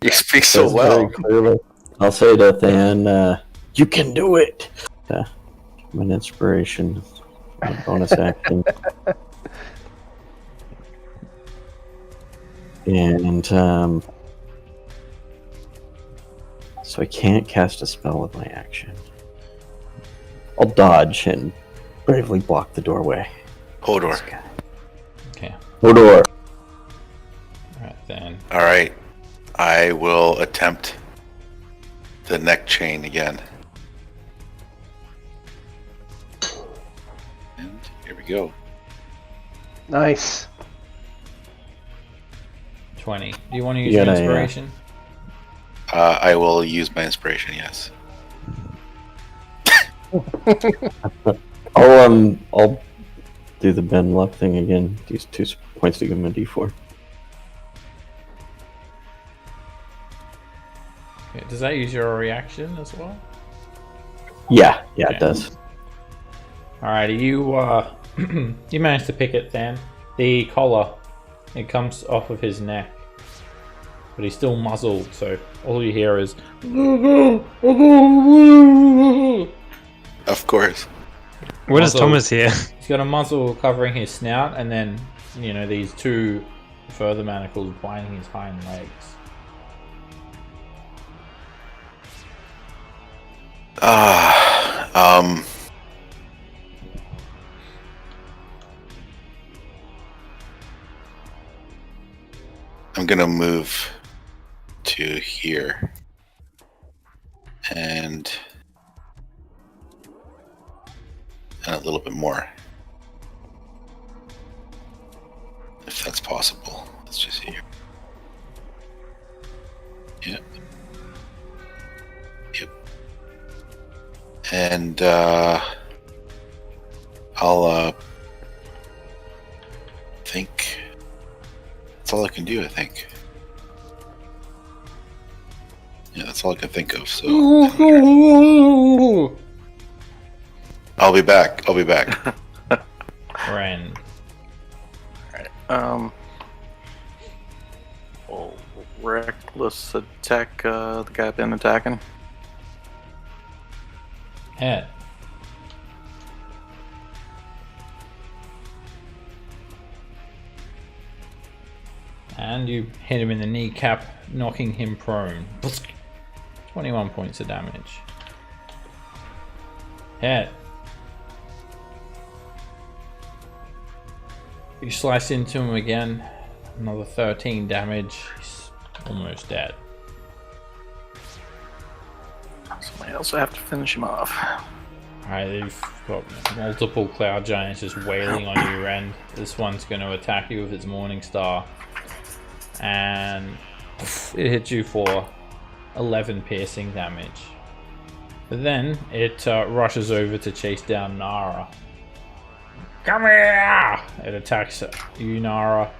You speak so That's well. very clearly. I'll say to Than, you can do it. Give him an inspiration. A bonus action. And so I can't cast a spell with my action. I'll dodge and bravely block the doorway. Hodor. Okay. Hodor. Alright then. Alright. I will attempt the neck chain again. And here we go. Nice. 20. Do you want to use your inspiration? I will use my inspiration, yes. I'll do the Ben luck thing again. Use 2 points to give him a D4. Okay, does that use your reaction as well? Yeah, Okay. it does. Alright, you you managed to pick it then. The collar, it comes off of his neck. But he's still muzzled, so all you hear is Of course. What is Muzzle. Thomas here? He's got a muzzle covering his snout, and then, you know, these 2 further manacles binding his hind legs. I'm gonna move to here. And a little bit more. If that's possible. Let's just see here. Yep. Yep. And I'll think that's all I can do, I think. Yeah, that's all I can think of, so I'll be back. Ren. Reckless attack the guy I've been attacking. Hit. And you hit him in the kneecap, knocking him prone. 21 points of damage. Hit. You slice into him again. Another 13 damage. He's almost dead. Somebody else will have to finish him off. Alright, they've got multiple cloud giants just wailing on you, Ren. This one's going to attack you with its Morning Star. And it hits you for 11 piercing damage. But then it rushes over to chase down Nara. Come here! It attacks you, Nara.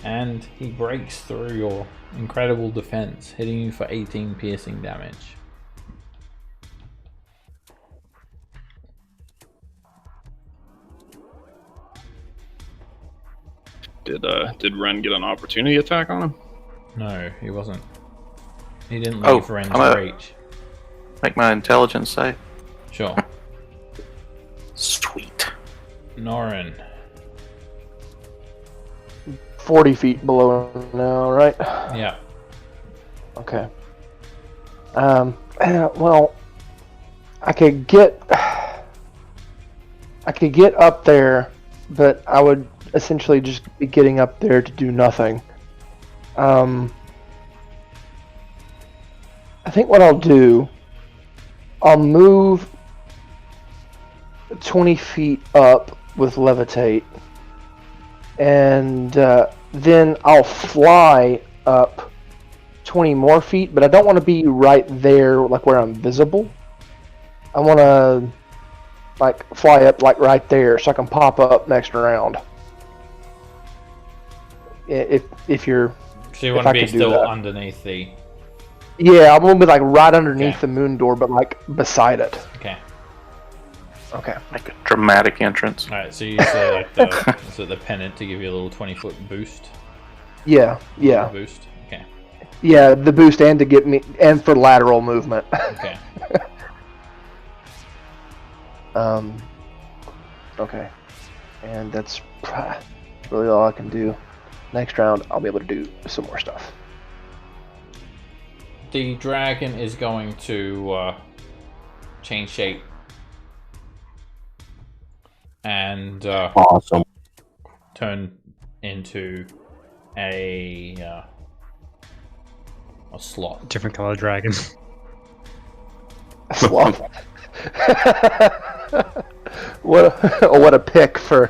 And he breaks through your incredible defense, hitting you for 18 piercing damage. Did Ren get an opportunity attack on him? No, he wasn't. He didn't leave Ren's reach. Make my intelligence save. Sure. Sweet. Norin. 40 feet below now, right? Yeah. Okay. Well, I could get up there, but I would essentially just be getting up there to do nothing. I think what I'll do, I'll move 20 feet up with levitate, and then I'll fly up 20 more feet, but I don't want to be right there, like where I'm visible. I want to like fly up like right there so I can pop up next round. If you're, so you want to be still underneath the... Yeah, I'm gonna be like right underneath the moon door, but like beside it. Okay. Okay. Like a dramatic entrance. Alright, so you use the pennant to give you a little 20-foot boost? Yeah. Boost? Okay. Yeah, the boost and to get me, and for lateral movement. Okay. Okay. And that's really all I can do. Next round, I'll be able to do some more stuff. The dragon is going to change shape and Awesome. turn into a sloth. Different color dragon. A sloth. what a pick for.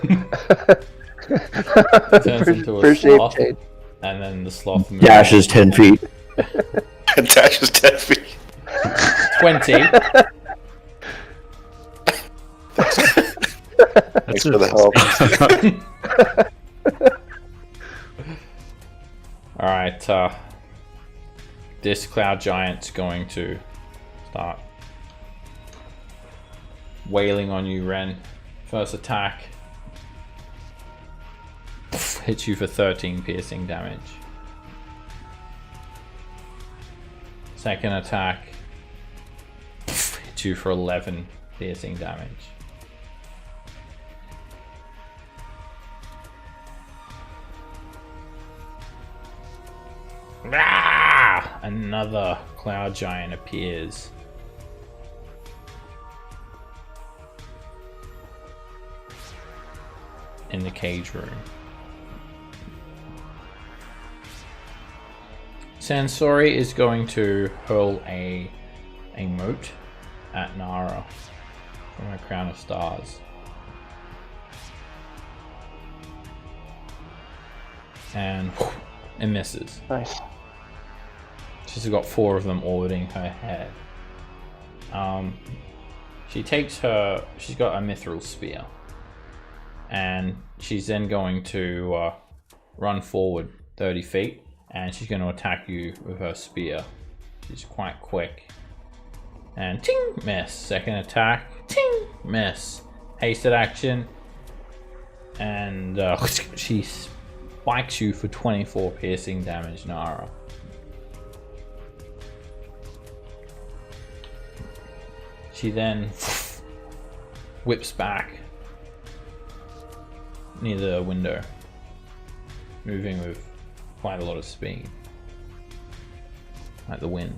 Turns into a sloth, and then the sloth dashes 10 feet. Dashes 10 feet. 20. Thanks for the help. Alright, this cloud giant's going to start wailing on you, Ren. First attack hits you for 13 piercing damage. Second attack hits you for 11 piercing damage. Ah! Another cloud giant appears. In the cage room. Sansori is going to hurl a mote at Nara from her crown of stars. And it misses. Nice. She's got 4 of them orbiting her head. She's got a mithril spear. And she's then going to run forward 30 feet. And she's going to attack you with her spear. She's quite quick. And ting! Miss. Second attack. Ting! Miss. Hasted action. And she spikes you for 24 piercing damage, Nara. She then whips back near the window, moving with quite a lot of speed, like the wind.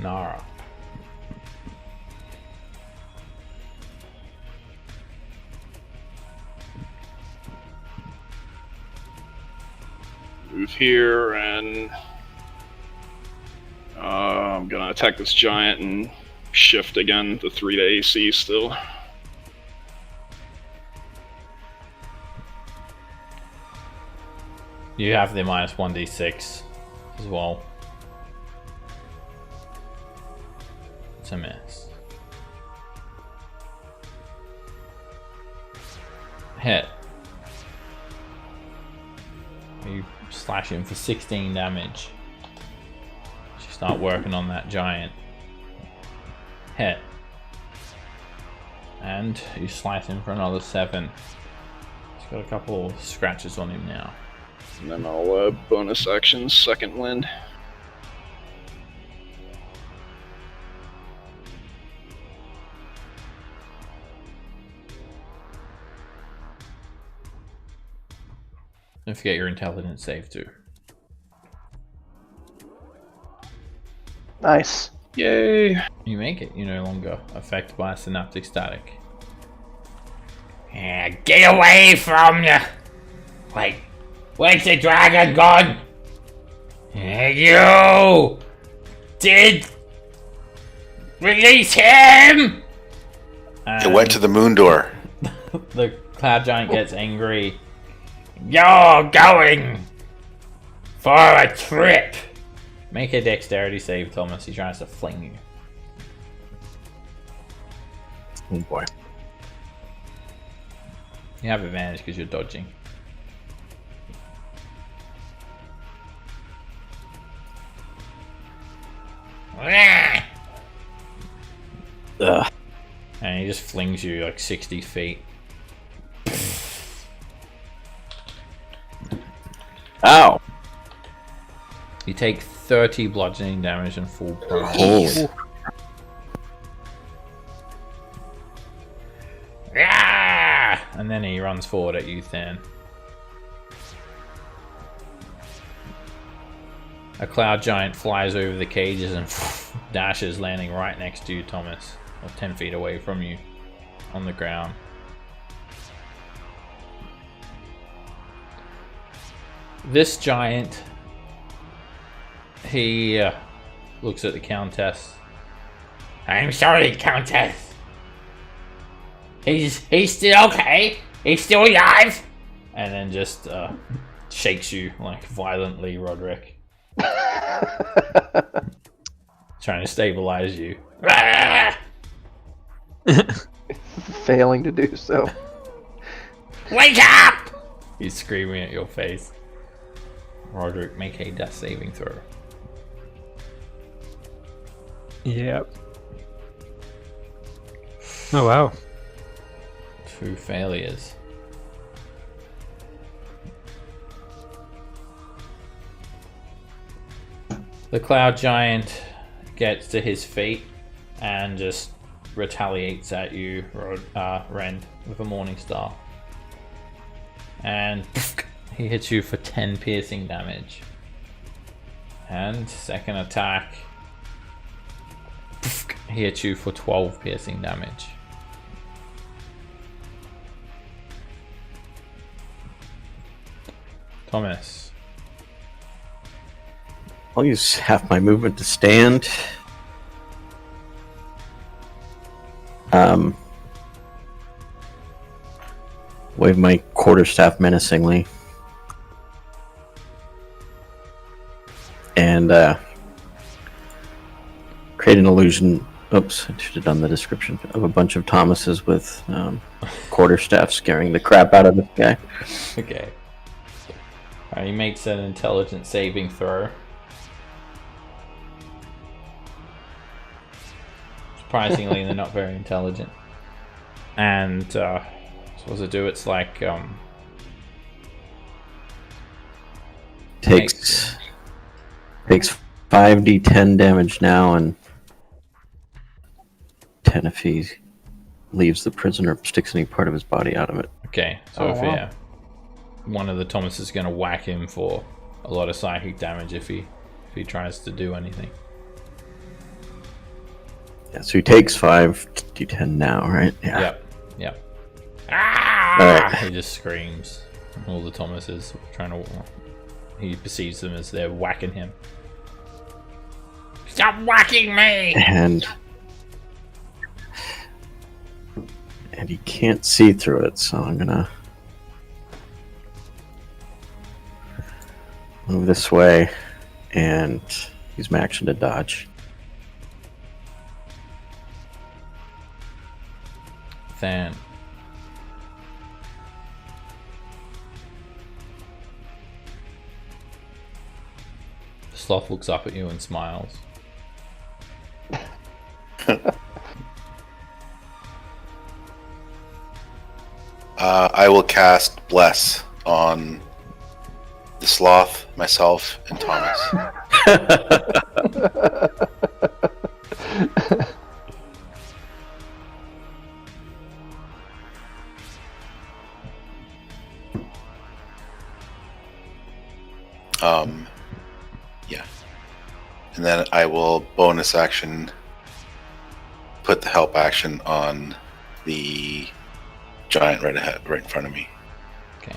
Nara. Move here and I'm gonna attack this giant and shift again the 3 to AC still. You have the minus 1d6 as well. It's a miss. Hit. You slash him for 16 damage. You start working on that giant. Hit. And you slice him for another 7. He's got a couple of scratches on him now. And then I'll bonus action, second wind. Don't forget your intelligence save too. Nice. Yay! You make it. You're no longer affected by synaptic static. Yeah, get away from you! Wait, where's the dragon gone? You did release him! It went to the moon door. The cloud giant gets angry. You're going for a trip. Make a dexterity save, Thomas. He tries to fling you. Oh boy. You have advantage because you're dodging. Ugh. And he just flings you like 60 feet. Ow! You take 30 bludgeoning damage and fall prone. Holy. And then he runs forward at you, Than. A cloud giant flies over the cages and dashes, landing right next to you, Thomas, or 10 feet away from you on the ground. This giant, he looks at the Countess. I'm sorry, Countess. He's still okay. He's still alive. And then just shakes you like violently, Roderick. Trying to stabilize you. Failing to do so. Wake up! He's screaming at your face. Roderick, make a death saving throw. Yep. Oh wow. 2 failures. The cloud giant gets to his feet and just retaliates at you, Ren, with a morning star. And he hits you for 10 piercing damage. And second attack, he hits you for 12 piercing damage. Thomas. I'll use half my movement to stand. Wave my quarterstaff menacingly. And create an illusion. Oops, I should have done the description of a bunch of Thomases with quarterstaff scaring the crap out of this guy. Okay. He makes an intelligence saving throw. Surprisingly, they're not very intelligent. And so what does it do? It's like takes 5d10 damage now, and 10 if he leaves the prisoner, sticks any part of his body out of it. Okay, so if one of the Thomas is going to whack him for a lot of psychic damage if he tries to do anything. Yeah, so he takes 5d10 now, right? Yeah. Yep. Ah! Alright. He just screams. All the Thomases trying to. He perceives them as they're whacking him. Stop whacking me! And he can't see through it, so I'm gonna move this way and use my action to dodge. Than. The sloth looks up at you and smiles. I will cast Bless on the sloth, myself, and Thomas. Yeah. And then I will bonus action put the help action on the giant right in front of me. Okay.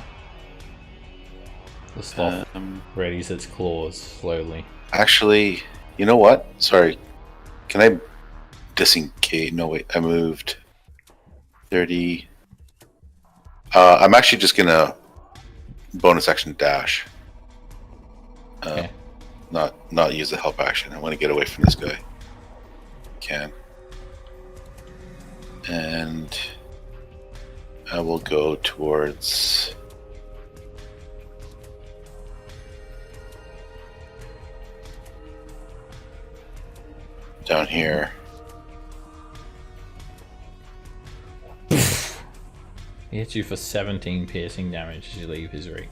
The sloth readies its claws slowly. Actually, you know what? Sorry. Can I disengage? No, wait. I moved 30. I'm actually just gonna bonus action dash. Okay. Not use the help action. I want to get away from this guy. Can. And I will go towards down here. He hits you for 17 piercing damage as you leave his reach.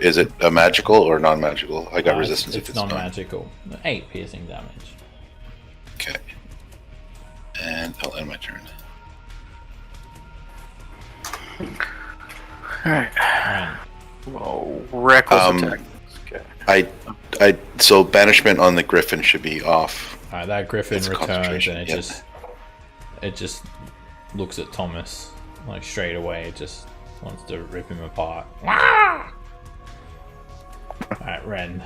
Is it a magical or non-magical? I got resistance. It's non-magical. 8 piercing damage. Okay. And I'll end my turn. Alright. Right. Well, reckless attack. Okay. So banishment on the griffin should be off. Alright, that griffin It's returns concentration, and it just looks at Thomas like straight away. It just wants to rip him apart. Alright, Ren.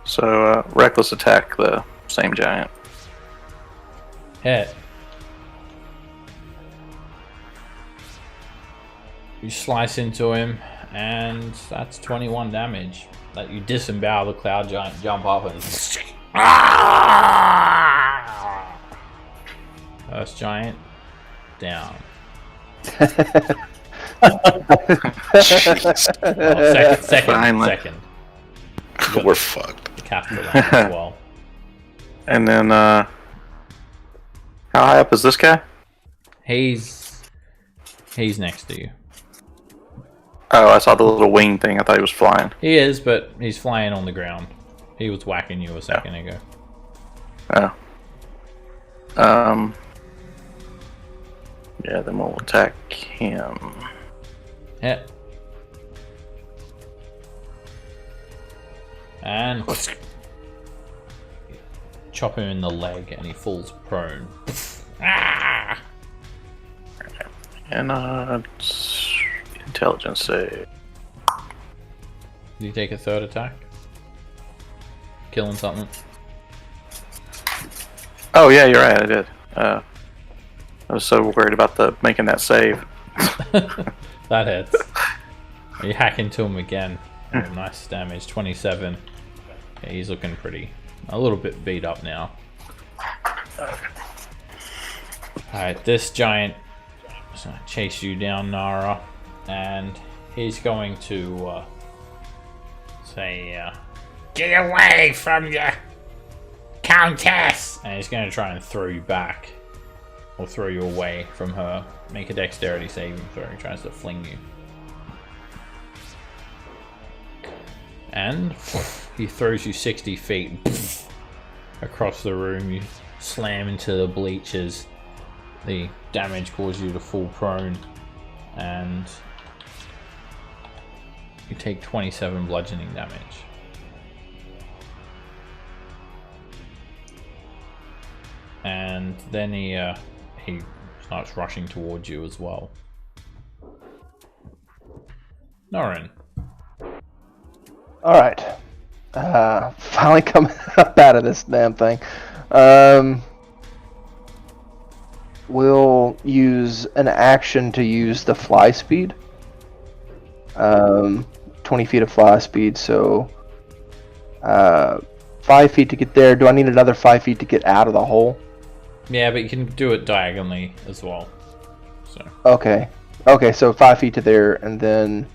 So, reckless attack the same giant. Hit. You slice into him, and that's 21 damage. Like you disembowel the cloud giant, jump up, and first giant down. Second. We're fucked. The capital as well. And then, how high up is this guy? He's next to you. Oh, I saw the little wing thing. I thought he was flying. He is, but he's flying on the ground. He was whacking you a second ago. Oh. Yeah, then we'll attack him. Hit. And chop him in the leg, and he falls prone. And intelligence save. Do you take a third attack? Killing something? Oh yeah, you're right. I did. I was so worried about making that save. That hits. You hack into him again. Oh, nice damage, 27. Yeah, he's looking a little bit beat up now. Alright, this giant is going to chase you down, Nara, and he's going to say, "Get away from your countess!" And he's going to try and throw you back, or throw you away from her. Make a dexterity saving throw. He tries to fling you. And he throws you 60 feet across the room. You slam into the bleachers. The damage causes you to fall prone, and you take 27 bludgeoning damage. And then he starts rushing towards you as well. Norin. Alright. Finally coming up out of this damn thing. We'll use an action to use the fly speed. 20 feet of fly speed, so 5 feet to get there. Do I need another 5 feet to get out of the hole? Yeah, but you can do it diagonally as well. So. Okay. Okay, so 5 feet to there, and then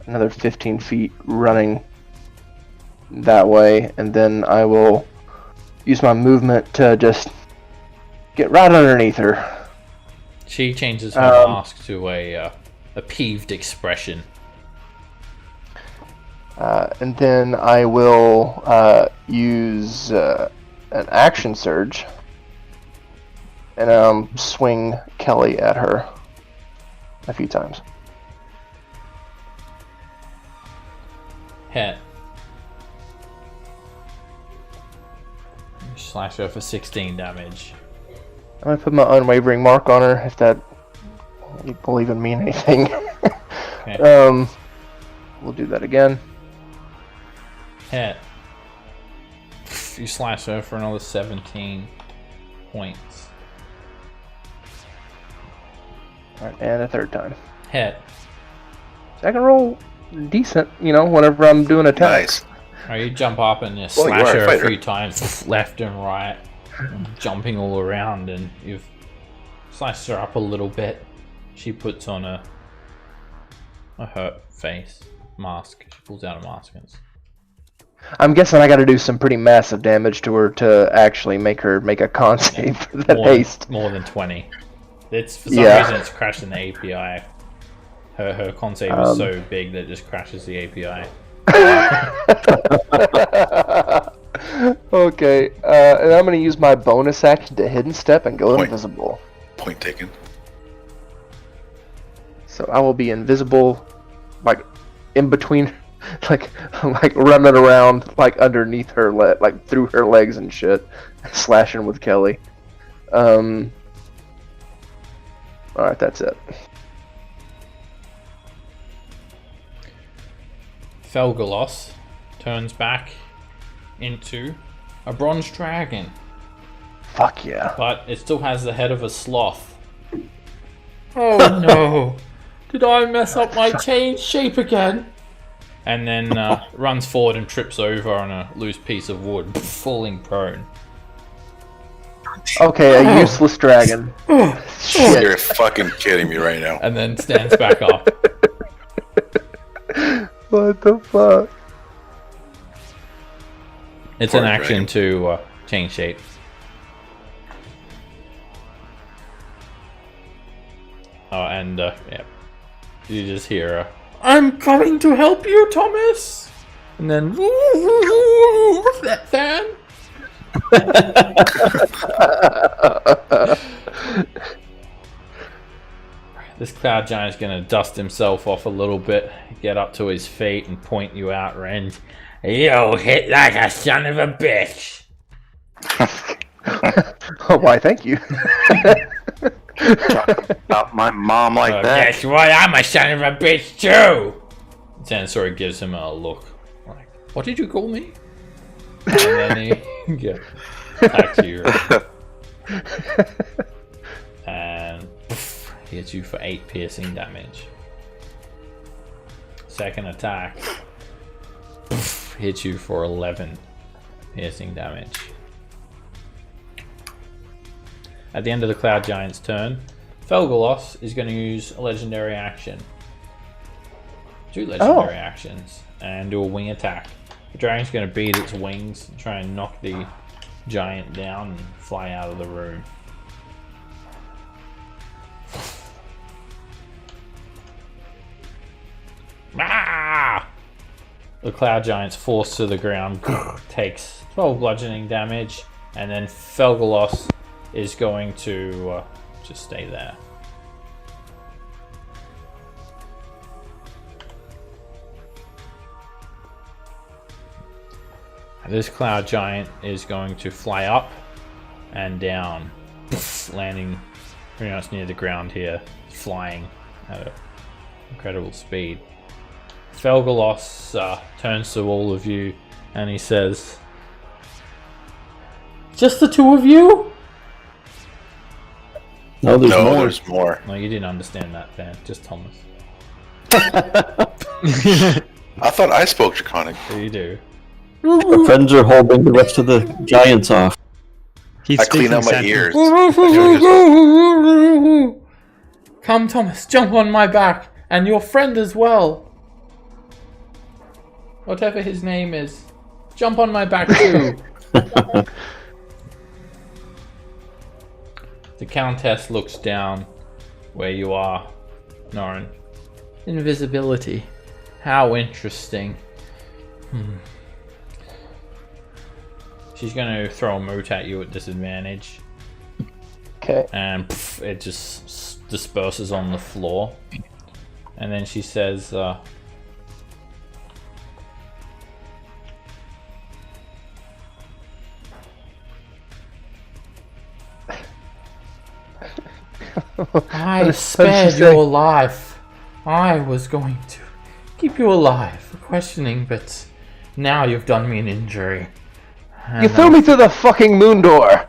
another 15 feet running that way, and then I will use my movement to just get right underneath her. She changes her mask to a peeved expression. And then I will use an action surge and swing Kelly at her a few times. Hit. Slash her for 16 damage. I'm gonna put my unwavering mark on her if that will even mean anything. Okay. We'll do that again. Hit. You slash her for another 17 points. Alright, and a third time. Hit. So I can roll decent, whenever I'm doing attacks. Nice. Right, you jump up and you Well, you slash are a her a fighter. few times, left and right, jumping all around, and you've sliced her up a little bit. She puts on a hurt face mask. She pulls out a mask. I'm guessing I gotta do some pretty massive damage to her to actually make her make a con save for that haste. More than 20. It's for some reason it's crashing the API. Her con save is so big that it just crashes the API. Okay, and I'm gonna use my bonus action to hidden step and go invisible. Point taken. So I will be invisible, like in between, like running around, like underneath her, like through her legs and shit, slashing with Kelly. All right, that's it. Felgalos turns back into a bronze dragon, Fuck yeah. but it still has the head of a sloth. Oh no! Did I mess up my change shape again? And then runs forward and trips over on a loose piece of wood, falling prone. Okay, a useless dragon. Shit. You're fucking kidding me right now. And then stands back up. What the fuck? It's Poor an action dragon. to change shape. Oh, and yeah, you just hear "I'm coming to help you, Thomas," and then what's that fan? This cloud giant's gonna dust himself off a little bit, get up to his feet, and point you out, Ren. You hit like a son of a bitch. Oh, why, thank you. Talk about my mom like that. Guess what? I'm a son of a bitch too. Sansori gives him a look, like, "What did you call me?" And then he attacks you, and poof, hits you for 8 piercing damage. Second attack poof, hits you for 11 piercing damage. At the end of the Cloud Giant's turn, Felgalos is going to use a legendary action. 2 legendary actions, and do a wing attack. The dragon's going to beat its wings, and try and knock the giant down and fly out of the room. Ah! The Cloud Giant's forced to the ground, takes 12 bludgeoning damage, and then Felgalos is going to just stay there. This Cloud Giant is going to fly up and down, landing pretty much near the ground here, flying at an incredible speed. Felgalos turns to all of you And he says, "Just the two of you?" No, there's No, more. there's more. No, you didn't understand that, Van. Just Thomas. I thought I spoke Draconic. You do. Our friends are holding the rest of the giants off. He's I clean out my speaking ears. Come, Thomas, jump on my back, and your friend as well. Whatever his name is, jump on my back too. The Countess looks down where you are, Norin. Invisibility. How interesting. She's going to throw a mote at you at disadvantage. Okay. And it just disperses on the floor. And then she says, I spared your life. I was going to keep you alive for questioning, but now you've done me an injury. You threw me through the fucking moon door!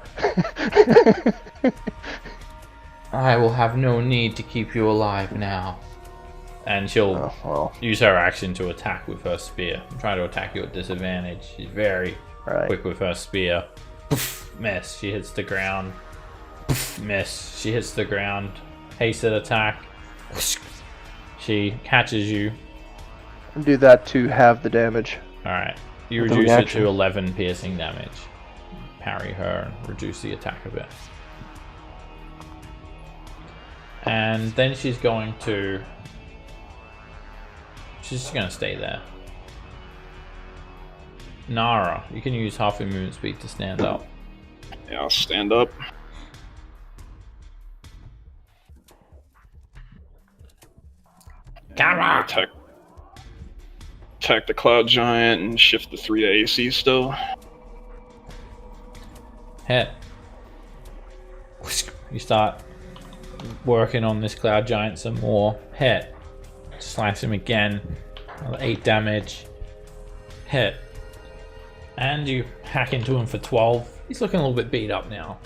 I will have no need to keep you alive now. And she'll use her action to attack with her spear. Try to attack you at disadvantage. She's very quick with her spear. Poof, miss. She hits the ground. Poof, miss. She hits the ground. Hasted attack. She catches you. Do that to halve the damage. Alright. You With the reduce it reaction. to 11 piercing damage. Parry her and reduce the attack a bit. And then she's going to... She's just going to stay there. Nara, you can use half your movement speed to stand up. Yeah, I'll stand up. Gamma! Attack the Cloud Giant and shift the 3 to AC still. Hit. You start working on this Cloud Giant some more. Hit. Slice him again. Another 8 damage. Hit. And you hack into him for 12. He's looking a little bit beat up now.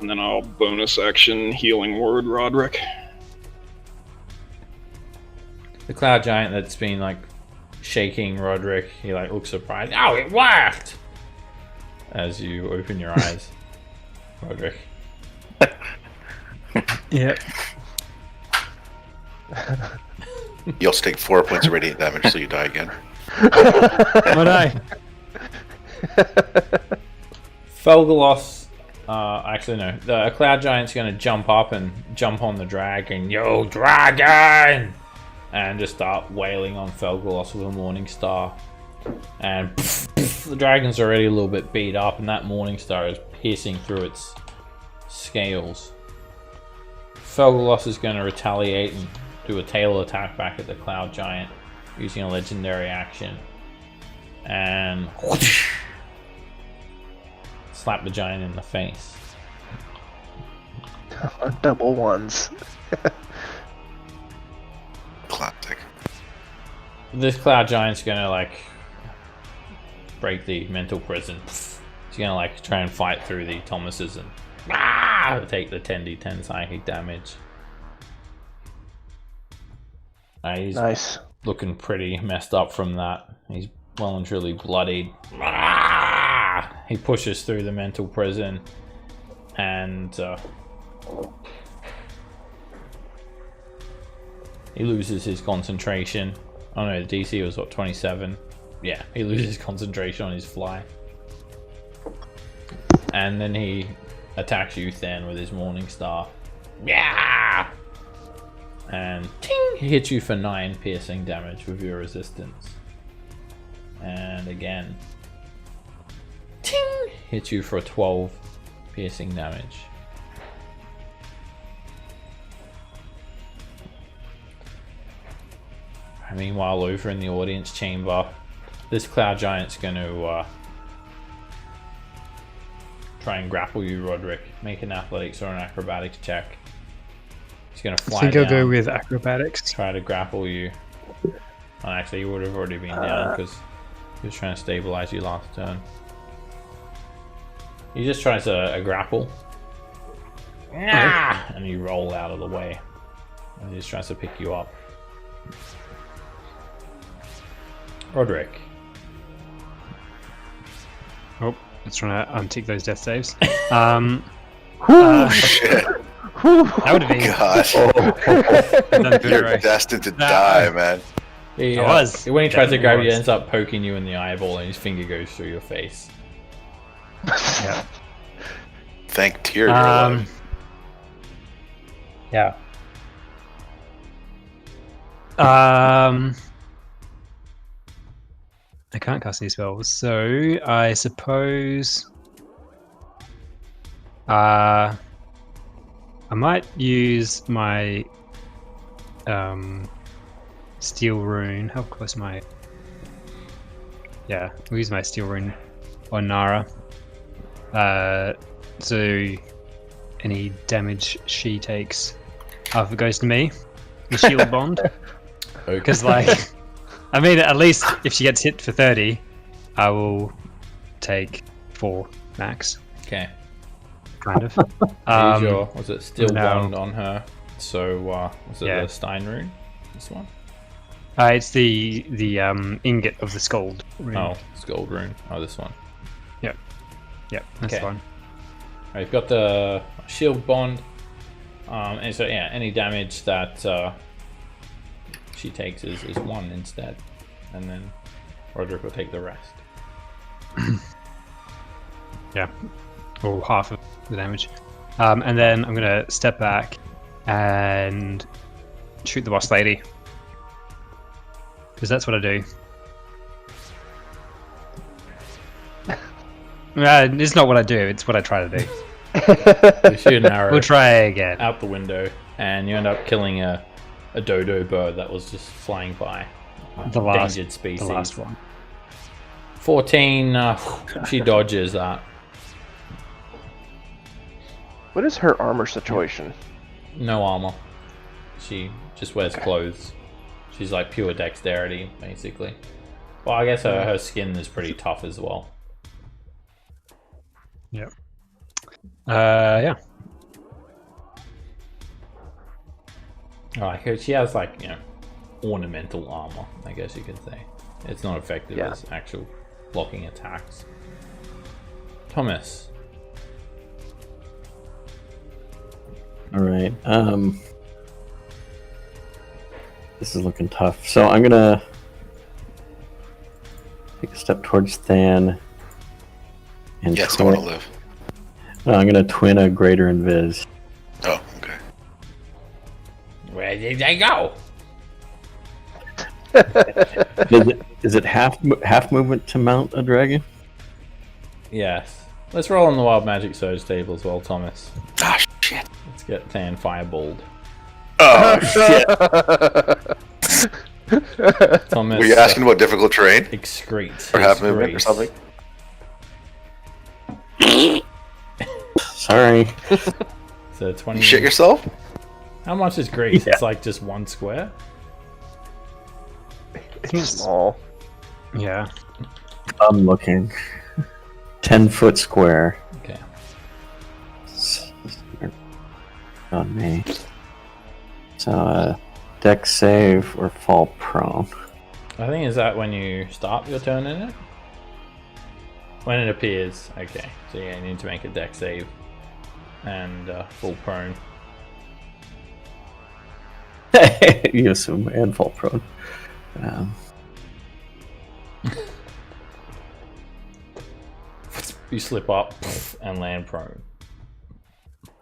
And then I'll bonus action Healing Word Roderick. The Cloud Giant that's been like shaking Roderick, he like looks surprised. Oh, it worked! As you open your eyes, Roderick. Yep. You also take 4 points of radiant damage, so you die again. Oh no. Felgalos, actually no, the Cloud Giant's gonna jump up and jump on the dragon. Yo, dragon! And just start wailing on Felgalos with a Morning Star. And the dragon's already a little bit beat up, and that Morning Star is piercing through its scales. Felgalos is going to retaliate and do a tail attack back at the Cloud Giant using a legendary action. And slap the giant in the face. Double ones. Classic. This Cloud Giant's gonna like break the mental prison. He's gonna like try and fight through the Thomases and take the 10d10 psychic damage. He's Nice. looking pretty messed up from that. He's well and truly bloodied. He pushes through the mental prison and he loses his concentration. Oh no, the DC was what, 27? Yeah, he loses concentration on his fly. And then he attacks you, Than, with his Morning Star. Yeah! And ting! He hits you for 9 piercing damage with your resistance. And again. Ting! Hits you for 12 piercing damage. Meanwhile, over in the audience chamber, this Cloud Giant's going to try and grapple you, Roderick. Make an athletics or an acrobatics check. He's going to fly I think down, I'll go with acrobatics. try to grapple you. Oh, actually, you would have already been down because He was trying to stabilize you last turn. He just tries a grapple. And you roll out of the way. And he just tries to pick you up. Roderick. Oh, let's try to untick those death saves. Shit. That would have been. Gosh. You're destined to die, man. He, I was. When he tries to grab you, he was. ends up poking you in the eyeball and his finger goes through your face. Yeah. Thank Tyr. You're alive. Yeah. I can't cast any spells, so I suppose I might use my steel rune. How close am I? Yeah, we'll use my steel rune on Nara. So any damage she takes half it goes to me. The shield bond. Because like, I mean, at least if she gets hit for 30, I will take 4 max. Okay. Kind of. Use your, was it still no. bond on her? So was it Yeah. the Stein rune? This one? It's the ingot of the Skald rune. Oh, Gold rune. Oh, this one. Yep, that's Okay. fine. Right, you've got the shield bond. And so yeah, any damage that she takes is 1 instead. And then Roderick will take the rest. Yeah, or half of the damage. And then I'm gonna step back and shoot the boss lady. Because that's what I do. It's not what I do, it's what I try to do. You shoot an arrow We'll try again. out the window, and you end up killing a dodo bird that was just flying by. The last, Endangered species. the last one. 14, she dodges that. What is her armor situation? No armor. She just wears clothes. She's like pure dexterity, basically. Well, I guess her skin is pretty tough as well. Yep. Yeah. Like she has like, you know, ornamental armor, I guess you could say. It's not effective as actual blocking attacks. Thomas. All right. This is looking tough. So I'm gonna take a step towards Than. And Yes, I want to live. I'm gonna twin a greater invis. Oh, okay. Where did they go? Is it half movement to mount a dragon? Yes. Let's roll on the Wild Magic Surge table as well, Thomas. Ah, shit. Let's get Than fireballed. Oh, shit. Thomas. Were you asking about difficult terrain? Excrete. Or half movement or something? Sorry. So 20. You shit yourself? How much is Greece? Yeah. It's like just 1 square? It's small. Yeah. I'm looking. 10-foot square. Okay. On me. So, dex save or fall prone. I think is that when you start your turn in it? When it appears. Okay. So yeah, you need to make a dex save. And full prone. You assume and fall prone. You slip up and land prone.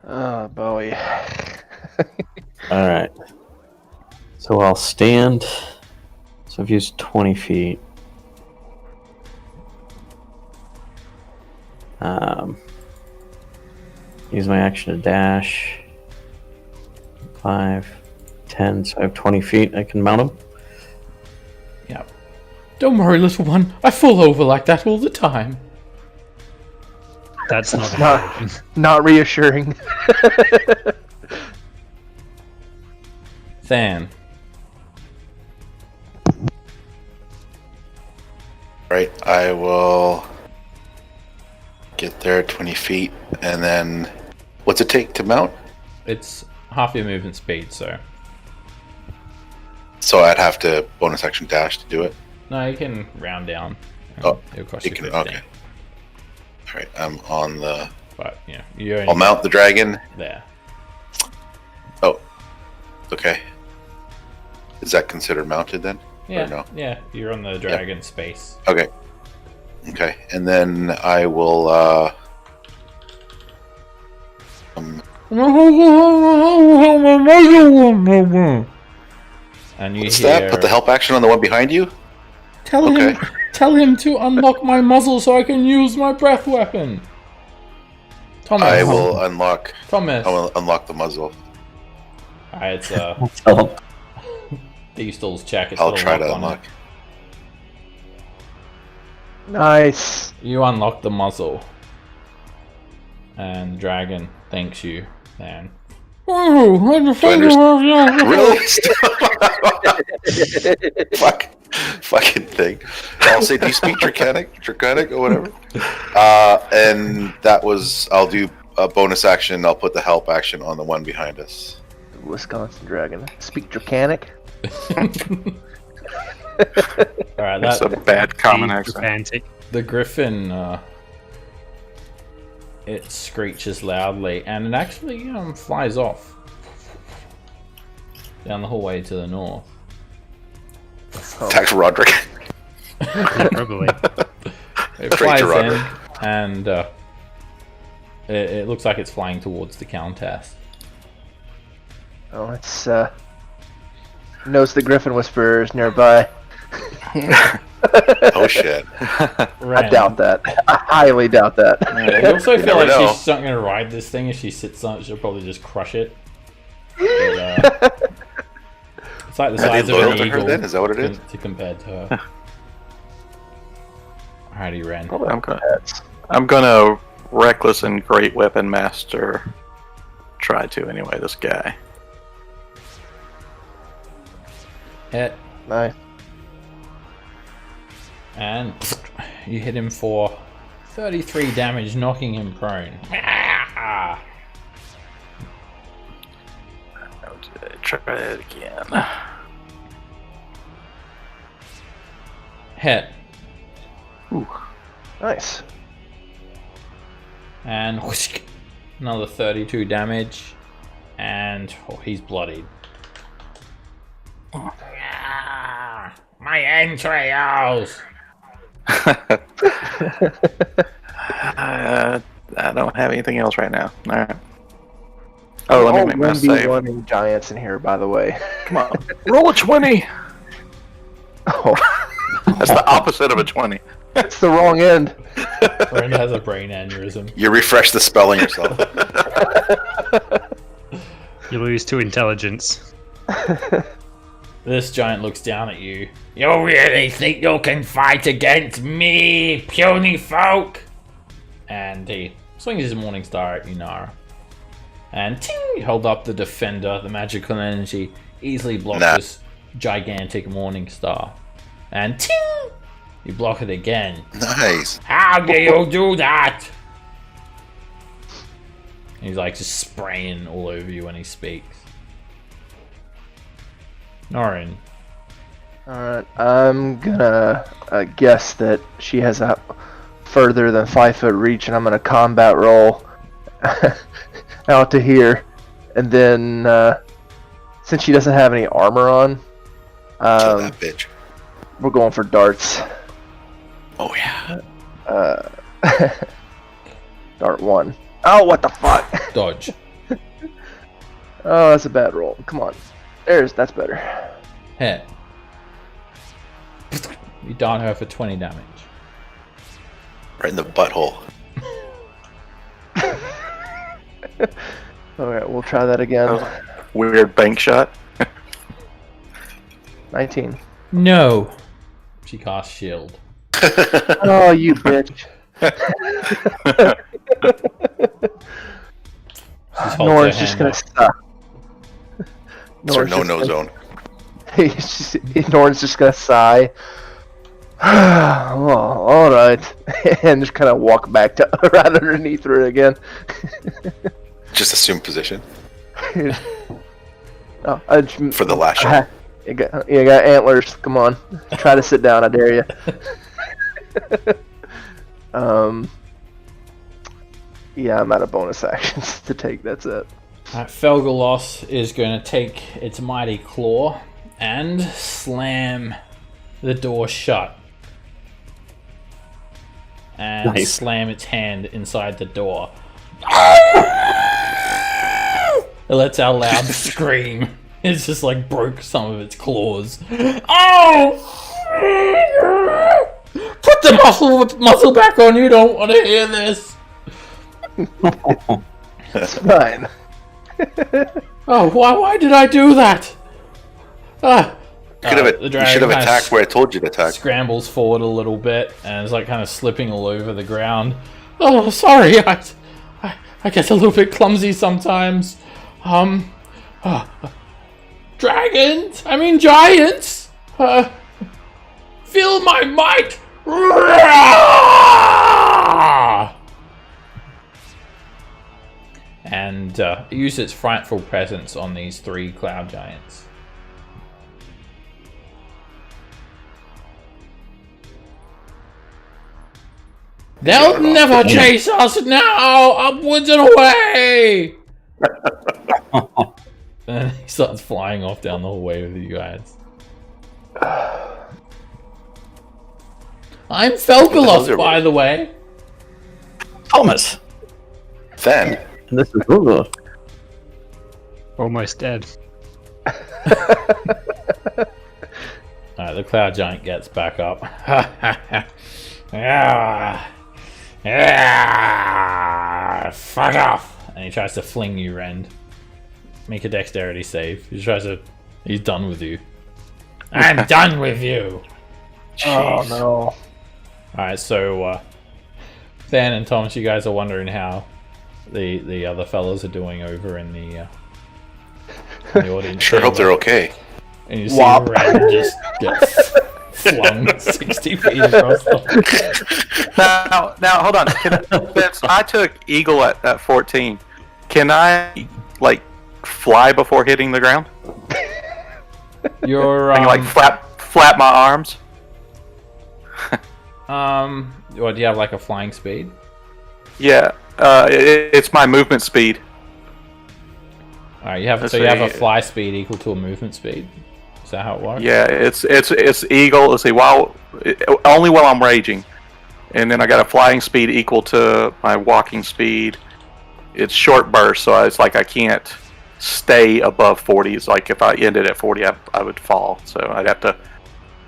Oh, Bowie. Alright. So I'll stand. So I've used 20 feet. Use my action to dash. 5, 10, so I have 20 feet. I can mount him. Yeah. Don't worry, little one. I fall over like that all the time. That's not Not, not reassuring. Than. Right, I will get there 20 feet, and then what's it take to mount? It's half your movement speed, so. So I'd have to bonus action dash to do it. No, you can round down. Oh, it'll cost you you can. 15. Okay. All right, I'm on the. But yeah, you only I'll mount the dragon. there. Oh, okay. Is that considered mounted then? Yeah, Or no? yeah, you're on the dragon space. Okay. Okay, and then I will. And you What's hear, that? Put the help action on the one behind you. Tell him to unlock my muzzle so I can use my breath weapon. Thomas. I will unlock. Thomas. I will unlock the muzzle. Alright, it's Tell him. D-Stall's check. It's I'll got a try lock to on unlock. Nice. You unlock the muzzle. And the dragon thanks you, and Really? Fucking thing. I'll say, do you speak Draconic or whatever? And that was, I'll do a bonus action. I'll put the help action on the one behind us. The Wisconsin Dragon. Speak Draconic. Alright, That's a bad common accent. Romantic. the griffin it screeches loudly and it actually flies off down the hallway to the north. Attack Roderick. Yeah, probably. It Straight flies to in Roderick. and it looks like it's flying towards the Countess. Oh, it's knows the Griffin Whisperers nearby. Oh shit. I doubt that. I highly doubt that. I also feel never like know. she's not going to ride this thing. If she sits on it, she'll probably just crush it. But, it's like the Are they size of loyal an to her eagle then? Is that what it is? to compare to her. Alrighty, Ren. Probably I'm gonna reckless and great weapon master. Try to anyway. This guy. Hit. Nice. And you hit him for 33 damage, knocking him prone. Try it again. Hit. Nice. And whoosh, another 32 damage. And he's bloodied. My entrails! I don't have anything else right now. All right. Oh, let me make my save. 1v1 giants in here, by the way. Come on, roll a 20. Oh, That's the opposite of a 20. it's the wrong end. Ren has a brain aneurysm. You refresh the spell on yourself. You lose 2 intelligence. This giant looks down at you. You really think you can fight against me, puny folk? And he swings his morning star at you, Nara. And ting! He held up the defender. The magical energy easily blocks this gigantic morning star. And ting! You block it again. Nice. How do you do that? He's like just spraying all over you when he speaks. Norin. Alright, I'm gonna guess that she has a further than 5 foot reach, and I'm gonna combat roll out to here. And then, since she doesn't have any armor on, Kill that bitch. we're going for darts. Oh yeah. Dart 1. Oh, what the fuck? Dodge. Oh, that's a bad roll. Come on. That's better. Hit. You dart her for 20 damage. Right in the butthole. Alright, we'll try that again. Weird bank shot. 19. No. She casts shield. Oh, you bitch. Nora's just gonna stop. It's her no-no zone. Nora's just gonna sigh. Oh, all right, and just kind of walk back to right underneath her again. Just assume position Oh, for the last shot. You got antlers. Come on, try to sit down. I dare you. Yeah, I'm out of bonus actions to take. That's it. Felgalos is going to take its mighty claw and slam the door shut. And Nice. slam its hand inside the door. It lets out a loud scream. It's just like broke some of its claws. Oh! Put the muscle back on. You don't want to hear this. It's fine. Oh, why did I do that? You should have dragon attacked where I told you to attack. Scrambles forward a little bit and is like kind of slipping all over the ground. Oh, sorry, I get a little bit clumsy sometimes. Dragons? I mean giants? Feel my might! And use its frightful presence on these 3 cloud giants. They'll never chase us now! Upwards and away! And he starts flying off down the hallway with you guys. I'm Felgalos, by the way. Thomas. Then And this is Google. Almost dead. Alright, the cloud giant gets back up. Fuck off! And he tries to fling you, Rend. Make a dexterity save. He tries to. He's done with you. I'm done with you! Oh no. Alright, so Than and Thomas, you guys are wondering how the other fellas are doing over in the audience. sure hope they're okay. And you see Rend just get flung 60 feet across the Now, hold on. Since I took Eagle at 14, can I, like, fly before hitting the ground? You're I can, like, flap my arms? what, do you have like a flying speed? Yeah, it's my movement speed. Alright, you have a fly speed equal to a movement speed. Is that how it works? Yeah, it's Eagle. Let's see, only while I'm raging, and then I got a flying speed equal to my walking speed. It's short burst, so it's like I can't stay above 40. It's like if I ended at 40, I would fall. So I'd have to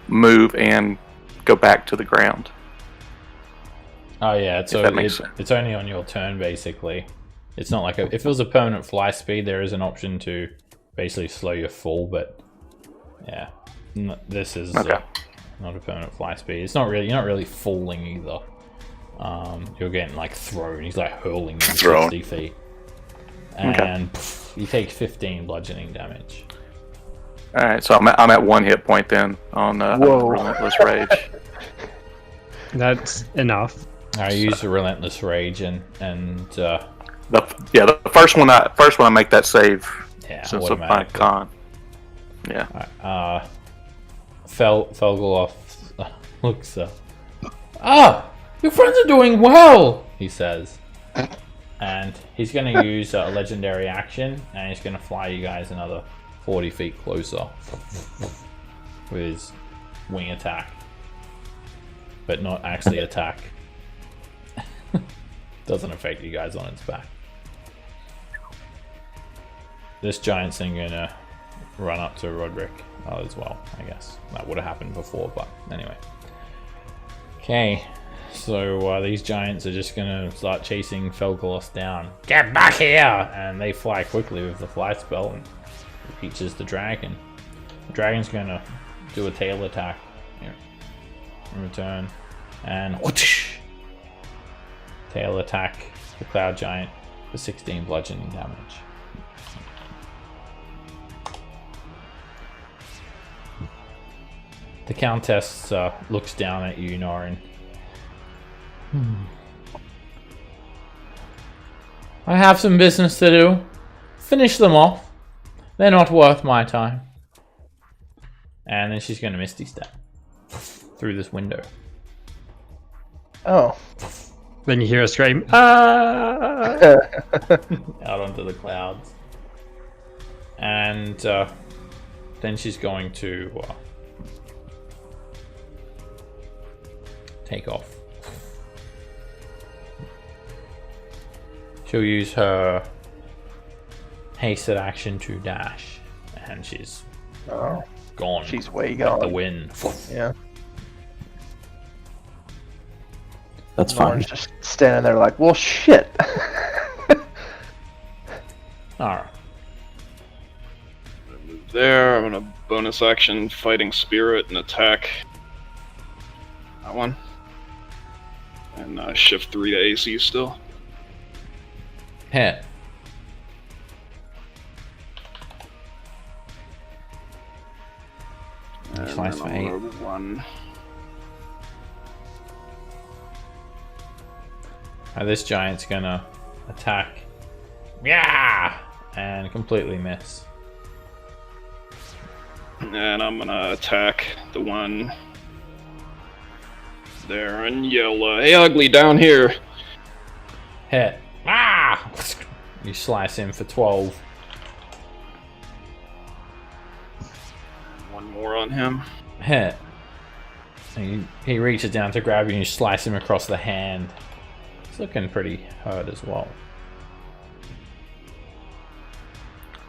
move and go back to the ground. Oh yeah, so that makes sense. it's only on your turn basically. It's not like if it was a permanent fly speed, there is an option to basically slow your fall, but yeah, this is Okay. not a permanent fly speed. It's not really, you're not really falling either. You're getting like thrown. He's like hurling you 60 feet, and you take 15 bludgeoning damage. All right, so I'm at 1 hit point then on Relentless Rage. That's enough. I use the Relentless Rage and The first one I make that save. yeah, Since of my automatically. con. Yeah. Felgalos looks up. Ah, your friends are doing well, he says. And he's going to use a legendary action, and he's going to fly you guys another 40 feet closer with his wing attack. But not actually attack. Doesn't affect you guys on its back. This giant's then going to run up to Roderick as well, I guess. That would have happened before, but anyway. Okay, so these giants are just going to start chasing Felgalos down. Get back here! And they fly quickly with the fly spell and reaches the dragon. The dragon's going to do a tail attack here in return. And whoosh! Tail attack the cloud giant for 16 bludgeoning damage. The Countess looks down at you, Norin. I have some business to do. Finish them off. They're not worth my time. And then she's going to Misty Step through this window. Oh. Then you hear a scream. Ah! Out onto the clouds. And then she's going to take off. She'll use her hasted action to dash, and she's gone. She's way like gone. the wind. Yeah. That's fine. Lauren's just standing there like, well, shit. Alright. Move there. I'm gonna bonus action fighting spirit and attack that one. And shift 3 to AC still. Hit. And Slice then for I'm 8. gonna run. This giant's gonna attack. Yeah! And completely miss. And I'm gonna attack the one there and yell, hey ugly, down here! Hit. Ah! You slice him for 12. One more on him. Hit. And he reaches down to grab you and you slice him across the hand. He's looking pretty hurt as well.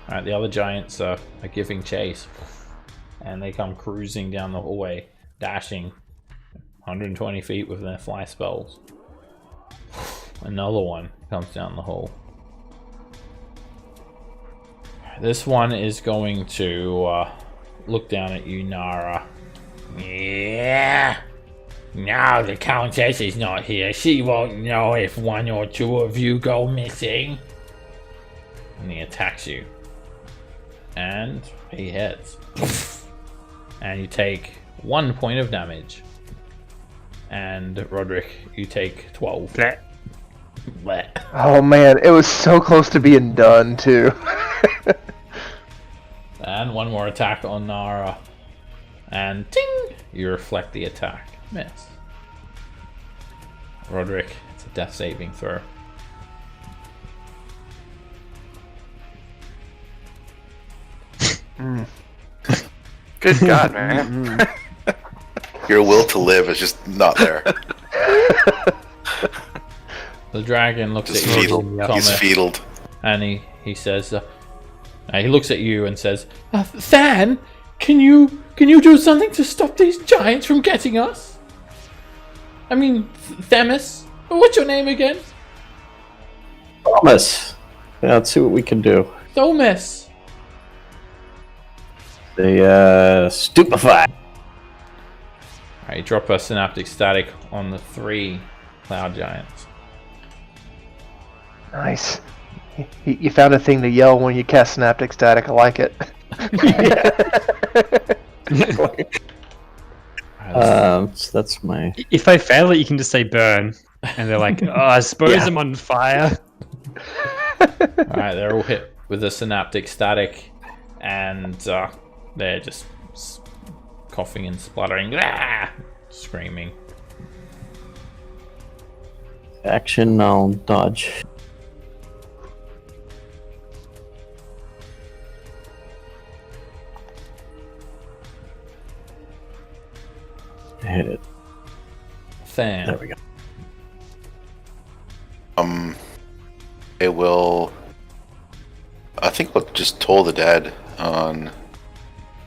Alright, the other giants are giving chase. And they come cruising down the hallway, dashing 120 feet with their fly spells. Another one comes down the hall. This one is going to look down at you, Nara. Yeah. Now the Countess is not here. She won't know if one or two of you go missing. And he attacks you. And he hits. And you take 1 point of damage. And Roderick, you take 12. Blech. Blech. Oh man, it was so close to being done too. And one more attack on Nara. And ting! You reflect the attack. Miss. Roderick, it's a death saving throw. Good God, man. Your will to live is just not there. The dragon looks Just at you, fetal. He's Thomas, fetaled. and he says, he looks at you and says, Than, can you do something to stop these giants from getting us? I mean, Themis? What's your name again? Thomas. Yeah, let's see what we can do. Thomas. They stupefy. Alright, drop a synaptic static on the 3 cloud giants. Nice. You found a thing to yell when you cast Synaptic Static. I like it. So that's my. If I fail it, you can just say burn. And they're like, oh, I suppose I'm on fire. Alright, they're all hit with a synaptic static, and they're just coughing and spluttering, screaming. Action, I'll dodge. I hit it. Fan. There we go. It will. I think we'll just toll the dead on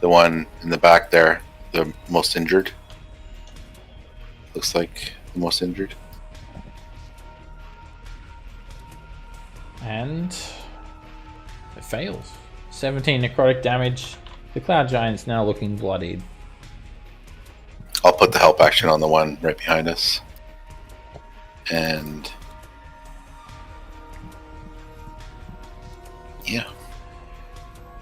the one in the back there, the most injured. Looks like the most injured. And it fails. 17 necrotic damage. The cloud giant's now looking bloodied. I'll put the help action on the one right behind us. And yeah.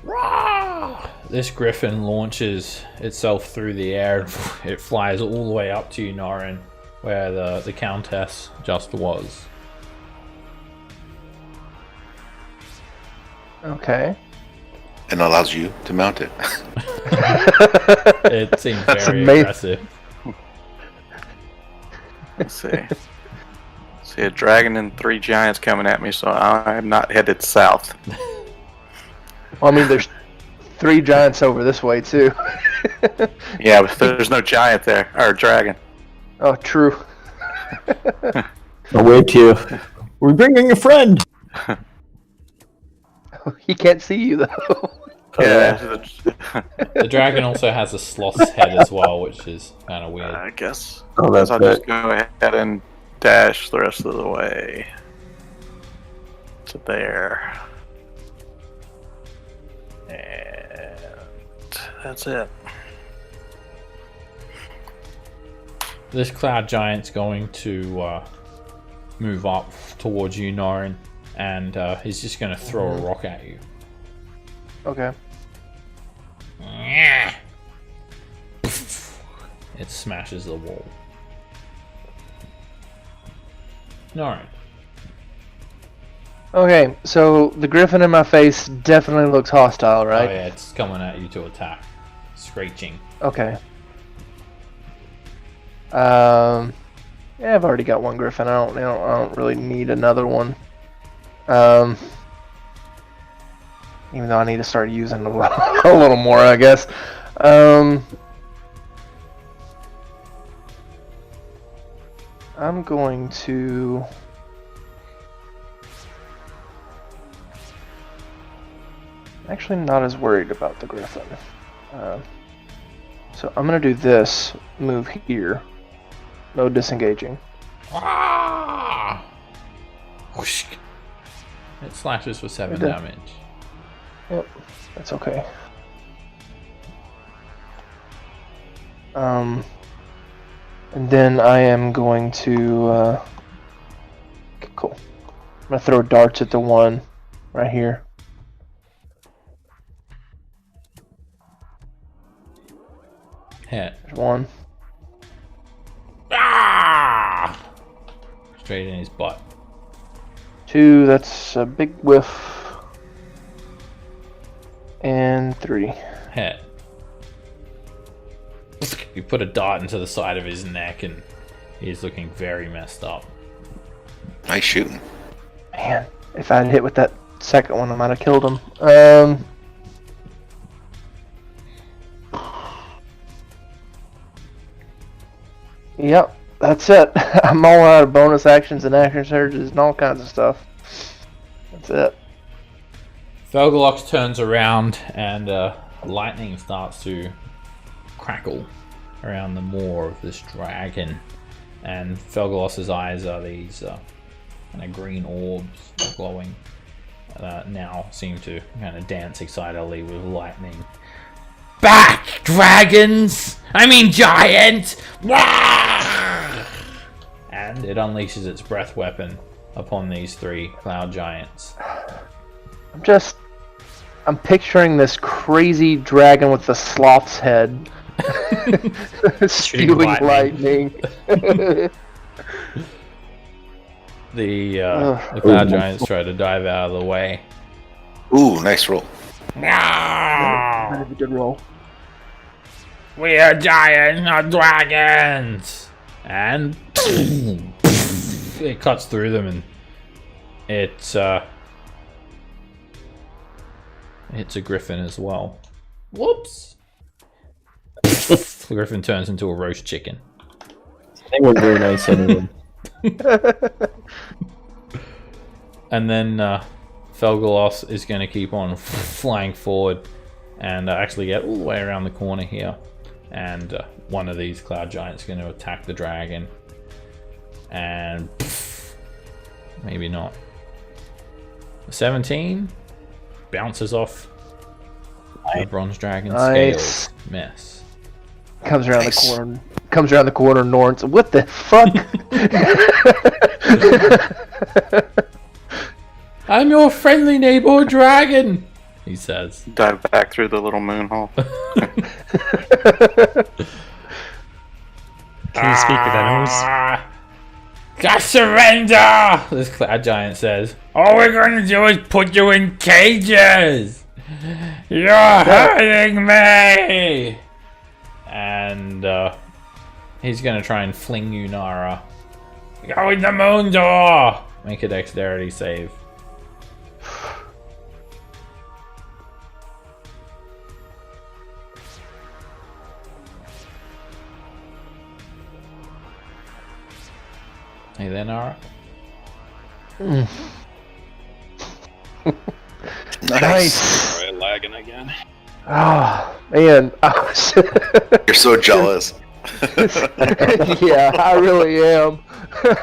Rah! this griffin launches itself through the air and it flies all the way up to you, Norin, where the Countess just was. Okay. And allows you to mount it. It seems very amazing. aggressive. Let's see. See a dragon and 3 giants coming at me, so I'm not headed south. Well, I mean, there's 3 giants over this way too. Yeah, but there's no giant there, or dragon. Oh, true. I'll wave to you. We're bringing a friend. He can't see you though. Yeah. The dragon also has a sloth's head as well, which is kind of weird. I guess. Oh, that's I'll good. just go ahead and dash the rest of the way to there. And that's it. This cloud giant's going to move up towards you, Norin, and he's just going to throw a rock at you. Okay. It smashes the wall. Norin. Okay, so the griffin in my face definitely looks hostile, right? Oh yeah, it's coming at you to attack. Screeching. Okay. Yeah, I've already got one griffin. I don't really need another one. Even though I need to start using a little more, I guess. I'm going to. Actually, not as worried about the griffin. So I'm gonna do this move here. No disengaging. Ah! Whoosh. It slashes for 7 damage. Yep, that's okay. And then I am going to. Okay, cool. I'm gonna throw darts at the one right here. Hit. There's one. Ah! Straight in his butt. 2, that's a big whiff. And 3. Hit. You put a dart into the side of his neck and he's looking very messed up. Nice shooting. Man, if I had hit with that second one, I might have killed him. Yep, that's it. I'm all out of bonus actions and action surges and all kinds of stuff. That's it. Felgalox turns around and lightning starts to crackle around the maw of this dragon. And Felgalox's eyes are these kind of green orbs glowing. Now seem to kind of dance excitedly with lightning. Back, dragons! I mean giant! And it unleashes its breath weapon upon these 3 cloud giants. I'm picturing this crazy dragon with the sloth's head. Spewing lightning. The cloud giants try to dive out of the way. Ooh, nice roll. That is a good roll. We are giants, not dragons! And it cuts through them and it's a griffin as well. Whoops! The griffin turns into a roast chicken. They weren't very nice anyway. And then Felgalos is going to keep on flying forward and actually get all the way around the corner here. And one of these cloud giants is going to attack the dragon. And maybe not. 17 bounces off the bronze dragon's scales. Miss. Comes around the corner. Comes around the corner. Norns. What the fuck? I'm your friendly neighborhood dragon. he says. Dive back through the little moon hole. Can you speak with animals? Just surrender! This cloud giant says. All we're gonna do is put you in cages! You're hurting me! And he's gonna try and fling you, Nara. Go in the moon door! Make a dexterity save. Hey there, Nara. Nice. Alright, lagging again. Oh, man. You're so jealous. Yeah, I really am.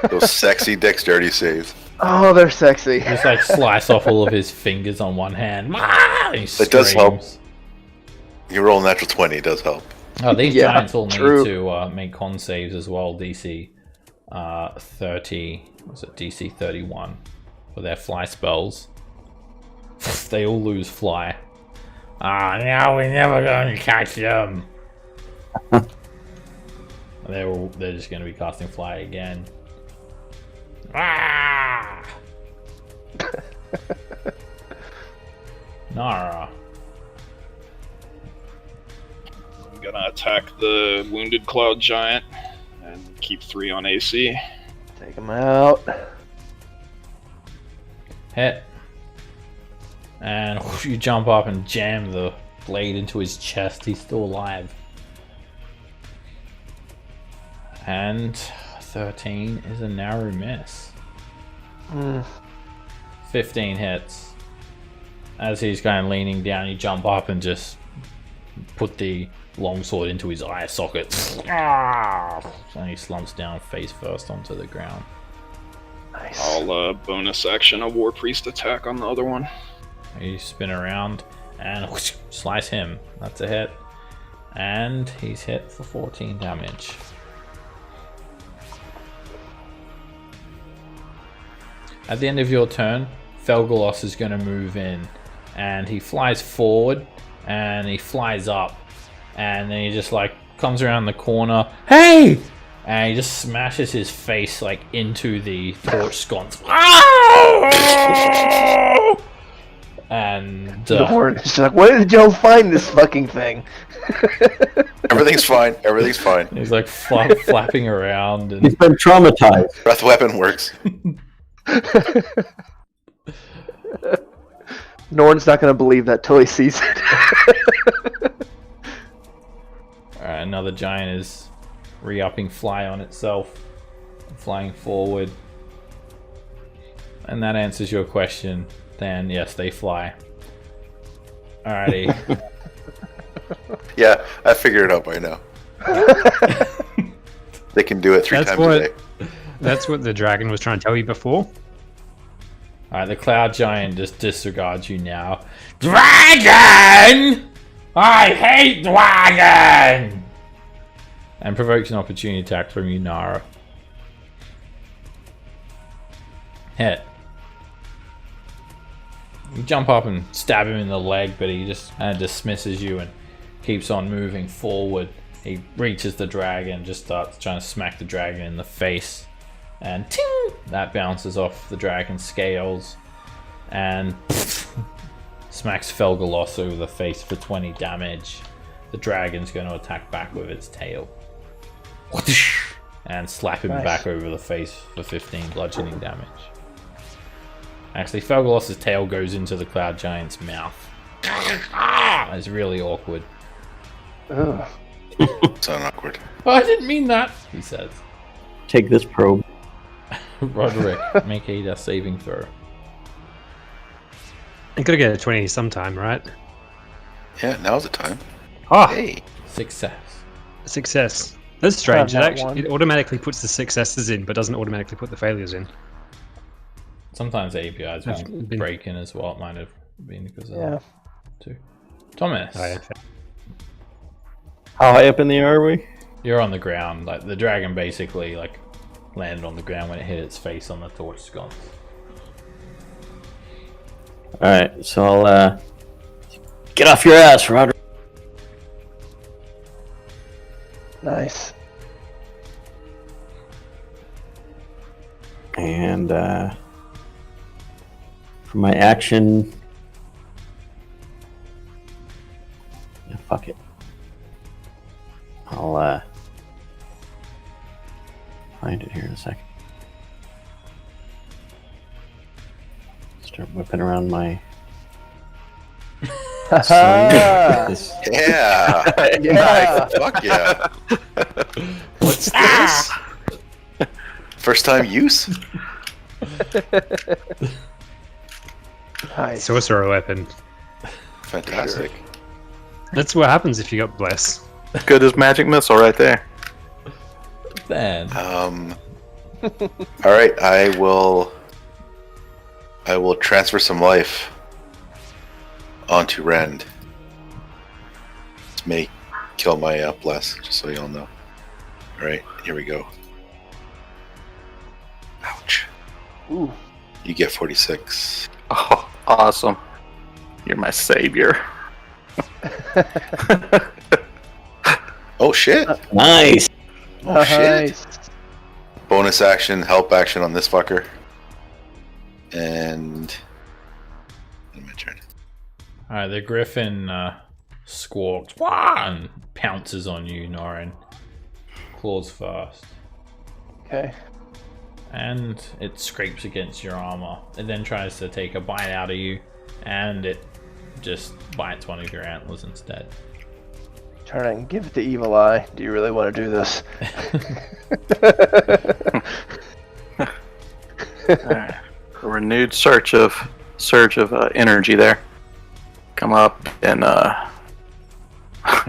Those sexy dexterity saves. Oh, they're sexy. Just like slice off all of his fingers on one hand. It does help. You roll a natural 20, it does help. Oh, these Yeah, giants all true. need to make con saves as well. DC 30. What's it? DC 31 for their fly spells. They all lose fly. Now we're never going to catch them. They're just going to be casting fly again. Nara. I'm gonna attack the wounded cloud giant and keep 3 on AC. Take him out. Hit. And you jump up and jam the blade into his chest. He's still alive. And 13 is a narrow miss. 15 hits. As he's kind of leaning down, you jump up and just put the longsword into his eye socket. And he slumps down face first onto the ground. Nice. I'll bonus action a War Priest attack on the other one. You spin around and slice him. That's a hit. And he's hit for 14 damage. At the end of your turn, Felgalos is going to move in. And he flies forward and he flies up. And then he just like comes around the corner. Hey! And he just smashes his face like into the torch sconce. And She's like, where did Joe find this fucking thing? Everything's fine. Everything's fine. he's like flapping around. He's And been traumatized. Breath weapon works. Norn's not going to believe that till he sees it. Alright, another giant is re-upping fly on itself, flying forward. And that answers your question. Then yes, they fly. Alrighty. Yeah, I figured it out by now. They can do it 3 times a day. That's what the dragon was trying to tell you before. Alright, the cloud giant just disregards you now. Dragon! I hate dragon! And provokes an opportunity attack from you, Nara. Hit. You jump up and stab him in the leg, but he just kind of dismisses you and keeps on moving forward. He reaches the dragon, just starts trying to smack the dragon in the face. And ting! That bounces off the dragon's scales and smacks Felgalos over the face for 20 damage. The dragon's going to attack back with its tail. And slap him back over the face for 15 bludgeoning damage. Actually, Felgalos' tail goes into the cloud giant's mouth. It's really awkward. Ugh. So awkward. Oh, I didn't mean that, he says. Take this probe. Roderick, make a death saving throw. You gotta get a 20 sometime, right? Yeah, now's the time. Ah, Hey. Success. success. That's strange. Not that one. It automatically puts the successes in, but doesn't automatically put the failures in. Sometimes APIs That's won't been- break in as well. It might have been because of Yeah. that too. Thomas, Oh, yeah. How high up in the air are we? you're on the ground. Like the dragon basically like landed on the ground when it hit its face on the torch sconce. Alright, so I'll Get off your ass, Roger. Nice. And for my action, yeah, fuck it. I'll find it here in a second. Start whipping around my. This- Yeah. Yeah. Nice. Fuck yeah. What's this? First time use? Nice. Sorcerer weapon. Fantastic. That's what happens if you got bless. Good as magic missile right there. Then All right, I will transfer some life onto Rend. This may kill my bless, just so y'all know. All right, here we go. Ouch. Ooh. You get 46. Oh, awesome. You're my savior. Oh shit! Nice. Oh shit! Nice. Bonus action, help action on this fucker. And my turn. Alright, the griffin squawks "Wah!" and pounces on you, Norin. Claws first. Okay. And it scrapes against your armor. It then tries to take a bite out of you, and it just bites one of your antlers instead. Trying to give it the evil eye. Do you really want to do this? A renewed surge of energy there. Come up and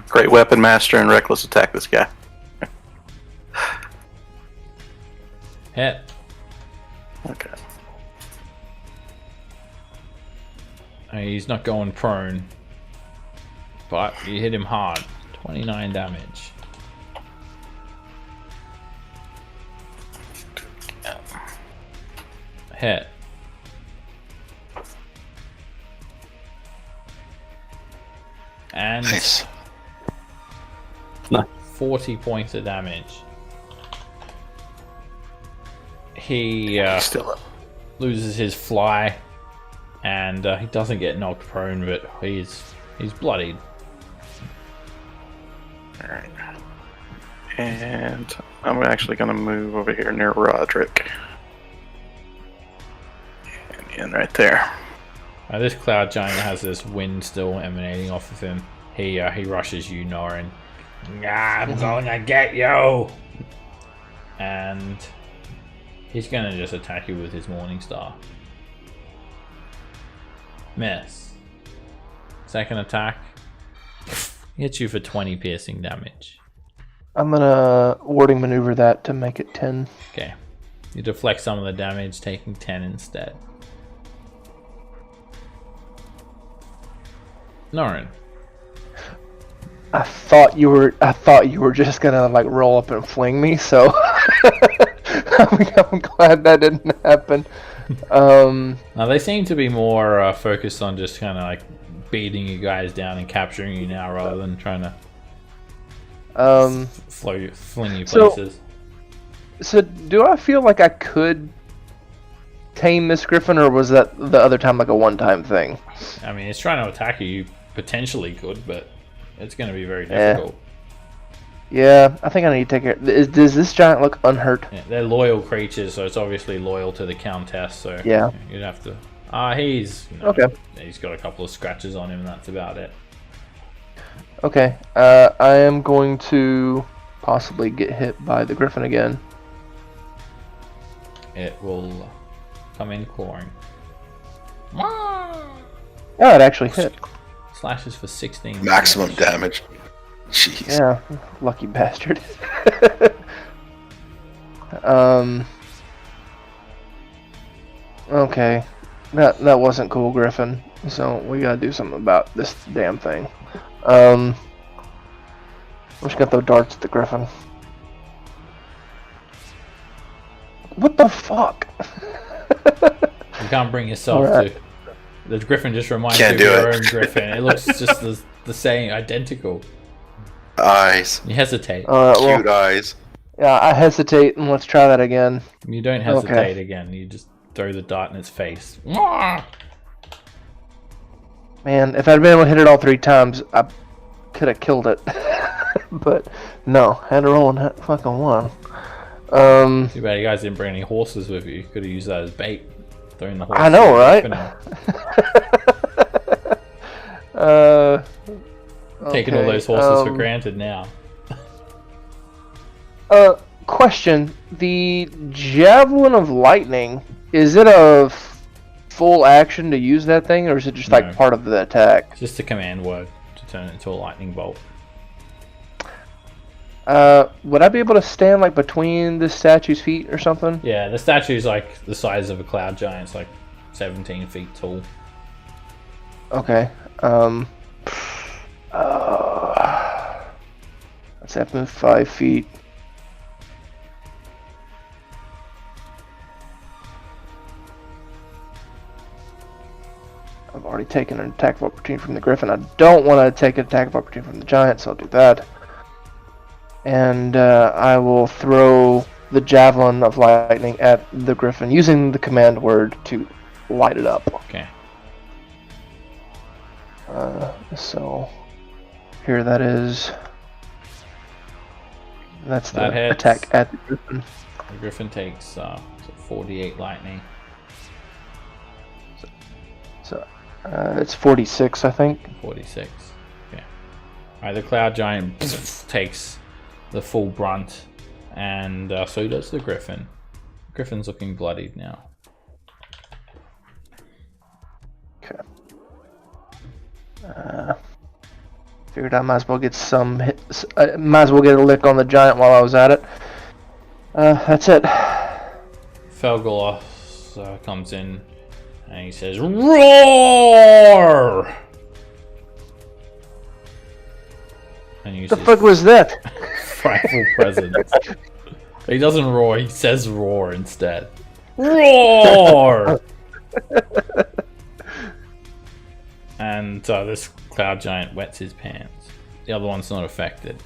great weapon master and reckless attack this guy. Hit. Okay. He's not going prone, but you hit him hard. 29 damage. Hit. And Nice. 40 points of damage. He Still up. loses his fly, and he doesn't get knocked prone, but he's bloodied. Alright. And I'm actually going to move over here near Roderick. And in right there. This cloud giant has this wind still emanating off of him. He rushes you, Norin. I'm gonna get you! And he's gonna just attack you with his Morning Star. Miss. Second attack. Hits you for 20 piercing damage. I'm gonna warding maneuver that to make it 10. Okay. You deflect some of the damage, taking 10 instead. Norin. I thought you were just gonna like roll up and fling me, so I'm glad that didn't happen. Now they seem to be more focused on just kind of like beating you guys down and capturing you now, rather than trying to fling you places. So do I feel like I could tame this griffin, or was that the other time like a one-time thing? I mean, it's trying to attack you. You potentially could, but it's going to be very difficult. Yeah, I think I need to take care. Does this giant look unhurt? Yeah, they're loyal creatures, so it's obviously loyal to the Countess. So Yeah. you'd have to. He's Okay. He's got a couple of scratches on him, and that's about it. Okay. I am going to possibly get hit by the griffin again. It will come in clawing. Oh, it actually hit. Slashes for 16. Maximum damage. Jeez. Yeah, lucky bastard. Okay, that wasn't cool, Griffin. So we gotta do something about this damn thing. I'm just gonna throw darts at the Griffin. What the fuck? You can't bring yourself Alright. to The griffin just reminds Can't you of do your it. own griffin. It looks just the same, identical. Eyes. You hesitate. Cute eyes. Yeah, I hesitate, and let's try that again. You don't hesitate again. You just throw the dart in its face. Man, if I'd been able to hit it all 3 times, I could have killed it. But no, had to roll a fucking 1. Too bad you guys didn't bring any horses with you. You could have used that as bait. Throwing the horses. I know, right? Taking all those horses for granted now. Question: the Javelin of Lightning, is it a full action to use that thing, or is it just like part of the attack? Just a command word to turn it into a lightning bolt. Would I be able to stand like between the statue's feet or something? Yeah, the statue's like the size of a cloud giant. It's like 17 feet tall. Okay. Let's have to move 5 feet. I've already taken an attack of opportunity from the griffin. I don't want to take an attack of opportunity from the giant, so I'll do that. And I will throw the Javelin of Lightning at the griffin using the command word to light it up. Okay. So here that is. That's the That hits. attack at the griffin. The griffin takes 48 lightning. So it's 46, I think. 46. Yeah. Alright, the cloud giant takes the full brunt, and so does the griffin. Griffin's looking bloodied now. Okay. Figured I might as well get some hit, might as well get a lick on the giant while I was at it. That's it. Felgolos comes in and he says, "Roar!" And The uses fuck was that? frightful presence. He doesn't roar, he says roar instead. Roar! And this cloud giant wets his pants. The other one's not affected.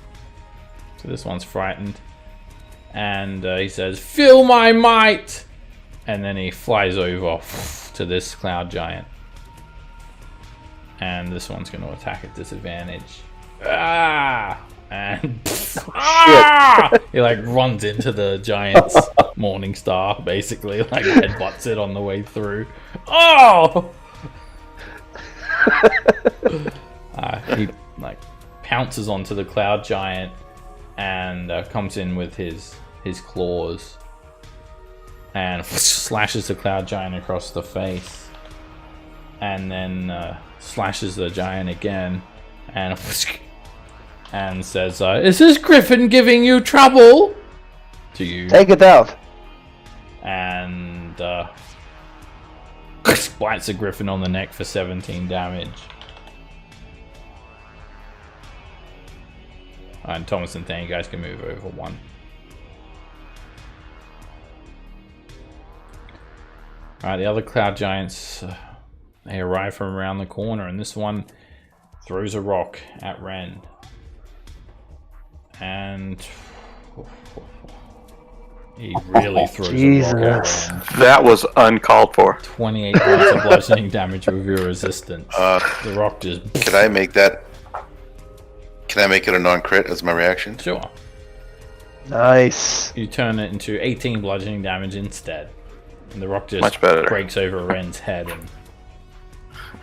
So this one's frightened. And he says, "Feel my might!" And then he flies over to this cloud giant. And this one's going to attack at disadvantage. Ah! And he like runs into the giant's morning star, basically, like headbutts it on the way through. Oh! He like pounces onto the cloud giant and comes in with his claws and slashes the cloud giant across the face, and then slashes the giant again and says, "Is this griffin giving you trouble?" To you. Take it out. And bites the griffin on the neck for 17 damage. And Thomas and Thane, you guys can move over 1. Alright, the other cloud giants, they arrive from around the corner, and this one throws a rock at Ren. And he really throws a rock at Ren. That was uncalled for. 28 points of bludgeoning damage with your resistance. The rock just... Can I make that? Can I make it a non-crit as my reaction? Sure. Nice. You turn it into 18 bludgeoning damage instead. And the rock just Much better. breaks over Ren's head, and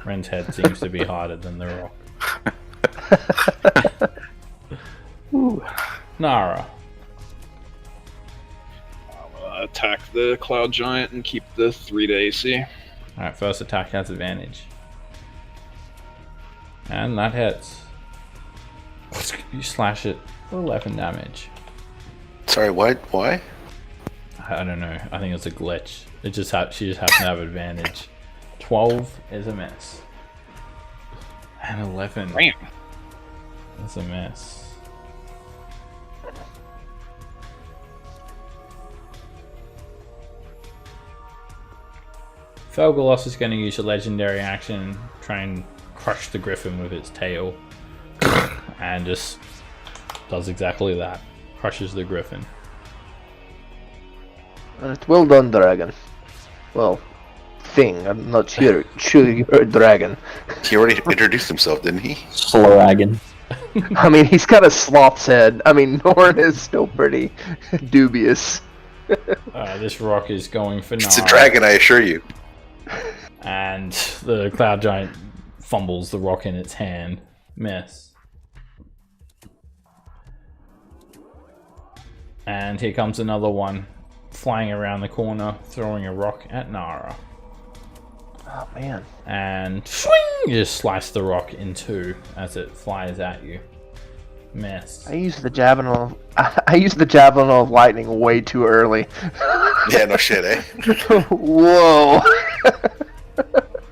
Ren's head seems to be harder than the rock. Nara. I'll attack the cloud giant and keep the 3 to AC. Alright, first attack has advantage. And that hits. You slash it for 11 damage. Sorry, what? Why? I don't know. I think it's a glitch. She just happens to have advantage. 12 is a miss. And 11 is a miss. Felgalos is going to use a legendary action and try and crush the griffin with its tail. And just does exactly that. Crushes the griffin. Well done, dragon. Well, thing. I'm not sure you're a dragon. He already introduced himself, didn't he? Sloragon. I mean, he's got a sloth's head. I mean, Norn is still pretty dubious. This rock is going for Nara. It's a dragon, I assure you. And the cloud giant fumbles the rock in its hand. Miss. And here comes another one, flying around the corner, throwing a rock at Nara. Oh man! And swing! You just slice the rock in two as it flies at you. Miss. I used the javelin of lightning way too early. Yeah, no shit, eh? Whoa!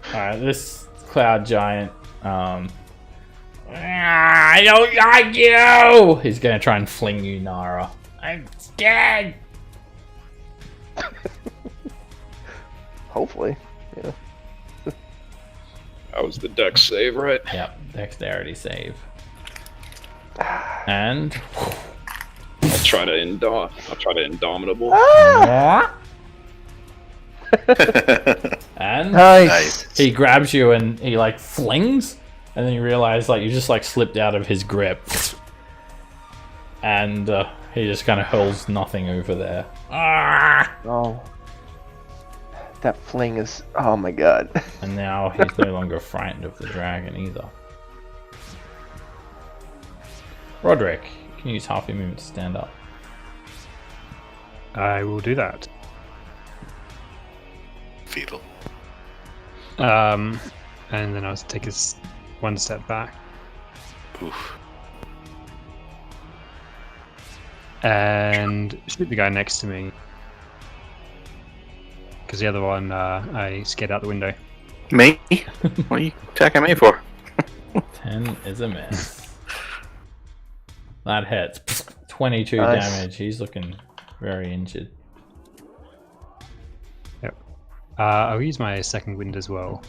Alright, this cloud giant. I don't like you! He's gonna try and fling you, Nara. I'm scared! Hopefully. Yeah. That was the dex save, right? Yep, dexterity save. And I'll try to indomitable. and Nice. he grabs you and he like flings, and then you realize like you just like slipped out of his grip, and he just kind of hurls nothing over there. Oh. That fling is... Oh my god. And now he's no longer frightened of the dragon either. Roderick, you can use half your movement to stand up. I will do that. Fetal. And then I'll take one step back. Oof. And shoot the guy next to me. Because the other one, I scared out the window. Me? What are you attacking me for? 10 is a miss. That hits. 22 Nice. damage. He's looking very injured. Yep. I'll use my second wind as well.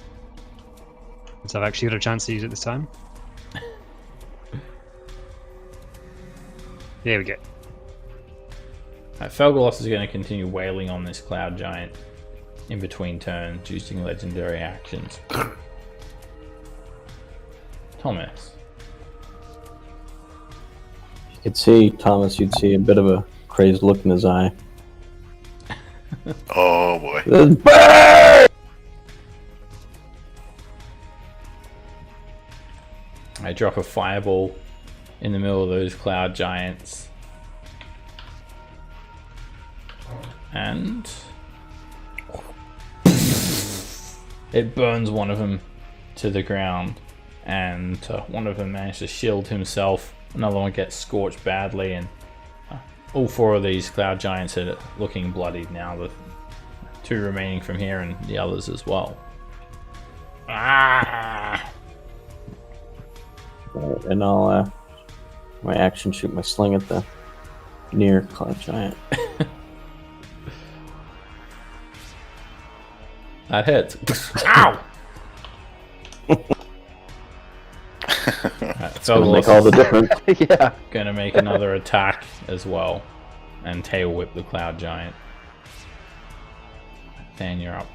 So I've actually got a chance to use it this time. There we go. Felgalos is going to continue wailing on this cloud giant in between turns, using legendary actions. Thomas. You could see, Thomas, you'd see a bit of a crazed look in his eye. Oh boy. This bird! I drop a fireball in the middle of those cloud giants. And it burns one of them to the ground, and one of them managed to shield himself. Another one gets scorched badly, and all four of these cloud giants are looking bloodied now. The two remaining from here and the others as well. Ah! And I'll, my action, shoot my sling at the near cloud giant. That hits. Ow! It's gonna make all the difference. Yeah. Gonna make another attack as well, and tail whip the cloud giant. Dan, you're up.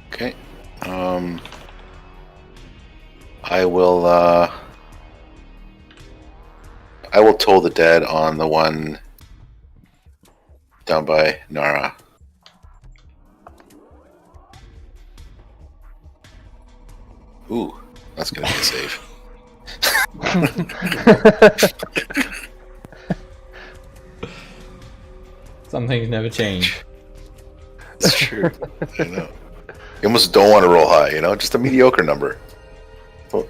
Okay. I will toll the dead on the one down by Nara. Ooh, that's gonna be a save. Some things never change. It's true. I know. You almost don't want to roll high, you know, just a mediocre number. I'll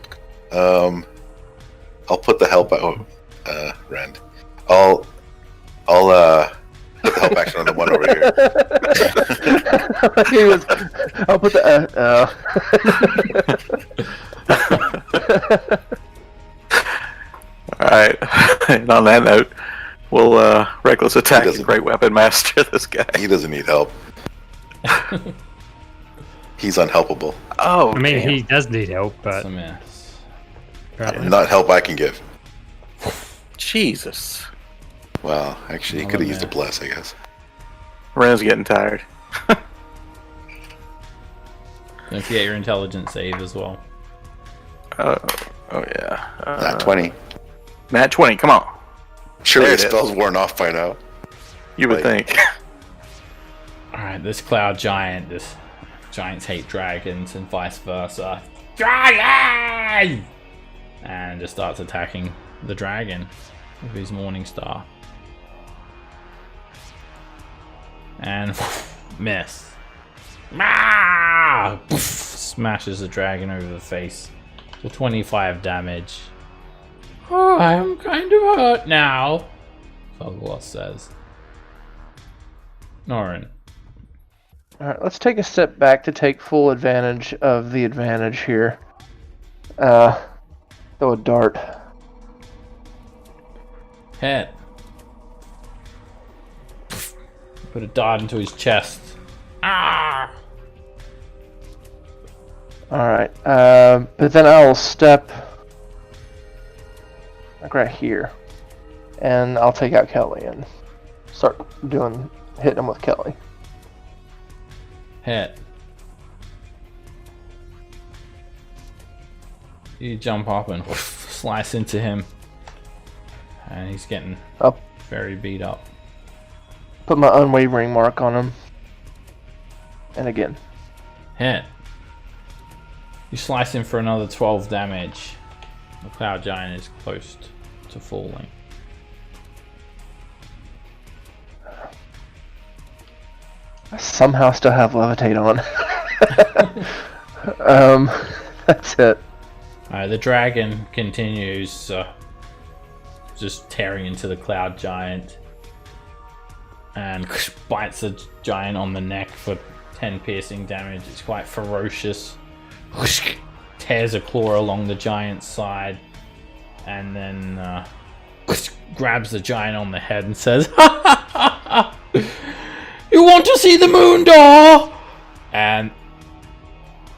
put the help out, Rand. I'll put the help action on the one over here. I'll put the Alright, and on that note, we'll reckless attack the Great Weapon Master this guy. He doesn't need help. He's unhelpable. Oh, I mean, damn. he does need help, That's but a miss. apparently Not help I can give. Jesus. Well, actually, he Another could have used a miss. bless, I guess. Ren's getting tired. Don't forget your intelligence save as well. Oh yeah. Not 20. Nat 20, come on. Surely there the it is. spell's worn off by now. You would Like- think. Alright, this cloud giant, this giants hate dragons and vice versa. Dragon! And just starts attacking the dragon with his Morning Star. And miss. Ah! Smashes the dragon over the face for 25 damage. Oh, I'm kind of hurt now, Fogloss says. Norin. Alright, let's take a step back to take full advantage of the advantage here. Throw a dart. Hit. Put a dart into his chest. Ah! Alright, but then I'll step like right here. And I'll take out Kelly and start hitting him with Kelly. Hit. You jump up and slice into him. And he's getting Up. very beat up. Put my unwavering mark on him. And again. Hit. You slice him for another 12 damage. The cloud giant is close to falling. I somehow still have levitate on. That's it. The dragon continues just tearing into the cloud giant and bites the giant on the neck for 10 piercing damage. It's quite ferocious. Tears a claw along the giant's side and then grabs the giant on the head and says, "You want to see the moon door?" And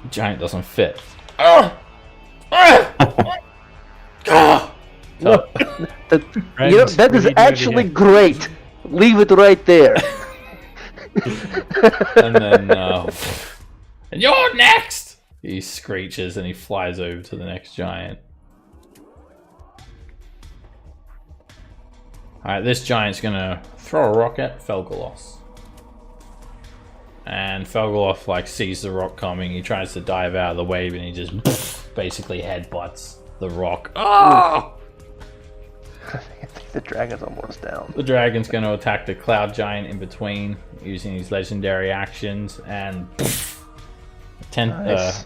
the giant doesn't fit. No, Friends, that we is need you actually here. great. Leave it right there. And then, and you're next! He screeches and he flies over to the next giant. Alright, this giant's gonna throw a rock at Felgalos. And Felgalos like sees the rock coming, he tries to dive out of the way, but he just basically headbutts the rock. Oh! I think the dragon's almost down. The dragon's going to attack the cloud giant in between using his legendary actions and Nice.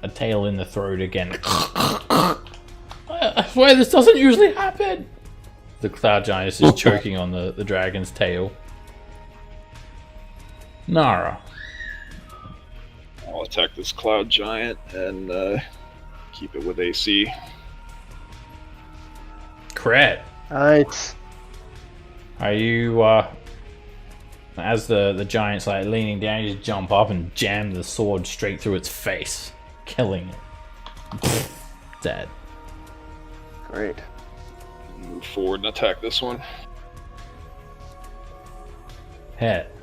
a tail in the throat again. I swear this doesn't usually happen. The cloud giant is just choking on the dragon's tail. Nara. I'll attack this cloud giant and keep it with AC. Crit. Nice. Are you as the giant's like leaning down, you just jump up and jam the sword straight through its face, killing it. Dead. Great. Move forward and attack this one. Hit.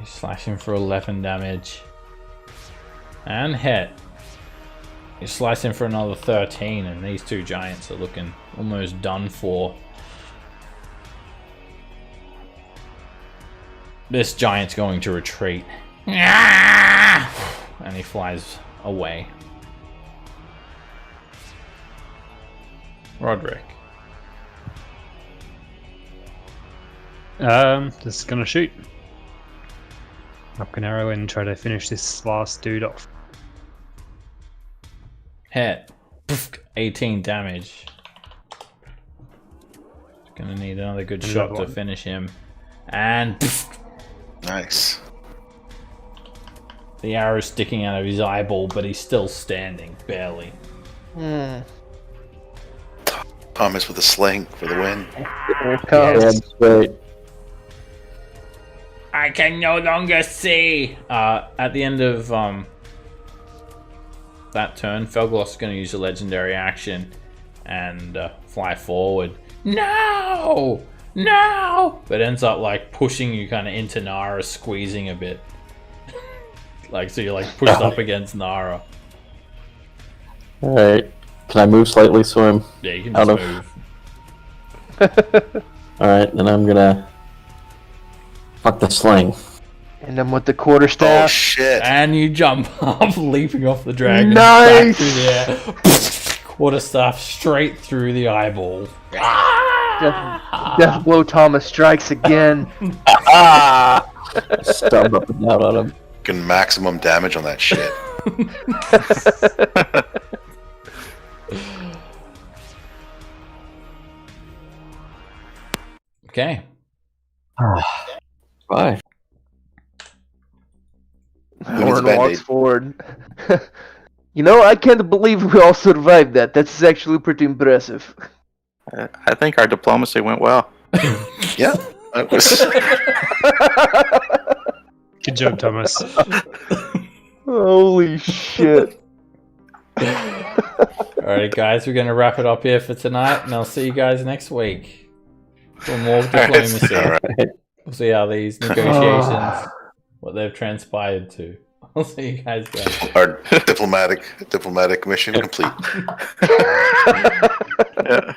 You slash him for 11 damage. And hit. You slice him for another 13, and these two giants are looking almost done for. This giant's going to retreat. And he flies away. Roderick. Just gonna shoot. Knock an arrow in and try to finish this last dude off. Hit. 18 damage. Gonna need another good shot to finish him. And Nice. the arrow sticking out of his eyeball, but he's still standing, barely. Thomas with a sling for the win. Here it comes. That's great. I I can no longer see. At the end of that turn, Felgloss is going to use a legendary action and fly forward. No! But ends up like pushing you kind of into Nara, squeezing a bit. Like, so you're like pushed up against Nara. Alright. Can I move slightly so I'm Yeah, you can just out move. Alright, then I'm gonna fuck the sling. And then with the quarterstaff. Oh shit! And you jump up, leaping off the dragon. Nice! Back through the air. Quarterstaff straight through the eyeball. Death Blow Thomas strikes again. Stub up and down on him. Can maximum damage on that shit. Okay. Bye. Lauren Band-Aid. walks forward. You know, I can't believe we all survived that. That's actually pretty impressive. I think our diplomacy went well. Yeah, that was. Good job, Thomas. Holy shit. Alright, guys, we're going to wrap it up here for tonight, and I'll see you guys next week for more All right, diplomacy. all right. We'll see how these negotiations, what they've transpired to. I'll see you guys then. Our diplomatic mission complete. Yeah.